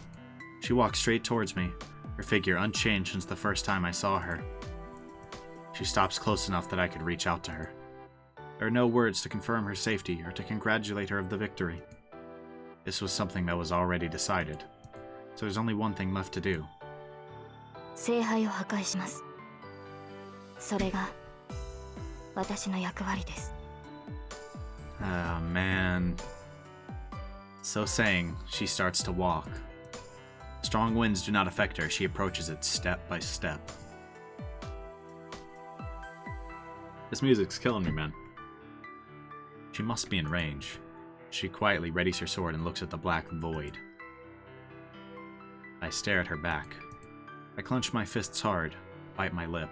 She walks straight towards me, her figure unchanged since the first time I saw her. She stops close enough that I could reach out to her. There are no words to confirm her safety or to congratulate her of the victory. This was something that was already decided, so there's only one thing left to do. 聖杯を破壊します。それが私の役割です。Oh man. So saying, she starts to walk. Strong winds do not affect her. She approaches it step by step. This music's killing me, man. She must be in range. She quietly readies her sword and looks at the black void. I stare at her back. I clench my fists hard, bite my lip,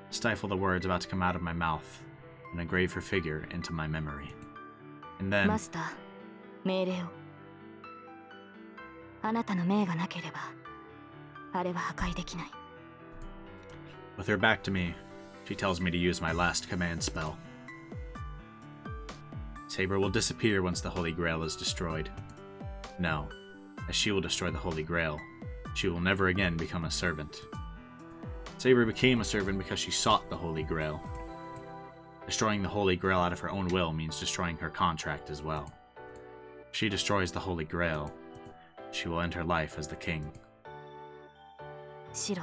stifle the words about to come out of my mouth, and engrave her figure into my memory. And then... マスター、命令を。あなたの命がなければ、あれは破壊できない。With her back to me, she tells me to use my last command spell. Saber will disappear once the Holy Grail is destroyed. No, as she will destroy the Holy Grail, she will never again become a servant. Saber became a servant because she sought the Holy Grail. Destroying the Holy Grail out of her own will means destroying her contract as well. If she destroys the Holy Grail, she will end her life as the king. シロ、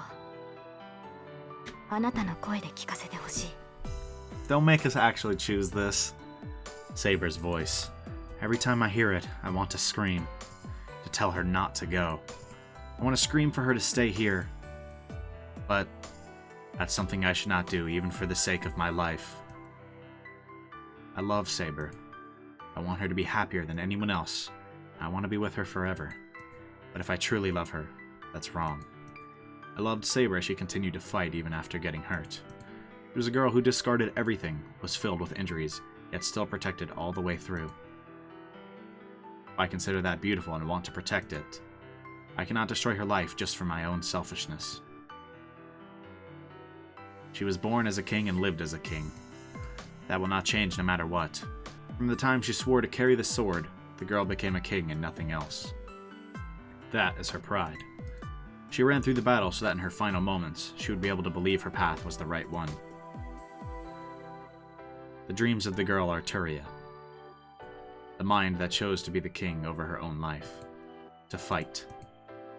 あなたの声で聞かせてほしい。Don't make us actually choose this. Saber's voice. Every time I hear it, I want to scream. To tell her not to go. I want to scream for her to stay here. But that's something I should not do, even for the sake of my life. I love Saber. I want her to be happier than anyone else. I want to be with her forever. But if I truly love her, that's wrong. I loved Saber as she continued to fight even after getting hurt. She was a girl who discarded everything, was filled with injuries, yet still protected all the way through. I consider that beautiful and want to protect it. I cannot destroy her life just for my own selfishness. She was born as a king and lived as a king. That will not change no matter what. From the time she swore to carry the sword, the girl became a king and nothing else. That is her pride. She ran through the battle so that in her final moments, she would be able to believe her path was the right one. The dreams of the girl are Turia. The mind that chose to be the king over her own life. To fight.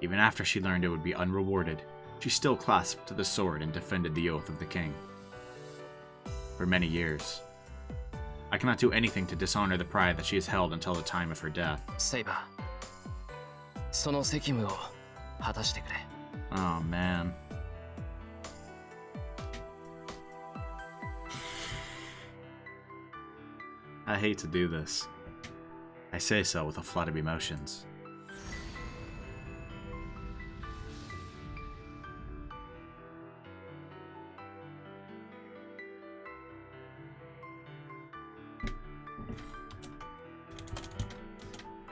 Even after she learned it would be unrewarded, she still clasped the sword and defended the oath of the king. For many years. I cannot do anything to dishonor the pride that she has held until the time of her death. Saber, その責務を果たしてくれ。Oh man. I hate to do this. I say so with a flood of emotions.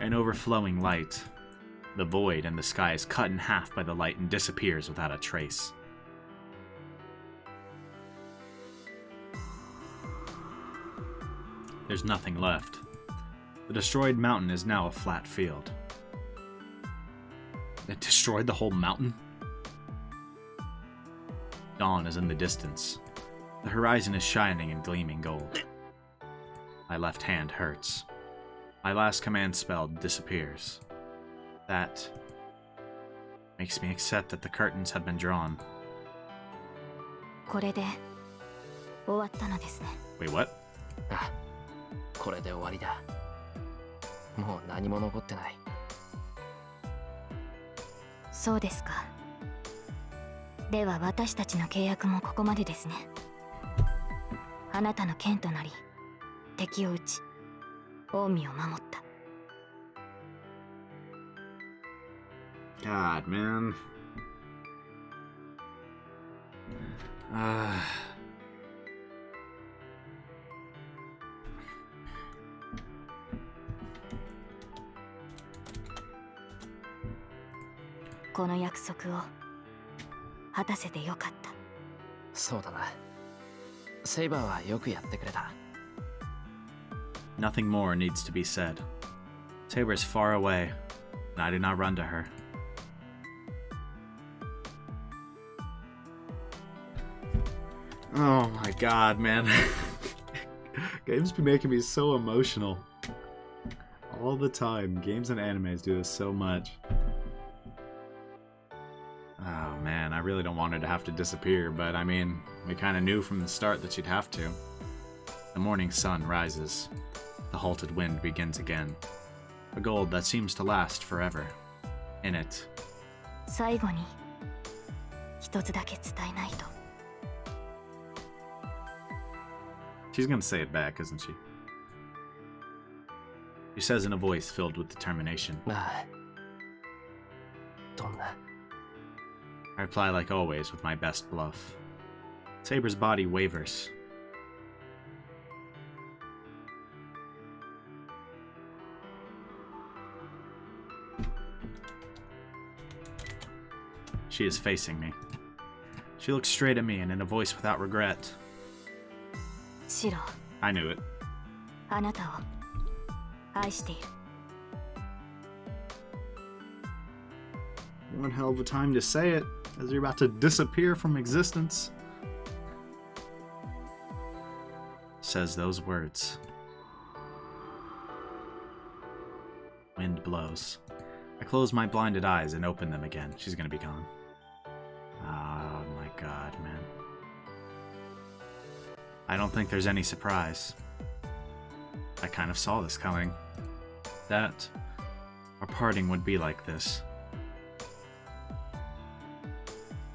An overflowing light. The void in the sky is cut in half by the light and disappears without a trace. There's nothing left. The destroyed mountain is now a flat field. It destroyed the whole mountain? Dawn is in the distance. The horizon is shining in gleaming gold. My left hand hurts. My last command spell disappears. That makes me accept that the curtains have been drawn. これで終わったのですね。 Wait, what? あ、これで終わりだ。もう何も残ってない。そうですか。では私たちの契約もここまでですね。あなたの剣となり、敵を撃ち、近江を守った。God, man. Ah. この約束を果たせてよかった。そうだな。セイバーはよくやってくれた。Nothing more needs to be said. Saber is far away, and I do not run to her. Oh my god, man. Games be making me so emotional. All the time. Games and animes do this so much. Oh man, I really don't want her to have to disappear, but I mean, we kind of knew from the start that she'd have to. The morning sun rises. The halted wind begins again. A gold that seems to last forever. In it. 最後に一つだけ伝えないと。 She's gonna say it back, isn't she? She says in a voice filled with determination. まあ、どんな I reply like always with my best bluff. Saber's body wavers. She is facing me. She looks straight at me and in a voice without regret. シロ、 I knew it. あなたを愛している。 One hell of a time to say it, as you're about to disappear from existence. Says those words. Wind blows. I close my blinded eyes and open them again. She's gonna be gone. Oh my god, man. I don't think there's any surprise. I kind of saw this coming. That our parting would be like this.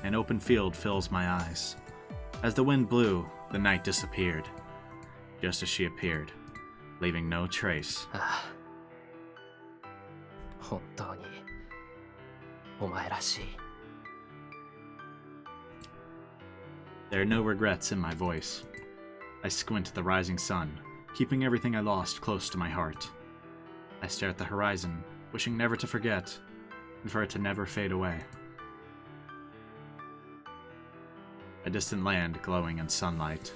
An open field fills my eyes. As the wind blew, the night disappeared. Just as she appeared, leaving no trace. ああ、本当にお前らしい。 There are no regrets in my voice. I squint at the rising sun, keeping everything I lost close to my heart. I stare at the horizon, wishing never to forget, and for it to never fade away. A distant land glowing in sunlight,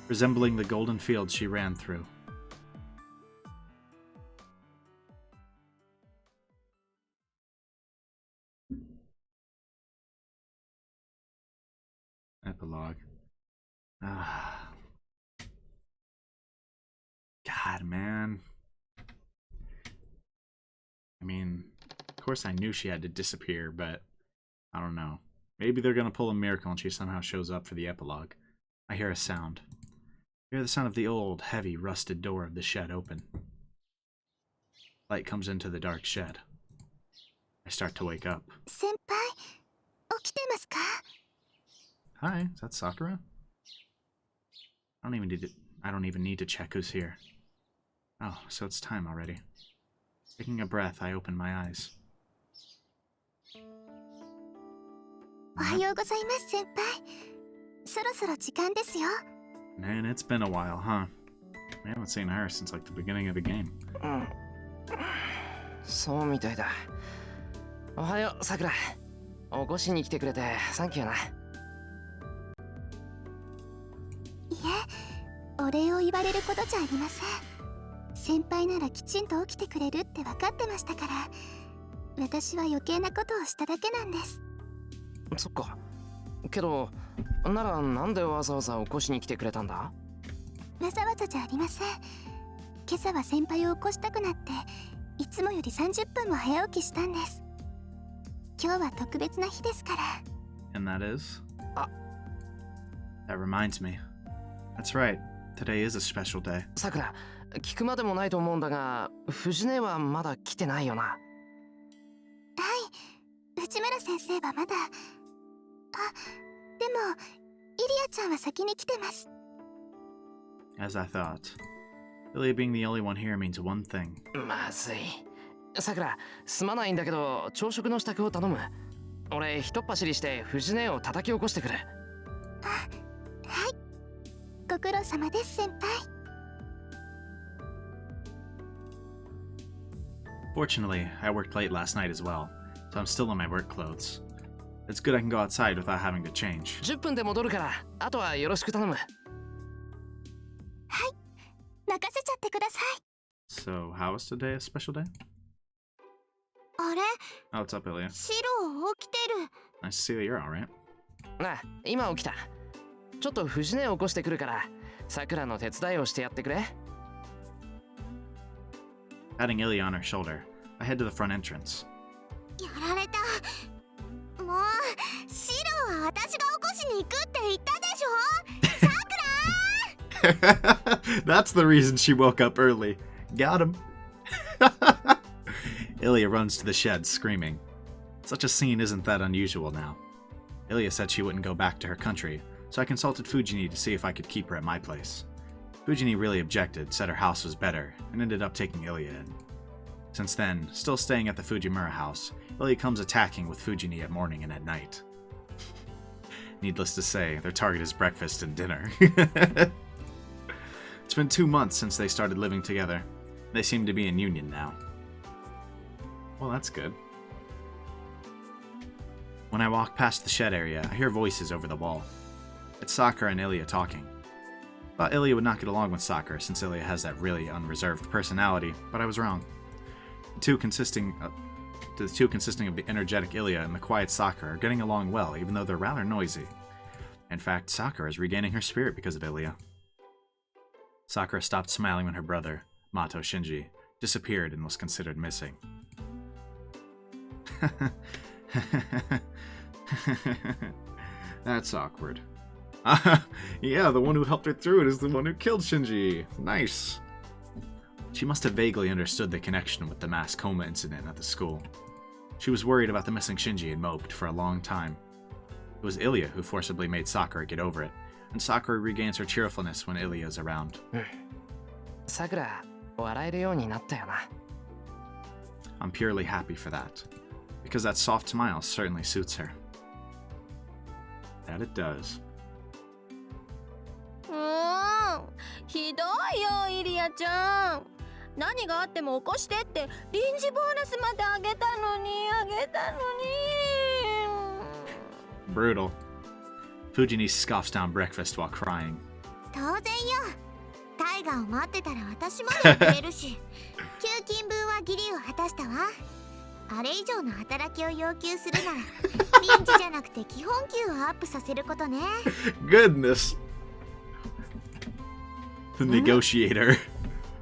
resembling the golden fields she ran through. Epilogue. God, man. I mean, of course I knew she had to disappear, but I don't know. Maybe they're gonna pull a miracle and she somehow shows up for the epilogue. I hear a sound. I hear the sound of the old, heavy, rusted door of the shed open. Light comes into the dark shed. I start to wake up. 先輩、起きてますか？ Hi, is that Sakura? I don't even need to check who's here. Oh, so it's time already. Taking a breath, I open my eyes. おはようございます先輩。そろそろ時間ですよ。 Man, it's been a while, huh? We haven't seen her since like the beginning of the game. うん。そうみたいだ。おはよう、さくら。起こしに来てくれてサンキューな。いえ、お礼を言われることじゃありません。先輩ならきちんと起きてくれるって分かってましたから、私は余計なことをしただけなんです。 そっか。けど、ならなんでわざわざ起こしに来てくれたんだ？わざわざじゃありません。今朝は先輩を起こしたくなって、いつもより30分も早起きしたんです。今日は特別な日ですから。And that is? Ah. That reminds me. That's right. Today is a special day. さくら、聞くまでもないと思うんだが、藤音はまだ来てないよな。はい、内村先生はまだ。あ、でも、イリアちゃんは先に来てます。 As I thought. Ilya being the only one here means one thing. まずい。さくら、すまないんだけど、朝食の支度を頼む。俺、ひとっ走りして藤音を叩き起こしてくる。あ、はい。ご苦労様です、先輩。 Fortunately, I worked late last night as well, so I'm still in my work clothes. It's good I can go outside without having to change. 10分で戻るから、あとはよろしく頼む。はい。任せちゃってください。 So, how is today a special day? あれ、 Oh, what's up, Ilya? シロ起きてる。 Nice to see that you're alright. なあ、今起きた。ちょっと藤音を起こしてくるから、さくらの手伝いをしてやってくれ。Patting Ilya on her shoulder, I head to the front entrance. やられた。もう、シ行くって言ったでしょ。さくら That's the reason she woke up early. Got him. Ilya runs to the shed, screaming. Such a scene isn't that unusual now. Ilya said she wouldn't go back to her country, so I consulted Fujini to see if I could keep her at my place. Fujini really objected, said her house was better, and ended up taking Ilya in. Since then, still staying at the Fujimura house, Ilya comes attacking with Fujini at morning and at night. Needless to say, their target is breakfast and dinner. It's been 2 months since they started living together. They seem to be in union now. Well, that's good. When I walk past the shed area, I hear voices over the wall. It's Sakura and Ilya talking. Thought Ilya would not get along with Sakura since Ilya has that really unreserved personality, but I was wrong. The two consisting of the energetic Ilya and the quiet Sakura are getting along well, even though they're rather noisy. In fact, Sakura is regaining her spirit because of Ilya. Sakura stopped smiling when her brother, Mato Shinji, disappeared and was considered missing. That's awkward. Yeah, the one who helped her through it is the one who killed Shinji. Nice. She must have vaguely understood the connection with the mass coma incident at the school. She was worried about the missing Shinji and moped for a long time. It was Ilya who forcibly made Sakura get over it, and Sakura regains her cheerfulness when Ilya is around. Sakura, 笑えるようになったよな。I'm purely happy for that, because that soft smile certainly suits her. That it does. ひどいよ、イリアちゃん。何があっても起こしてって臨時ボーナスまであげたのに。Brutal. Fujini scoffs down breakfast while crying. 当然よ。タイガーを待ってたら私までくれるし、給金分は義理を果たしたわ。あれ以上の働きを要求するなら、臨時じゃなくて基本給をアップさせることね。Goodness. The negotiator.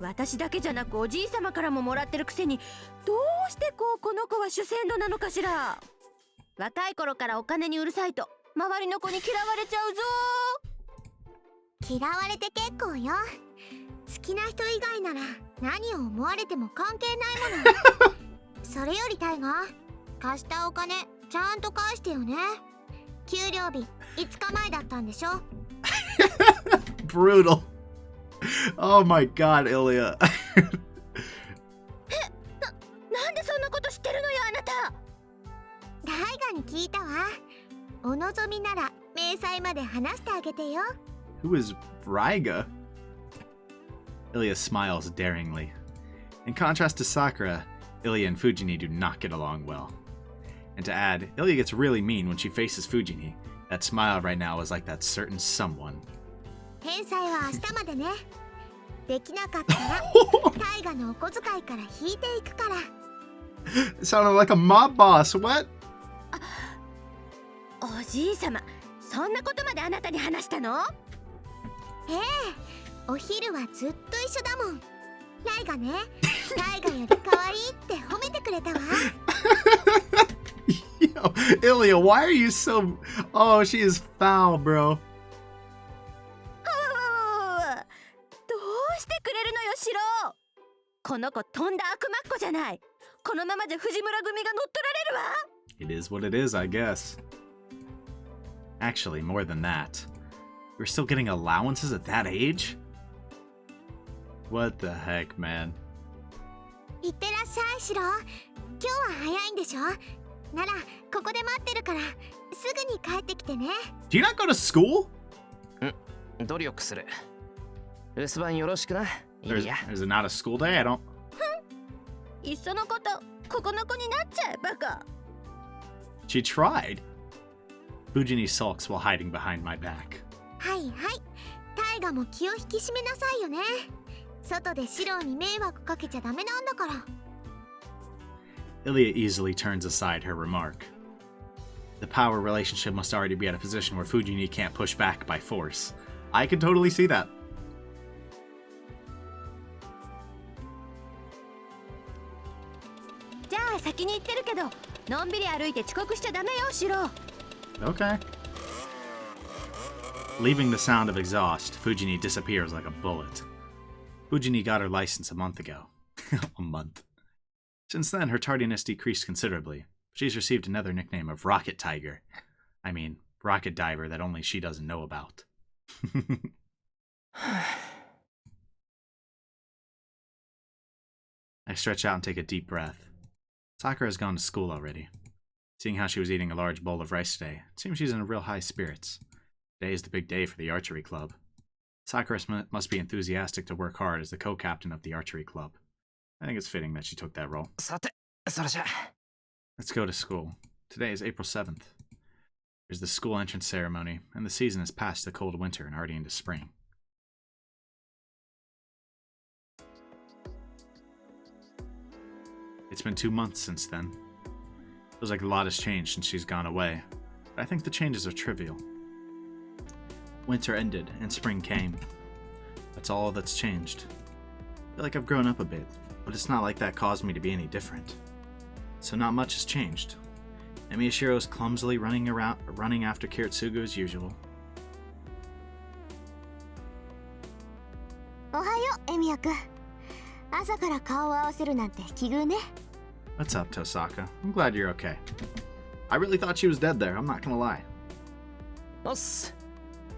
私だけじゃなくおじいさまからももらってるくせに、どうしてこの子は主戦度なのかしら。若い頃からお金にうるさいと周りの子に嫌われちゃうぞ。嫌われて結構よ。好きな人以外なら何を思われても関係ないもの。それよりタイガー、貸したお金ちゃんと返してよね。給料日5日前だったんでしょ。Brutal. Oh my god, Ilya. なんでそんなこと知ってるのよ、あなた。タイガに聞いたわ。お望みなら明細まで話してあげてよ。Who is Raiga? Ilya smiles daringly. In contrast to Sakura, Ilya and Fujini do not get along well. And to add, Ilya gets really mean when she faces Fujini. That smile right now is like that certain someone. 返済は明日までね。できなかったらタイガのお小遣いから引いていくから。It sounded like a mob boss. What? おじいさま、そんなことまであなたに話したの？ええ、お昼はずっと一緒だもん。タイガね、タイガより可愛いって褒めてくれたわ。Yo, Ilya, why are you so... Oh, she is foul, bro. どうしてくれるのよ、シロ。この子とんだ悪魔っ子じゃない。このままじゃ藤村組が乗っ取られるわ。It is what it is, I guess. Actually, more than that. We're still getting allowances at that age? What the heck, man? いってらっしゃい、シロ。今日は早いんでしょ。なら、ここで待ってるから、すぐに帰ってきてね。Do you not go to school? 努力する。留守番よろしくな、イリア。Is it not a school day? I don't... いっそのこと、ここの子になっちゃえ、バカ。She tried. Fujini sulks while hiding behind my back. はいはい。タイガも気を引き締めなさいよね。外でシロに迷惑かけちゃダメなんだから。Ilya easily turns aside her remark. The power relationship must already be at a position where Fujini can't push back by force. I can totally see that. じゃあ先に行ってるけど、のんびり歩いて遅刻しちゃダメよ、シロ。Okay. Leaving the sound of exhaust, Fujini disappears like a bullet. Fujini got her license a month ago. A month. Since then, her tardiness decreased considerably. She's received another nickname of Rocket Tiger. I mean, Rocket Diver that only she doesn't know about. I stretch out and take a deep breath. Sakura has gone to school already. Seeing how she was eating a large bowl of rice today, it seems she's in real high spirits. Today is the big day for the archery club. Sakura must be enthusiastic to work hard as the co-captain of the archery club. I think it's fitting that she took that role. Let's go to school. Today is April 7th. There's the school entrance ceremony, and the season is past the cold winter and already into spring. It's been 2 months since then. Feels like a lot has changed since she's gone away, but I think the changes are trivial. Winter ended and spring came. That's all that's changed. I feel like I've grown up a bit, but it's not like that caused me to be any different. So not much has changed. Shirou is clumsily running after Kiritsugu as usual. What's up, Tosaka? I'm glad you're okay. I really thought she was dead there, I'm not gonna lie.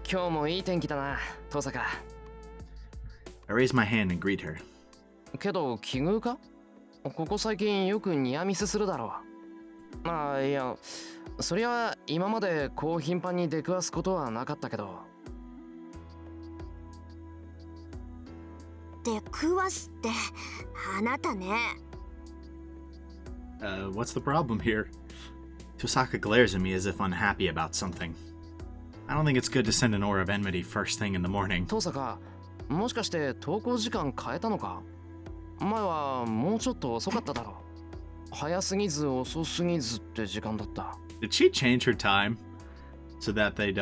今日もいい天気だな、登坂。I raise my hand and greet her. けど奇遇か？ここ最近よくニアミスするだろう。まあいや、そりゃ今までこう頻繁に出くわすことはなかったけど。出くわすってあなたね。What's the problem here? Tosaka glares at me as if unhappy about something. I don't think it's good to send an aura of enmity first thing in the morning. 登坂、もしかして登校時間変えたのか？前はもうちょっと遅かっただろう。早すぎず遅すぎずって時間だった。Did she change her time so that they'd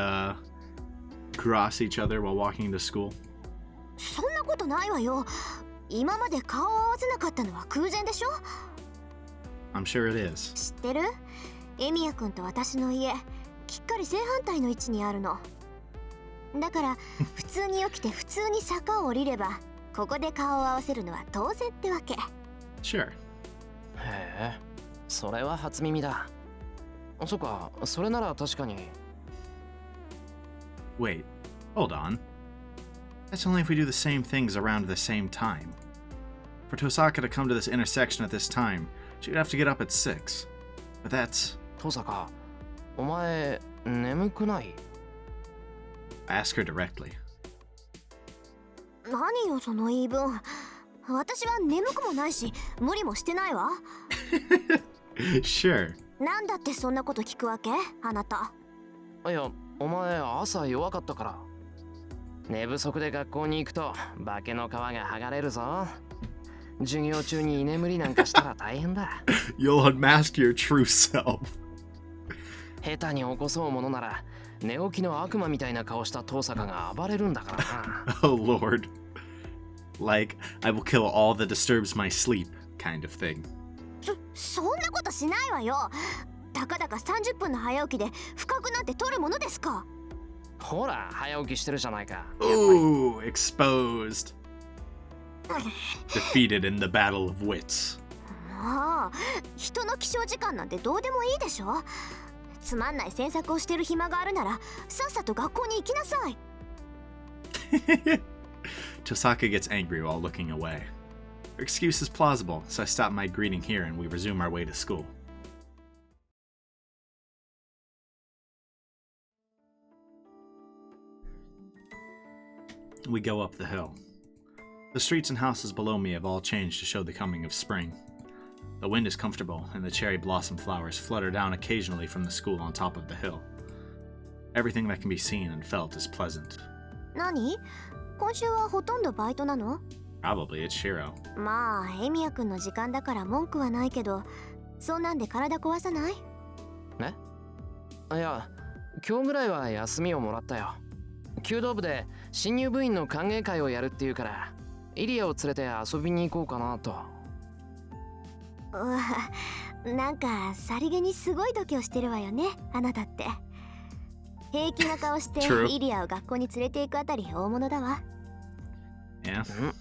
cross each other while walking to school? そんなことないわよ。今まで顔を合わせなかったのは空前でしょ？ I'm sure it is. 知ってる？エミヤ君と私の家、きっかり正反対の位置にあるの。だから普通に起きて普通に坂を降りれば、ここで顔を合わせるのは当然ってわけ。Sure. へえ、それは初耳だ。そっか、それなら確かに。Wait, hold on. That's only if we do the same things around the same time. For Tosaka to come to this intersection at this time, she would have to get up at 6. But that's... 登坂、お前眠くない？ I ask her directly. 何よその言い分。私は眠くもないし、無理もしてないわ。Sure. なんだってそんなこと聞くわけ？あなた。いや、お前朝弱かったから。寝不足で学校に行くと化けの皮が剥がれるぞ。授業中に居眠りなんかしたら大変だ。You'll unmask your true self. 下手に起こそうものなら寝起きの悪魔みたいな顔した登坂が暴れるんだからな。Oh lord. Like, I will kill all that disturbs my sleep, kind of thing. そんなことしないわよ。たかだか30分の早起きで不覚なんて取るものですか？ほら、早起きしてるじゃないか。Ooh, exposed. Defeated in the battle of wits. もう、人の起床時間なんてどうでもいいでしょ。つまんない詮索をしてる暇があるなら、さっさと学校に行きなさい。Tosaka gets angry while looking away. Her excuse is plausible, so I stop my greeting here and we resume our way to school. We go up the hill. The streets and houses below me have all changed to show the coming of spring. The wind is comfortable, and the cherry blossom flowers flutter down occasionally from the school on top of the hill. Everything that can be seen and felt is pleasant. 何？今週はほとんどバイトなの？ Probably it's Shirou. まあ、エミヤ君の時間だから文句はないけど、そんなんで体壊さない？ね？いや、今日ぐらいは休みをもらったよ。弓道部で新入部員の歓迎会をやるっていうから、イリアを連れて遊びに行こうかなと。なんかさりげにすごい度胸してるわよね、あなたって。平気な顔して True. イリアを学校に連れて行くあたり大物だわ。 Yeah.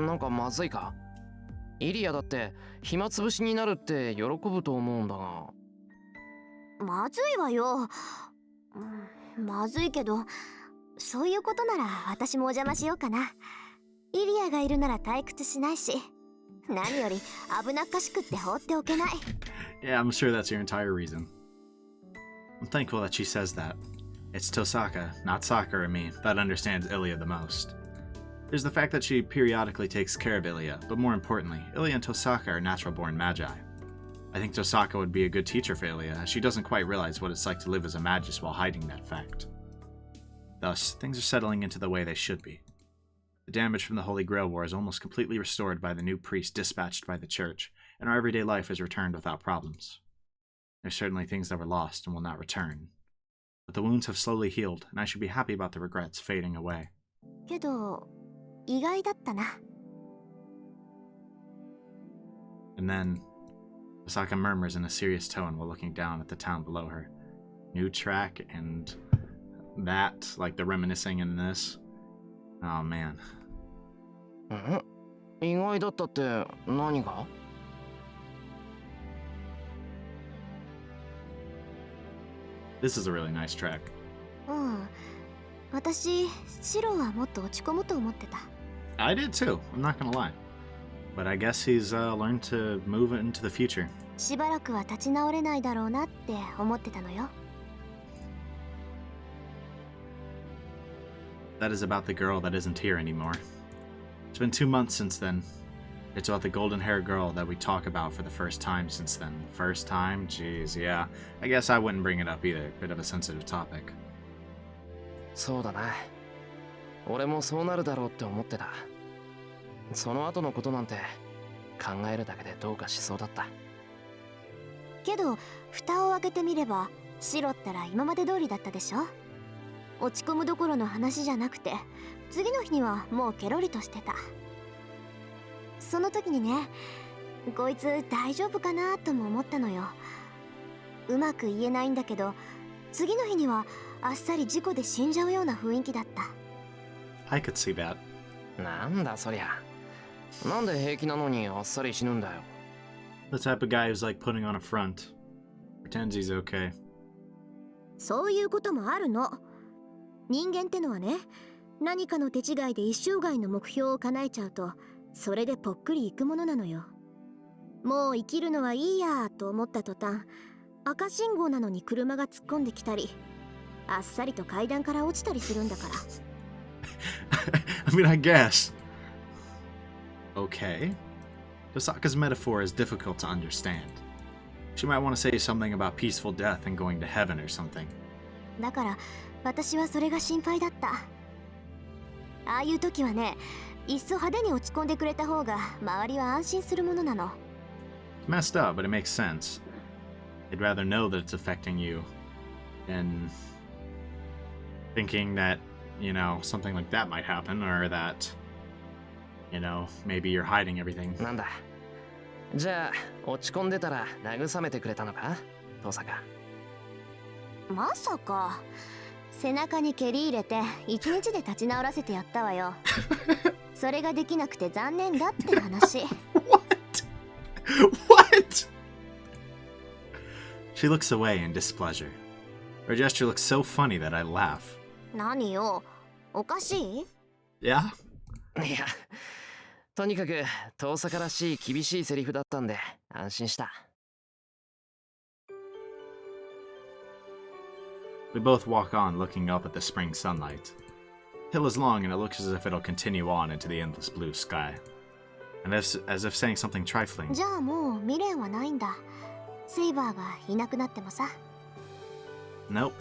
なんかまずいか？イリアだって暇つぶしになるって喜ぶと思うんだが。まずいわよ。まずいけど、そういうことなら私もお邪魔しようかな。イリアがいるなら退屈しないし、何より危なっかしくって放っておけない。 Yeah, I'm sure that's your entire reason. I'm thankful that she says that. It's Tosaka, not Sakura and me, that understands Ilya the most. There's the fact that she periodically takes care of Ilya, but more importantly, Ilya and Tosaka are natural-born magi. I think Tosaka would be a good teacher for Ilya, as she doesn't quite realize what it's like to live as a magus while hiding that fact. Thus, things are settling into the way they should be. The damage from the Holy Grail War is almost completely restored by the new priest dispatched by the church, and our everyday life is returned without problems. There's certainly things that were lost and will not return. But the wounds have slowly healed, and I should be happy about the regrets fading away. けど、意外だったな。 And then, Osaka murmurs in a serious tone while looking down at the town below her. New track and that, like the reminiscing in this. Oh man. 意外だったって何が？ This is a really nice track. 私、シロはもっと落ち込むと思ってた。 I did too, I'm not gonna lie. But I guess he's learned to move into the future. しばらくは立ち直れないだろうなって思ってたのよ。 That is about the girl that isn't here anymore. It's been 2 months since then. It's about the golden-haired girl that we talk about for the first time since then. First time? Jeez, yeah. I guess I wouldn't bring it up either. Bit of a sensitive topic. そうだな。俺もそうなるだろうって思ってた。その後のことなんて考えるだけでどうかしそうだった。けど、蓋を開けてみれば、シロったら今まで通りだったでしょ。落ち込むどころの話じゃなくて、次の日にはもうケロリとしてた。その時にね、こいつ大丈夫かなとも思ったのよ。うまく言えないんだけど、次の日にはあっさり事故で死んじゃうような雰囲気だった。 I could see that. なんだそりゃ。なんで平気なのにあっさり死ぬんだよ。 The type of guy who's like putting on a front. Pretends he's okay. そういうこともあるの。人間ってのはね、何かの手違いで一生涯の目標を叶えちゃうと、それでぽっくりいくものなのよ。もう生きるのはいいやと思った途端、赤信号なのに車が突っ込んできたり、あっさりと階段から落ちたりするんだから。I mean, I guess. Okay. Osaka's metaphor is difficult to understand. She might want to say something about peaceful death and going to heaven or something. だから私はそれが心配だった。ああいう時はね、いっそ派手に落ち込んでくれた方が周りは安心するものなの。 It's messed up, but it makes sense. They'd rather know that it's affecting you than thinking that, you know, something like that might happen, or that, you know, maybe you're hiding everything. なんだ。じゃあ落ち込んでたら慰めてくれたのか、登坂。まさか。背中に蹴り入れて一日で立ち直らせてやったわよ。それができなくて残念だって話。What? What? She looks away in displeasure. Her gesture looks so funny that I laugh. 何よ、おかしい？ Yeah? いや、とにかく遠坂らしい厳しいセリフだったんで安心した。We both walk on, looking up at the spring sunlight. The hill is long, and it looks as if it'll continue on into the endless blue sky. And as if saying something trifling. じゃあもう未練はないんだ。セイバーがいなくなってもさ。 Nope.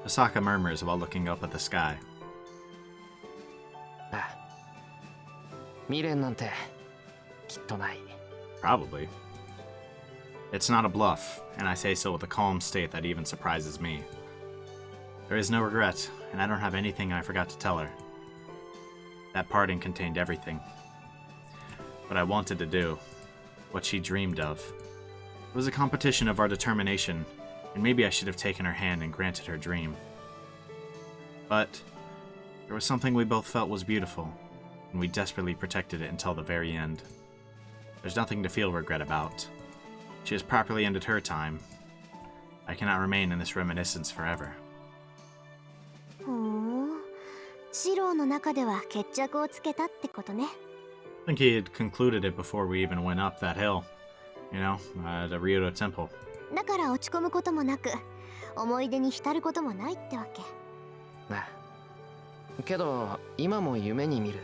Osaka murmurs while looking up at the sky. ああ、未練なんてきっとない。 Probably. It's not a bluff, and I say so with a calm state that even surprises me. There is no regret, and I don't have anything I forgot to tell her. That parting contained everything. What I wanted to do, what she dreamed of. It was a competition of our determination, and maybe I should have taken her hand and granted her dream. But there was something we both felt was beautiful, and we desperately protected it until the very end. There's nothing to feel regret about. She has properly ended her time. I cannot remain in this reminiscence forever. ほう、シローの中では決着をつけたってことね。I think he had concluded it before we even went up that hill. You know, the Ryoto Temple. だから落ち込むこともなく、思い出に浸ることもないってわけ。ああけど今も夢に見る。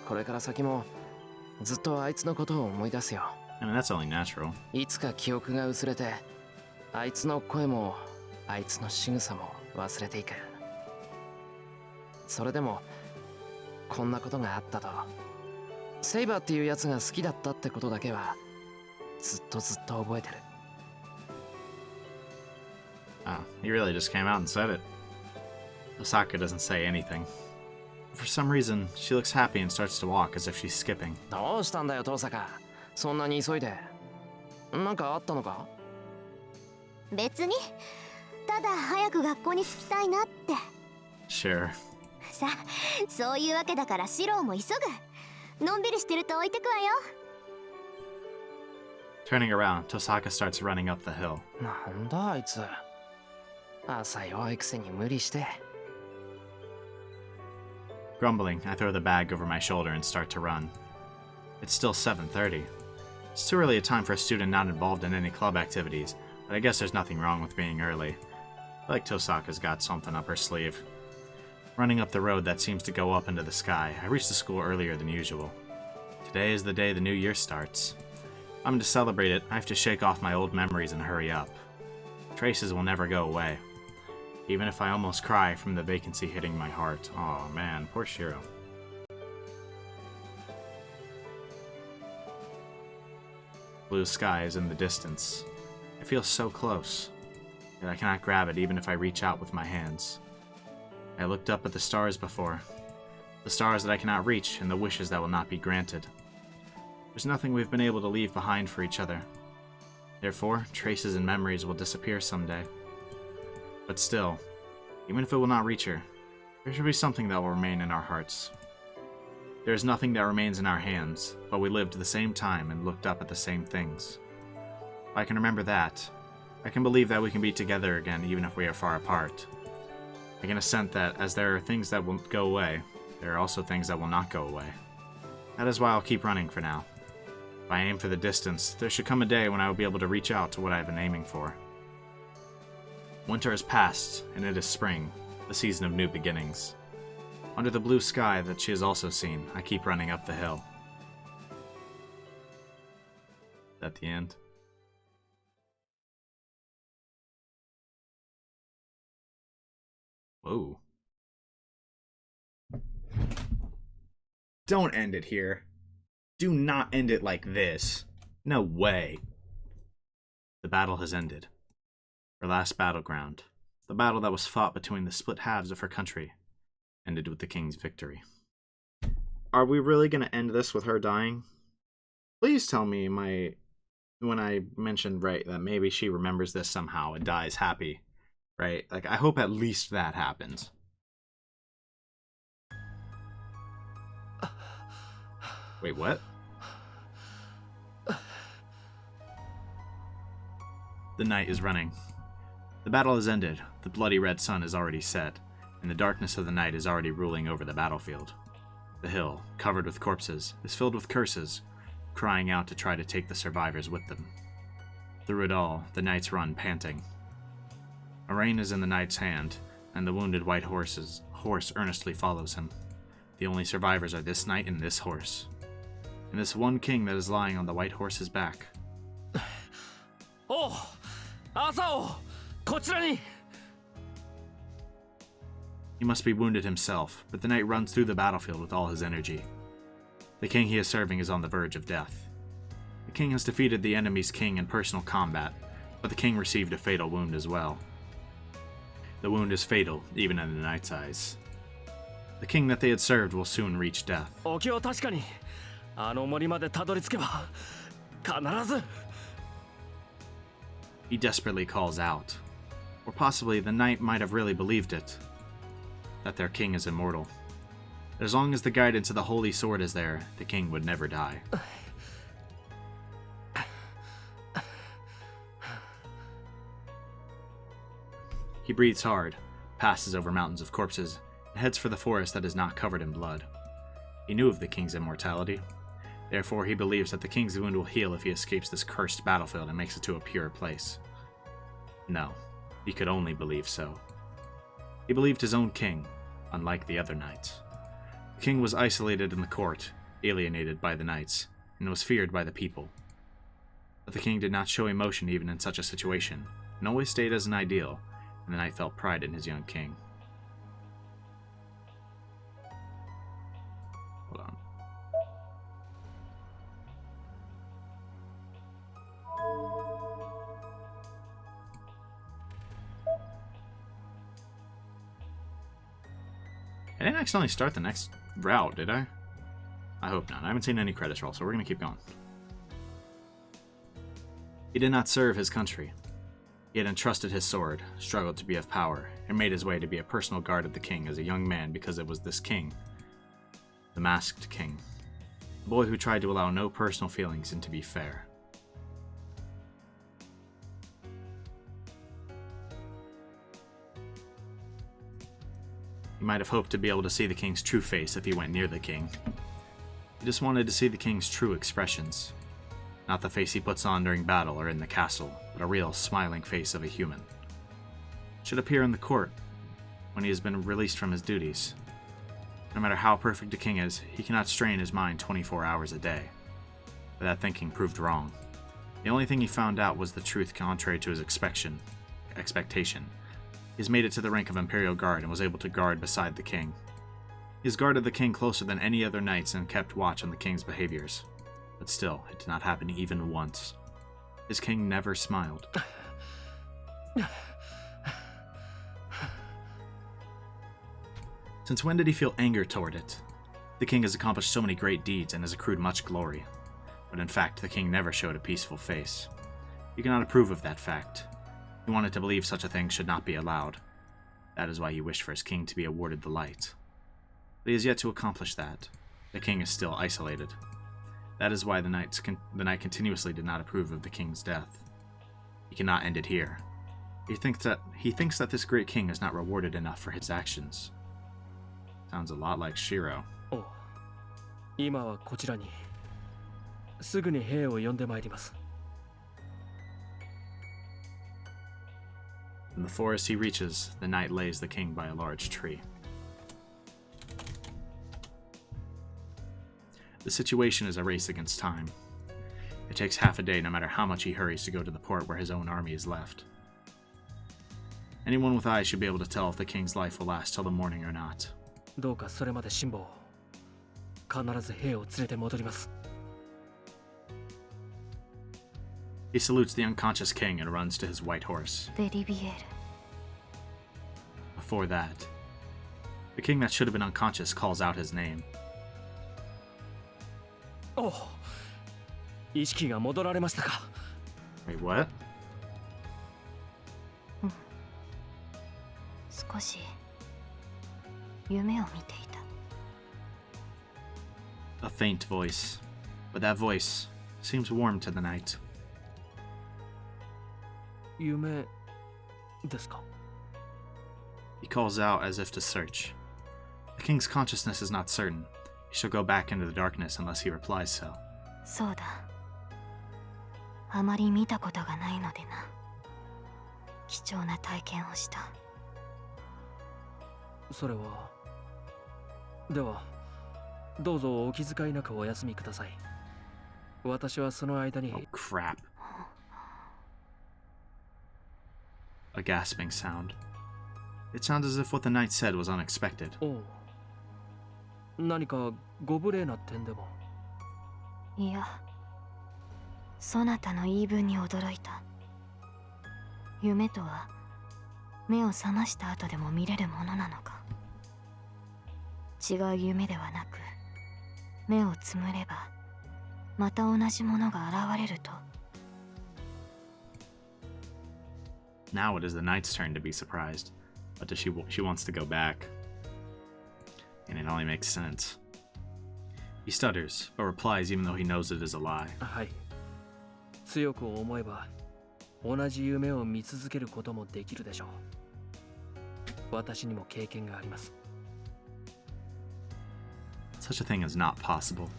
これから先もずっとあいつのことを思い出すよ。I mean, that's only natural. いつか記憶が薄れて、あいつの声もあいつの仕草も忘れていく。それでもこんなことがあったと、セイバーっていうやつが好きだったってことだけはずっと覚えてる。Oh, he really just came out and said it. Osaka doesn't say anything. For some reason, she looks happy and starts to walk as if she's skipping. どうしたんだよ、遠坂。そんなに急いで。なんかあったのか？別に、ただ早く学校に着きたいなって。Sure. さあ、そういうわけだからシローも急ぐ。のんびりしてると置いてくわよ。Turning around, Tosaka starts running up the hill. なんだあいつ。朝弱いくせに無理して。Grumbling, I throw the bag over my shoulder and start to run. It's still 7:30. It's too early a time for a student not involved in any club activities, but I guess there's nothing wrong with being early. I feel like Tosaka's got something up her sleeve. Running up the road that seems to go up into the sky, I reach the school earlier than usual. Today is the day the new year starts. I'm to celebrate it, I have to shake off my old memories and hurry up. Traces will never go away. Even if I almost cry from the vacancy hitting my heart. Oh man, poor Shirou. Blue sky is in the distance. It feels so close, yet I cannot grab it even if I reach out with my hands. I looked up at the stars before. The stars that I cannot reach and the wishes that will not be granted. There's nothing we've been able to leave behind for each other. Therefore, traces and memories will disappear someday. But still, even if it will not reach her, there should be something that will remain in our hearts. There is nothing that remains in our hands, but we lived the same time and looked up at the same things. If I can remember that, I can believe that we can be together again even if we are far apart. I can assent that as there are things that will go away, there are also things that will not go away. That is why I'll keep running for now. If I aim for the distance, there should come a day when I will be able to reach out to what I have been aiming for. Winter has passed, and it is spring, the season of new beginnings. Under the blue sky that she has also seen, I keep running up the hill. Is that the end? Whoa. Don't end it here. Do not end it like this. No way. The battle has ended. Her last battleground, the battle that was fought between the split halves of her country, ended with the king's victory. Are we really going to end this with her dying? Please tell me when I mentioned, right, that maybe she remembers this somehow and dies happy, right? Like, I hope at least that happens. Wait, what? The night is running. The battle has ended, the bloody red sun is already set, and the darkness of the night is already ruling over the battlefield. The hill, covered with corpses, is filled with curses, crying out to try to take the survivors with them. Through it all, the knights run panting. A rein is in the knight's hand, and the wounded white horse earnestly follows him. The only survivors are this knight and this horse. And this one king that is lying on the white horse's back. Oh! Asao! こちらに! He must be wounded himself, but the knight runs through the battlefield with all his energy. The king he is serving is on the verge of death. The king has defeated the enemy's king in personal combat, but the king received a fatal wound as well. The wound is fatal, even in the knight's eyes. The king that they had served will soon reach death. お気を確かに。あの森までたどり着けば必ず。He desperately calls out. Or possibly the knight might have really believed it. That their king is immortal. That as long as the guidance of the holy sword is there, the king would never die. He breathes hard, passes over mountains of corpses, and heads for the forest that is not covered in blood. He knew of the king's immortality. Therefore, he believes that the king's wound will heal if he escapes this cursed battlefield and makes it to a pure place. No, he could only believe so. He believed his own king, unlike the other knights. The king was isolated in the court, alienated by the knights, and was feared by the people. But the king did not show emotion even in such a situation, and always stayed as an ideal, and the knight felt pride in his young king. Hold on. I didn't accidentally start the next route, did I? I hope not. I haven't seen any credits roll, so we're going to keep going. He did not serve his country. He had entrusted his sword, struggled to be of power, and made his way to be a personal guard of the king as a young man because it was this king, the masked king, the boy who tried to allow no personal feelings and to be fair. He might have hoped to be able to see the king's true face if he went near the king. He just wanted to see the king's true expressions. Not the face he puts on during battle or in the castle, but a real smiling face of a human. It should appear in the court when he has been released from his duties. No matter how perfect a king is, he cannot strain his mind 24 hours a day. But that thinking proved wrong. The only thing he found out was the truth contrary to his expectation. He has made it to the rank of Imperial Guard and was able to guard beside the king. He has guarded the king closer than any other knights and kept watch on the king's behaviors. But still, it did not happen even once. His king never smiled. Since when did he feel anger toward it? The king has accomplished so many great deeds and has accrued much glory. But in fact, the king never showed a peaceful face. He cannot approve of that fact. He wanted to believe such a thing should not be allowed. That is why he wished for his king to be awarded the light. But he has yet to accomplish that. The king is still isolated. That is why the knight continuously did not approve of the king's death. He cannot end it here. He thinks that this great king is not rewarded enough for his actions. Sounds a lot like Shirou. 今はこちらに。すぐに兵を呼んでまいります。 In the forest he reaches, the knight lays the king by a large tree. The situation is a race against time. It takes half a day no matter how much he hurries to go to the port where his own army is left. Anyone with eyes should be able to tell if the king's life will last till the morning or not. どうかそれまで辛抱。必ず兵を連れて戻ります。 He salutes the unconscious king and runs to his white horse. デリビエル。 Before that, the king that should have been unconscious calls out his name. おお、意識が戻られましたか。 Wait, what? 少し夢を見ていた。 A faint voice, but that voice seems warm to the knight. 夢ですか。 He calls out as if to search. The king's consciousness is not certain. He shall go back into the darkness unless he replies so. そうだ。あまり見たことがないのでな。貴重な体験をした。それは。では、どうぞお気遣いなくお休みください。私はその間に。 Oh, crap. A gasping sound. It sounds as if what the knight said was unexpected. おう。何かご無礼な点でも。いや、そなたの言い分に驚いた。夢とは目を覚ました後でも見れるものなのか。違う夢ではなく、目をつむればまた同じものが現れると。Now it is the knight's turn to be surprised, but she wants to go back. And it only makes sense. He stutters, but replies even though he knows it is a lie. はい。強く思えば同じ夢を見続けることもできるでしょう。私にも経験があります。 Such a thing is not possible.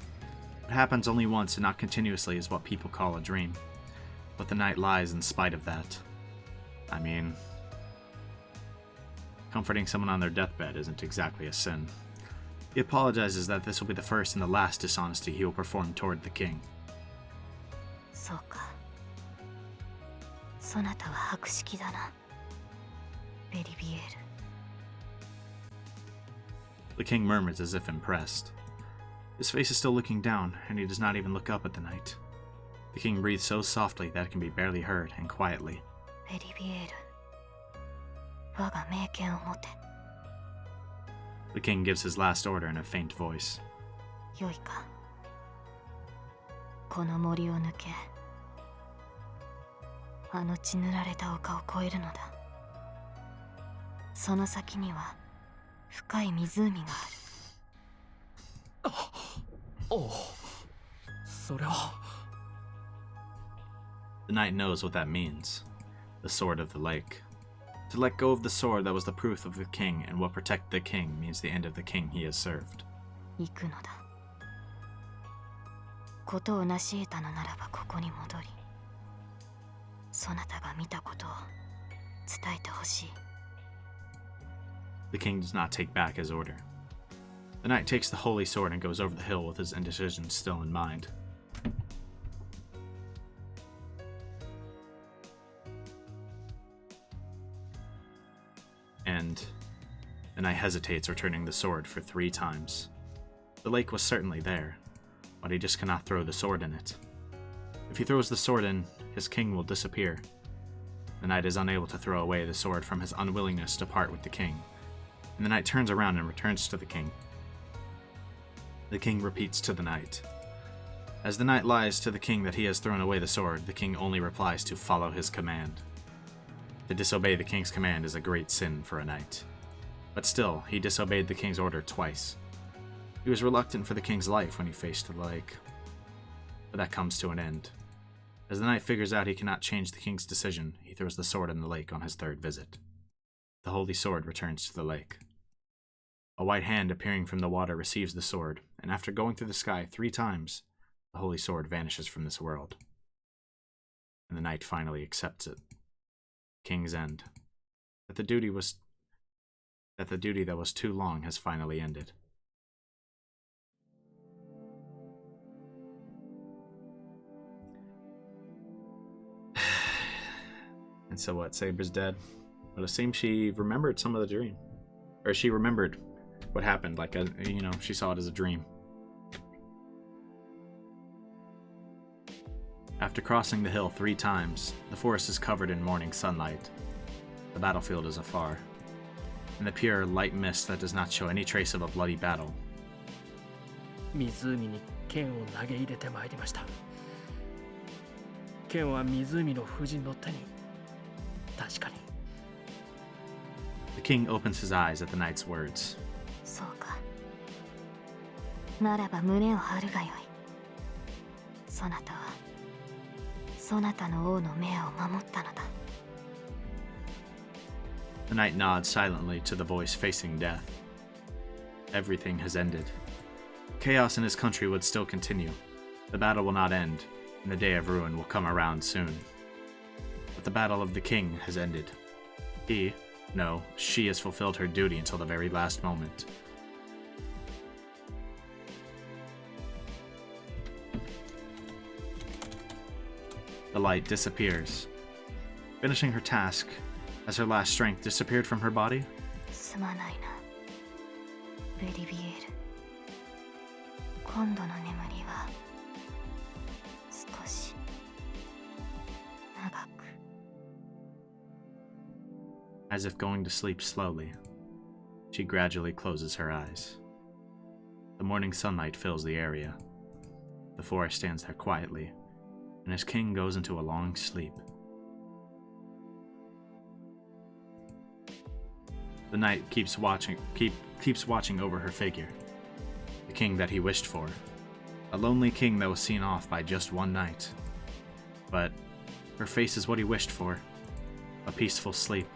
What happens only once and not continuously is what people call a dream. But the knight lies in spite of that. I mean, comforting someone on their deathbed isn't exactly a sin. He apologizes that this will be the first and the last dishonesty he will perform toward the king. そうか。そなたは博識だな。ベリビエール。 The king murmurs as if impressed. His face is still looking down, and he does not even look up at the knight. The king breathes so softly that it can be barely heard, and quietly. ベリビエール。我が命権を持て。 The king gives his last order in a faint voice. よいか。この森を抜け、あの血塗られた丘を越えるのだ。その先には深い湖がある。おう。それは。 The knight knows what that means. The sword of the lake. To let go of the sword that was the proof of the king and what protected the king means the end of the king he has served. 行くのだ。ことを成し得たのならばここに戻り、そなたが見たことを伝えてほしい。 The king does not take back his order. The knight takes the holy sword and goes over the hill with his indecision still in mind. And the knight hesitates, returning the sword for 3 times. The lake was certainly there, but he just cannot throw the sword in it. If he throws the sword in, his king will disappear. The knight is unable to throw away the sword from his unwillingness to part with the king, and the knight turns around and returns to the king. The king repeats to the knight. As the knight lies to the king that he has thrown away the sword, the king only replies to follow his command. To disobey the king's command is a great sin for a knight. But still, he disobeyed the king's order twice. He was reluctant for the king's life when he faced the lake. But that comes to an end. As the knight figures out he cannot change the king's decision, he throws the sword in the lake on his 3rd visit. The holy sword returns to the lake. A white hand appearing from the water receives the sword, and after going through the sky 3 times, the holy sword vanishes from this world. And the knight finally accepts it. King's end. That the duty that was too long has finally ended. And so what? Saber's dead. But it seems she remembered some of the dream. Or she remembered what happened, like, she saw it as a dream. After crossing the hill 3 times, the forest is covered in morning sunlight. The battlefield is afar, and the pure light mist that does not show any trace of a bloody battle. 湖に剣を投げ入れてまいりました。剣は湖の夫人の手に。確かに。 The king opens his eyes at the knight's words. そうか。ならば胸を張るがよい。そなたはそなたの王の命を守ったのだ。 The knight nods silently to the voice facing death. Everything has ended. Chaos in his country would still continue. The battle will not end, and the day of ruin will come around soon. But the battle of the king has ended. She has fulfilled her duty until the very last moment. The light disappears, finishing her task as her last strength disappeared from her body. すまないな、ベリビエール。今度の眠りは少し長く。 As if going to sleep slowly, she gradually closes her eyes. The morning sunlight fills the area. The forest stands there quietly, and his king goes into a long sleep. The knight keeps watching over her figure. The king that he wished for. A lonely king that was seen off by just one knight. But her face is what he wished for. A peaceful sleep.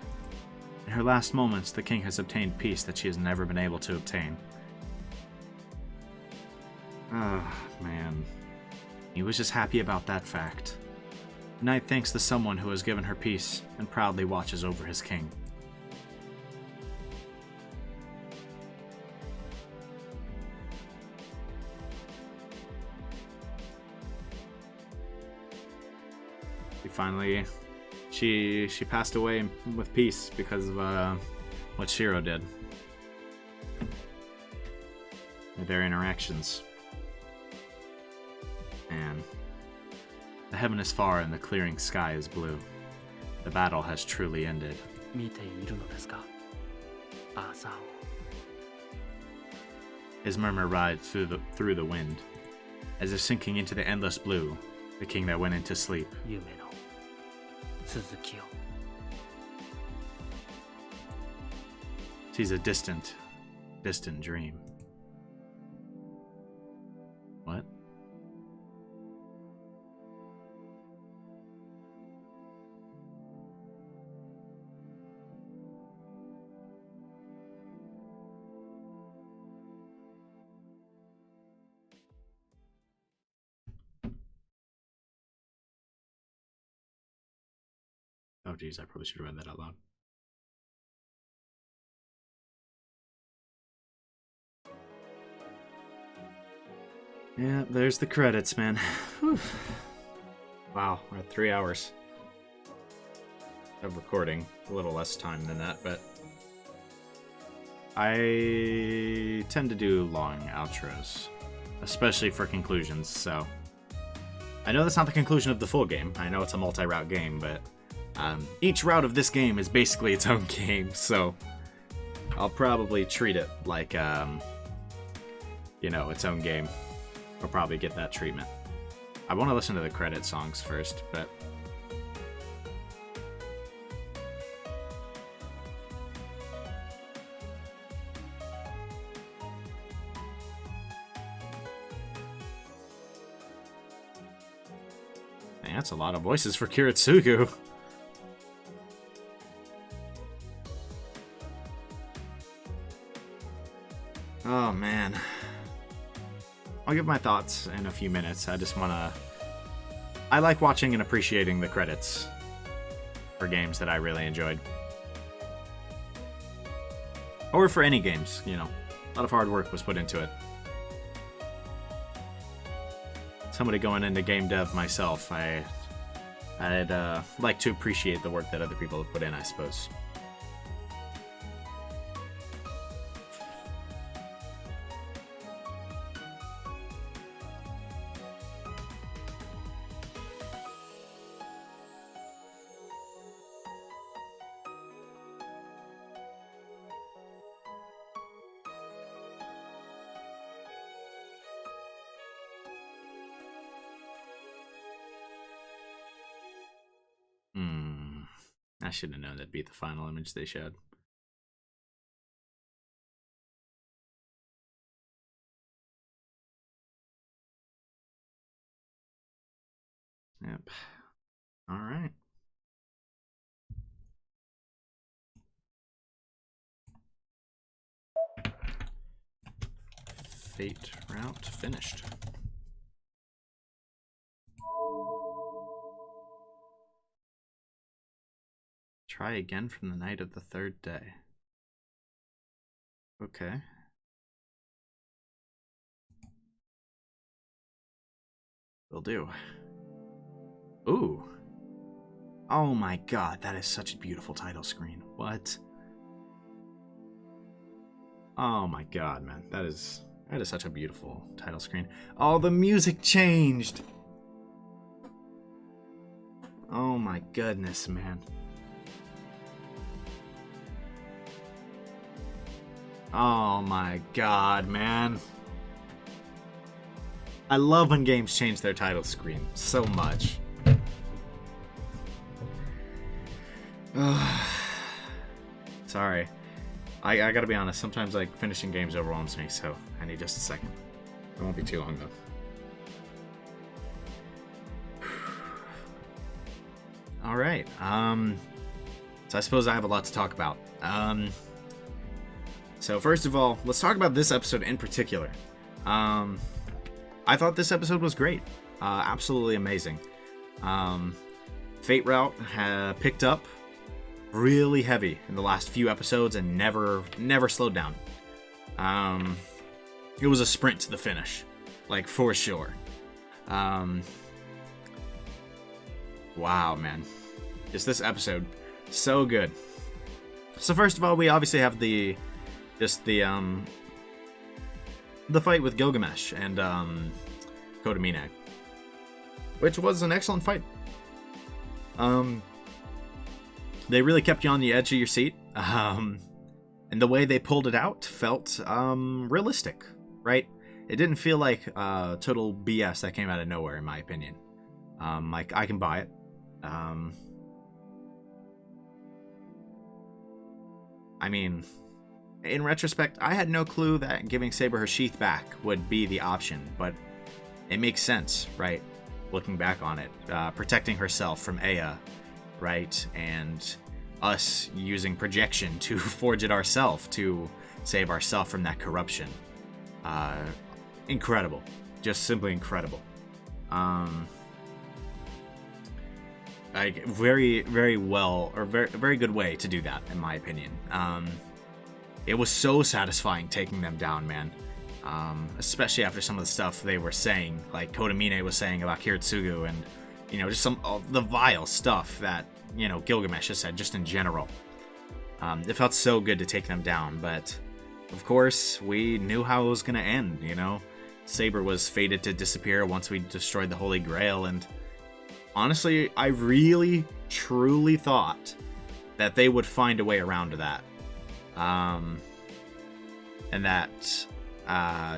In her last moments, the king has obtained peace that she has never been able to obtain. Ah, man. He was just happy about that fact. The knight thanks the someone who has given her peace and proudly watches over his king. Finally, she passed away with peace because of what Shirou did. Their interactions. And the heaven is far and the clearing sky is blue. The battle has truly ended. 見ているのですか、アーサーを。 His murmur rides through the wind, as if sinking into the endless blue, the king that went into sleep. 夢の続きを。 Sees a distant dream. What? Oh geez, I probably should have read that out loud. Yeah, there's the credits, man. Whew. Wow, we're at 3 hours of recording. A little less time than that, but I tend to do long outros, especially for conclusions, so I know that's not the conclusion of the full game. I know it's a multi-route game, but each route of this game is basically its own game, so I'll probably treat it like, you know, its own game. I'll probably get that treatment. I want to listen to the credit songs first, but man, that's a lot of voices for Kiritsugu. Oh man. I'll give my thoughts in a few minutes. I like watching and appreciating the credits for games that I really enjoyed. Or for any games, you know. A lot of hard work was put into it. Somebody going into game dev myself, I'd like to appreciate the work that other people have put in, I suppose. I should have known that'd be the final image they showed. Yep. All right. Fate route finished. Try again from the night of the third day. Okay. Will do. Ooh. Oh my god, that is such a beautiful title screen. What? Oh my god, man. That is such a beautiful title screen. Oh, the music changed! Oh my goodness, man. Oh my god, man. I love when games change their title screen so much. Sorry. I gotta be honest, sometimes like finishing games overwhelms me, so I need just a second. It won't be too long though. All right. So I suppose I have a lot to talk about. So first of all, let's talk about this episode in particular. I thought this episode was great. Absolutely amazing. Fate Route picked up really heavy in the last few episodes and never slowed down. It was a sprint to the finish, like for sure. Wow, man. Just this episode, so good. So first of all, we obviously have the fight with Gilgamesh and Kotomine, which was an excellent fight. They really kept you on the edge of your seat, and the way they pulled it out felt realistic, right? It didn't feel like total BS that came out of nowhere, in my opinion. Like, I can buy it. I mean, in retrospect, I had no clue that giving Saber her sheath back would be the option, but it makes sense, right? Looking back on it, protecting herself from Aya, right? And us using projection to forge it ourselves to save ourselves from that corruption. Incredible. Just simply incredible. Like, very, very well, or very good way to do that, in my opinion. It was so satisfying taking them down, man. Especially after some of the stuff they were saying, like Kotomine was saying about Kiritsugu, and, you know, just some of the vile stuff that, you know, Gilgamesh has said, just in general. It felt so good to take them down, but, of course, we knew how it was going to end, you know? Saber was fated to disappear once we destroyed the Holy Grail, and honestly, I really, truly thought that they would find a way around to that. And that,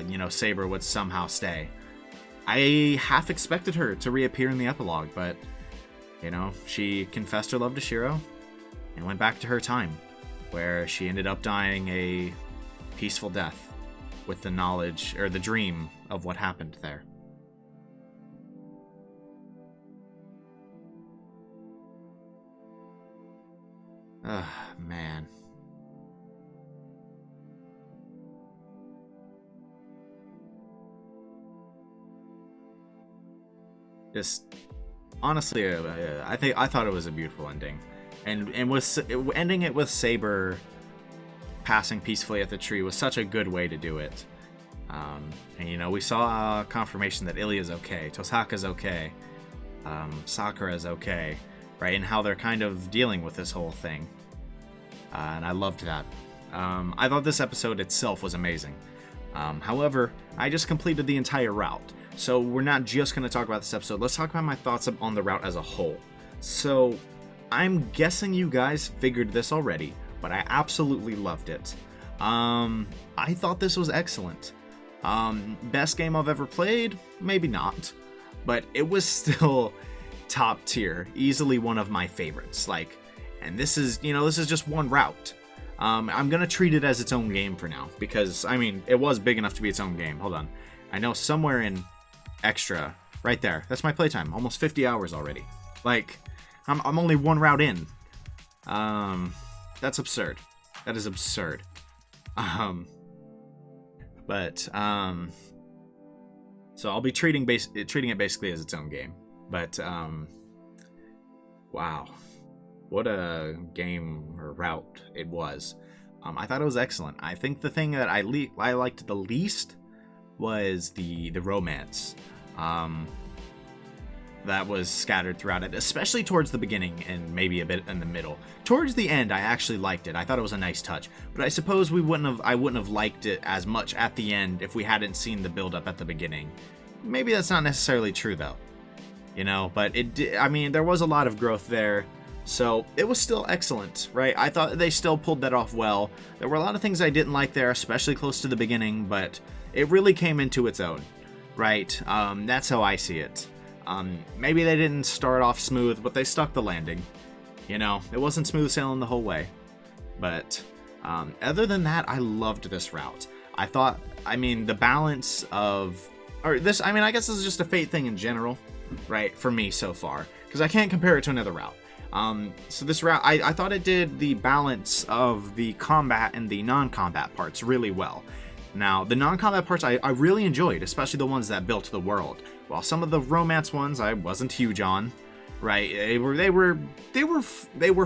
you know, Saber would somehow stay. I half expected her to reappear in the epilogue, but, you know, she confessed her love to Shirou and went back to her time, where she ended up dying a peaceful death with the knowledge, or the dream, of what happened there. Ugh, man. Just honestly, I thought it was a beautiful ending, and with ending it with Saber passing peacefully at the tree was such a good way to do it. And you know, we saw confirmation that Ilya's okay, Tosaka's okay, Sakura's okay, right, and how they're kind of dealing with this whole thing. And I loved that. I thought this episode itself was amazing. However, I just completed the entire route. So we're not just going to talk about this episode. Let's talk about my thoughts on the route as a whole. So I'm guessing you guys figured this already, but I absolutely loved it. I thought this was excellent. Best game I've ever played? Maybe not. But it was still top tier. Easily one of my favorites. Like, and this is, you know, this is just one route. I'm going to treat it as its own game for now. Because, I mean, it was big enough to be its own game. Hold on. I know somewhere in extra, right there. That's my playtime. Almost 50 hours already. Like, I'm only one route in. That's absurd. That is absurd. So I'll be treating it basically as its own game. But, wow. What a game or route it was. I thought it was excellent. I think the thing that I liked the least was the romance that was scattered throughout it, especially towards the beginning and maybe a bit in the middle. Towards the end, I actually liked it. I thought it was a nice touch, but I suppose I wouldn't have liked it as much at the end if we hadn't seen the build up at the beginning. Maybe that's not necessarily true though, you know. But I mean, there was a lot of growth there. So it was still excellent, right? I thought they still pulled that off well. There were a lot of things I didn't like there, especially close to the beginning, but it really came into its own, right? That's how I see it. Maybe they didn't start off smooth, but they stuck the landing. You know, it wasn't smooth sailing the whole way, but Other than that, I loved this route. I thought, I mean, the balance of, or this, I mean, I guess this is just a Fate thing in general, right, for me so far, because I can't compare it to another route. So this route, I thought it did the balance of the combat and the non-combat parts really well. Now, the non-combat parts I really enjoyed, especially the ones that built the world. While some of the romance ones I wasn't huge on, right? They were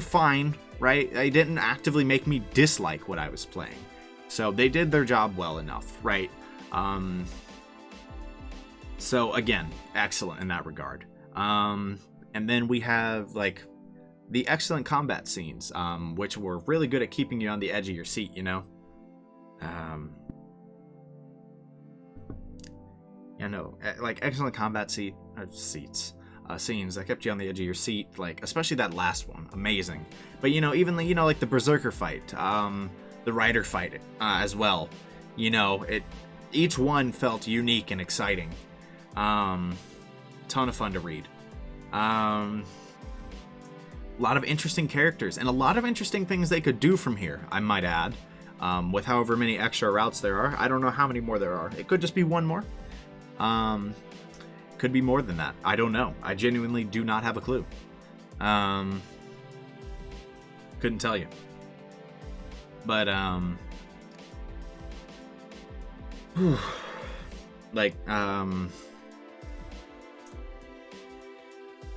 fine, right? They didn't actively make me dislike what I was playing. So they did their job well enough, right? So again, excellent in that regard. And then we have like the excellent combat scenes, which were really good at keeping you on the edge of your seat, you know? Like excellent combat scenes that kept you on the edge of your seat, like especially that last one, amazing. But even like the Berserker fight, the Rider fight as well, each one felt unique and exciting. Ton of fun to read. A lot of interesting characters and a lot of interesting things they could do from here, I might add. With however many extra routes there are, I don't know how many more there are. It could just be one more. Could be more than that. I don't know. I genuinely do not have a clue. Couldn't tell you. But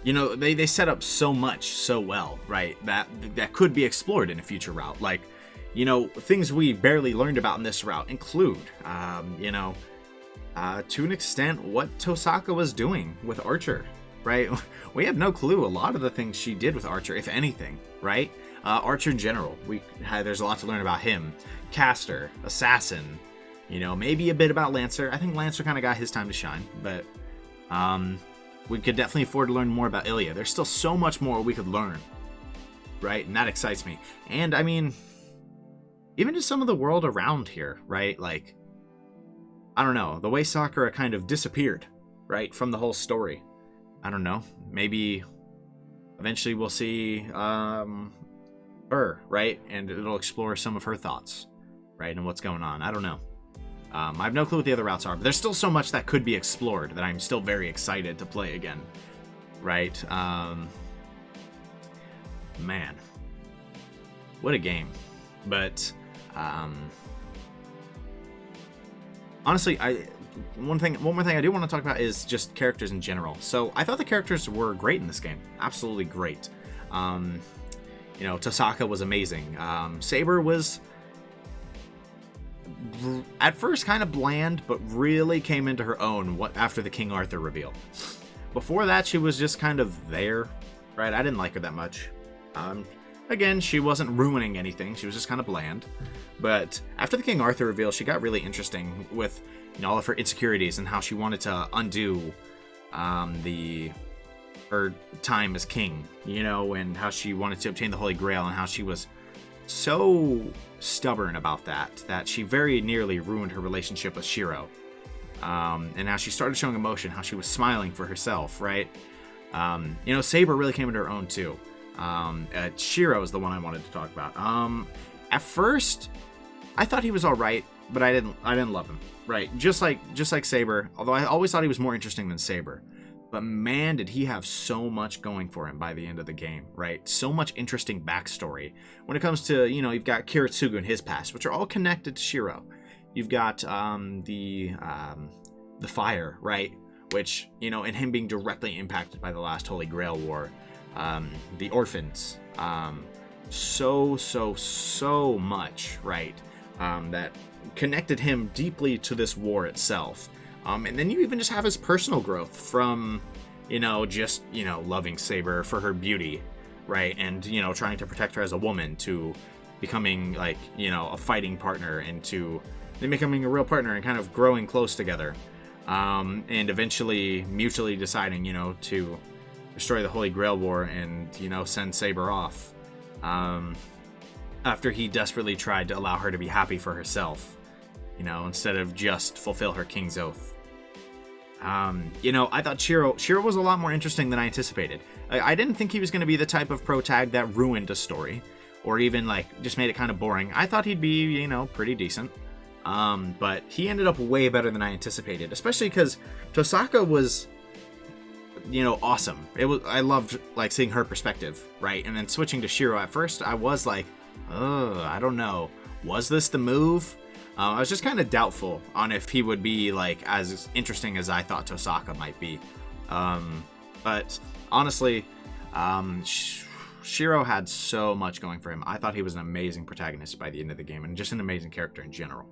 they set up so much so well, right? That could be explored in a future route. Like, things we barely learned about in this route include, to an extent, what Tosaka was doing with Archer, right? We have no clue a lot of the things she did with Archer, if anything, right? Archer in general, there's a lot to learn about him. Caster, Assassin, maybe a bit about Lancer. I think Lancer kind of got his time to shine, but we could definitely afford to learn more about Ilya. There's still so much more we could learn, right? And that excites me. And I mean, even just some of the world around here, right? Like, I don't know, the way Sakura kind of disappeared, right, from the whole story. I don't know, maybe eventually we'll see her, right, and it'll explore some of her thoughts, right, and what's going on. I don't know. I have no clue what the other routes are, but there's still so much that could be explored that I'm still very excited to play again, right? Man, what a game. But honestly, one more thing I do want to talk about is just characters in general. So I thought the characters were great in this game, absolutely great. Tosaka was amazing. Saber was at first kind of bland, but really came into her own after the King Arthur reveal. Before that, she was just kind of there, right? I didn't like her that much. Again, she wasn't ruining anything. She was just kind of bland. But after the King Arthur reveal, she got really interesting with all of her insecurities and how she wanted to undo her time as king, and how she wanted to obtain the Holy Grail, and how she was so stubborn about that she very nearly ruined her relationship with Shirou. And how she started showing emotion, how she was smiling for herself, right? Saber really came into her own too. Shirou is the one I wanted to talk about. At first, I thought he was all right, but I didn't love him, right? Just like Saber, although I always thought he was more interesting than Saber. But man, did he have so much going for him by the end of the game, right? So much interesting backstory. When it comes to, you've got Kiritsugu and his past, which are all connected to Shirou. You've got the fire, right? Which, and him being directly impacted by the last Holy Grail War. The orphans. So much, right? That connected him deeply to this war itself. And then you even just have his personal growth from, loving Saber for her beauty, right? And, trying to protect her as a woman, to becoming a fighting partner, and to then becoming a real partner and kind of growing close together. And eventually mutually deciding, to destroy the Holy Grail War and, send Saber off. After he desperately tried to allow her to be happy for herself, instead of just fulfill her king's oath. I thought Shirou was a lot more interesting than I anticipated. I didn't think he was going to be the type of protag that ruined a story. or even like just made it kind of boring. I thought he'd be, you know, pretty decent. But he ended up way better than I anticipated, especially because Tosaka was, you know, awesome. I loved like seeing her perspective, right? And then switching to Shirou at first, I was like, oh, I don't know. Was this the move? I was just kind of doubtful on if he would be like as interesting as I thought Tosaka might be. But honestly, Shirou had so much going for him. I thought he was an amazing protagonist by the end of the game, and just an amazing character in general.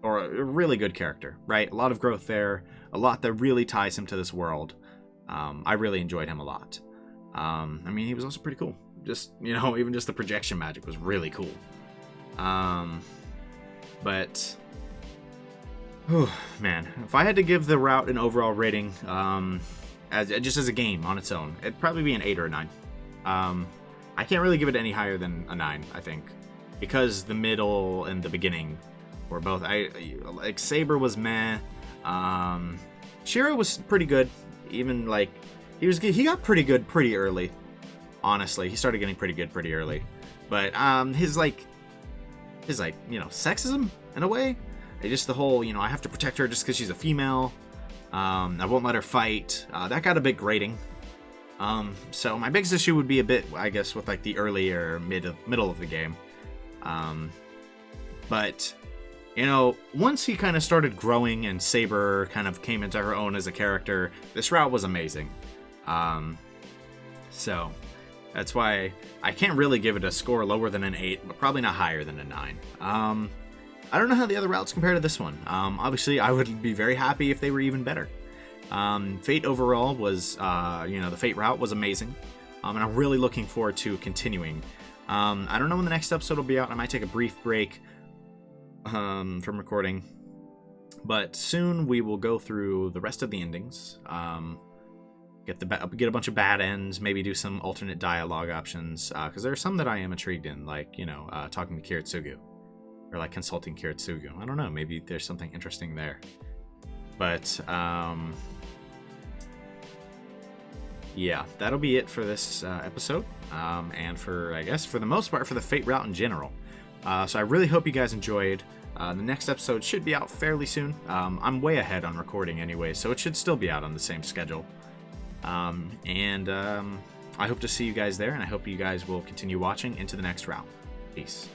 Or a really good character, right? A lot of growth there, a lot that really ties him to this world. I really enjoyed him a lot. I mean, he was also pretty cool. Just, you know, even just the projection magic was really cool. But, oh man, if I had to give the route an overall rating, just as a game on its own, it'd probably be an 8 or a 9. I can't really give it any higher than a 9, I think, because the middle and the beginning were both. Like Saber was meh. Shirou was pretty good. Even like he got pretty good pretty early. Honestly, he started getting pretty good pretty early. But his you know, sexism in a way. Just the whole, you know, I have to protect her just because she's a female. I won't let her fight. That got a bit grating. So my biggest issue would be a bit, I guess, with like the earlier middle of the game. But you know, once he kind of started growing and Saber kind of came into her own as a character, this route was amazing. So that's why I can't really give it a score lower than an 8, but probably not higher than a 9. I don't know how the other routes compare to this one. Obviously, I would be very happy if they were even better. Fate overall was, you know, the Fate route was amazing. And I'm really looking forward to continuing. I don't know when the next episode will be out. I might take a brief break from recording. But soon we will go through the rest of the endings. Get a bunch of bad ends, maybe do some alternate dialogue options. Because there are some that I am intrigued in, like, you know, talking to Kiritsugu. Or like consulting Kiritsugu. I don't know, maybe there's something interesting there. But, yeah, that'll be it for this episode. And for, I guess, for the most part, for the Fate route in general. So I really hope you guys enjoyed. The next episode should be out fairly soon. I'm way ahead on recording anyway, so it should still be out on the same schedule. I hope to see you guys there, and I hope you guys will continue watching into the next route. Peace.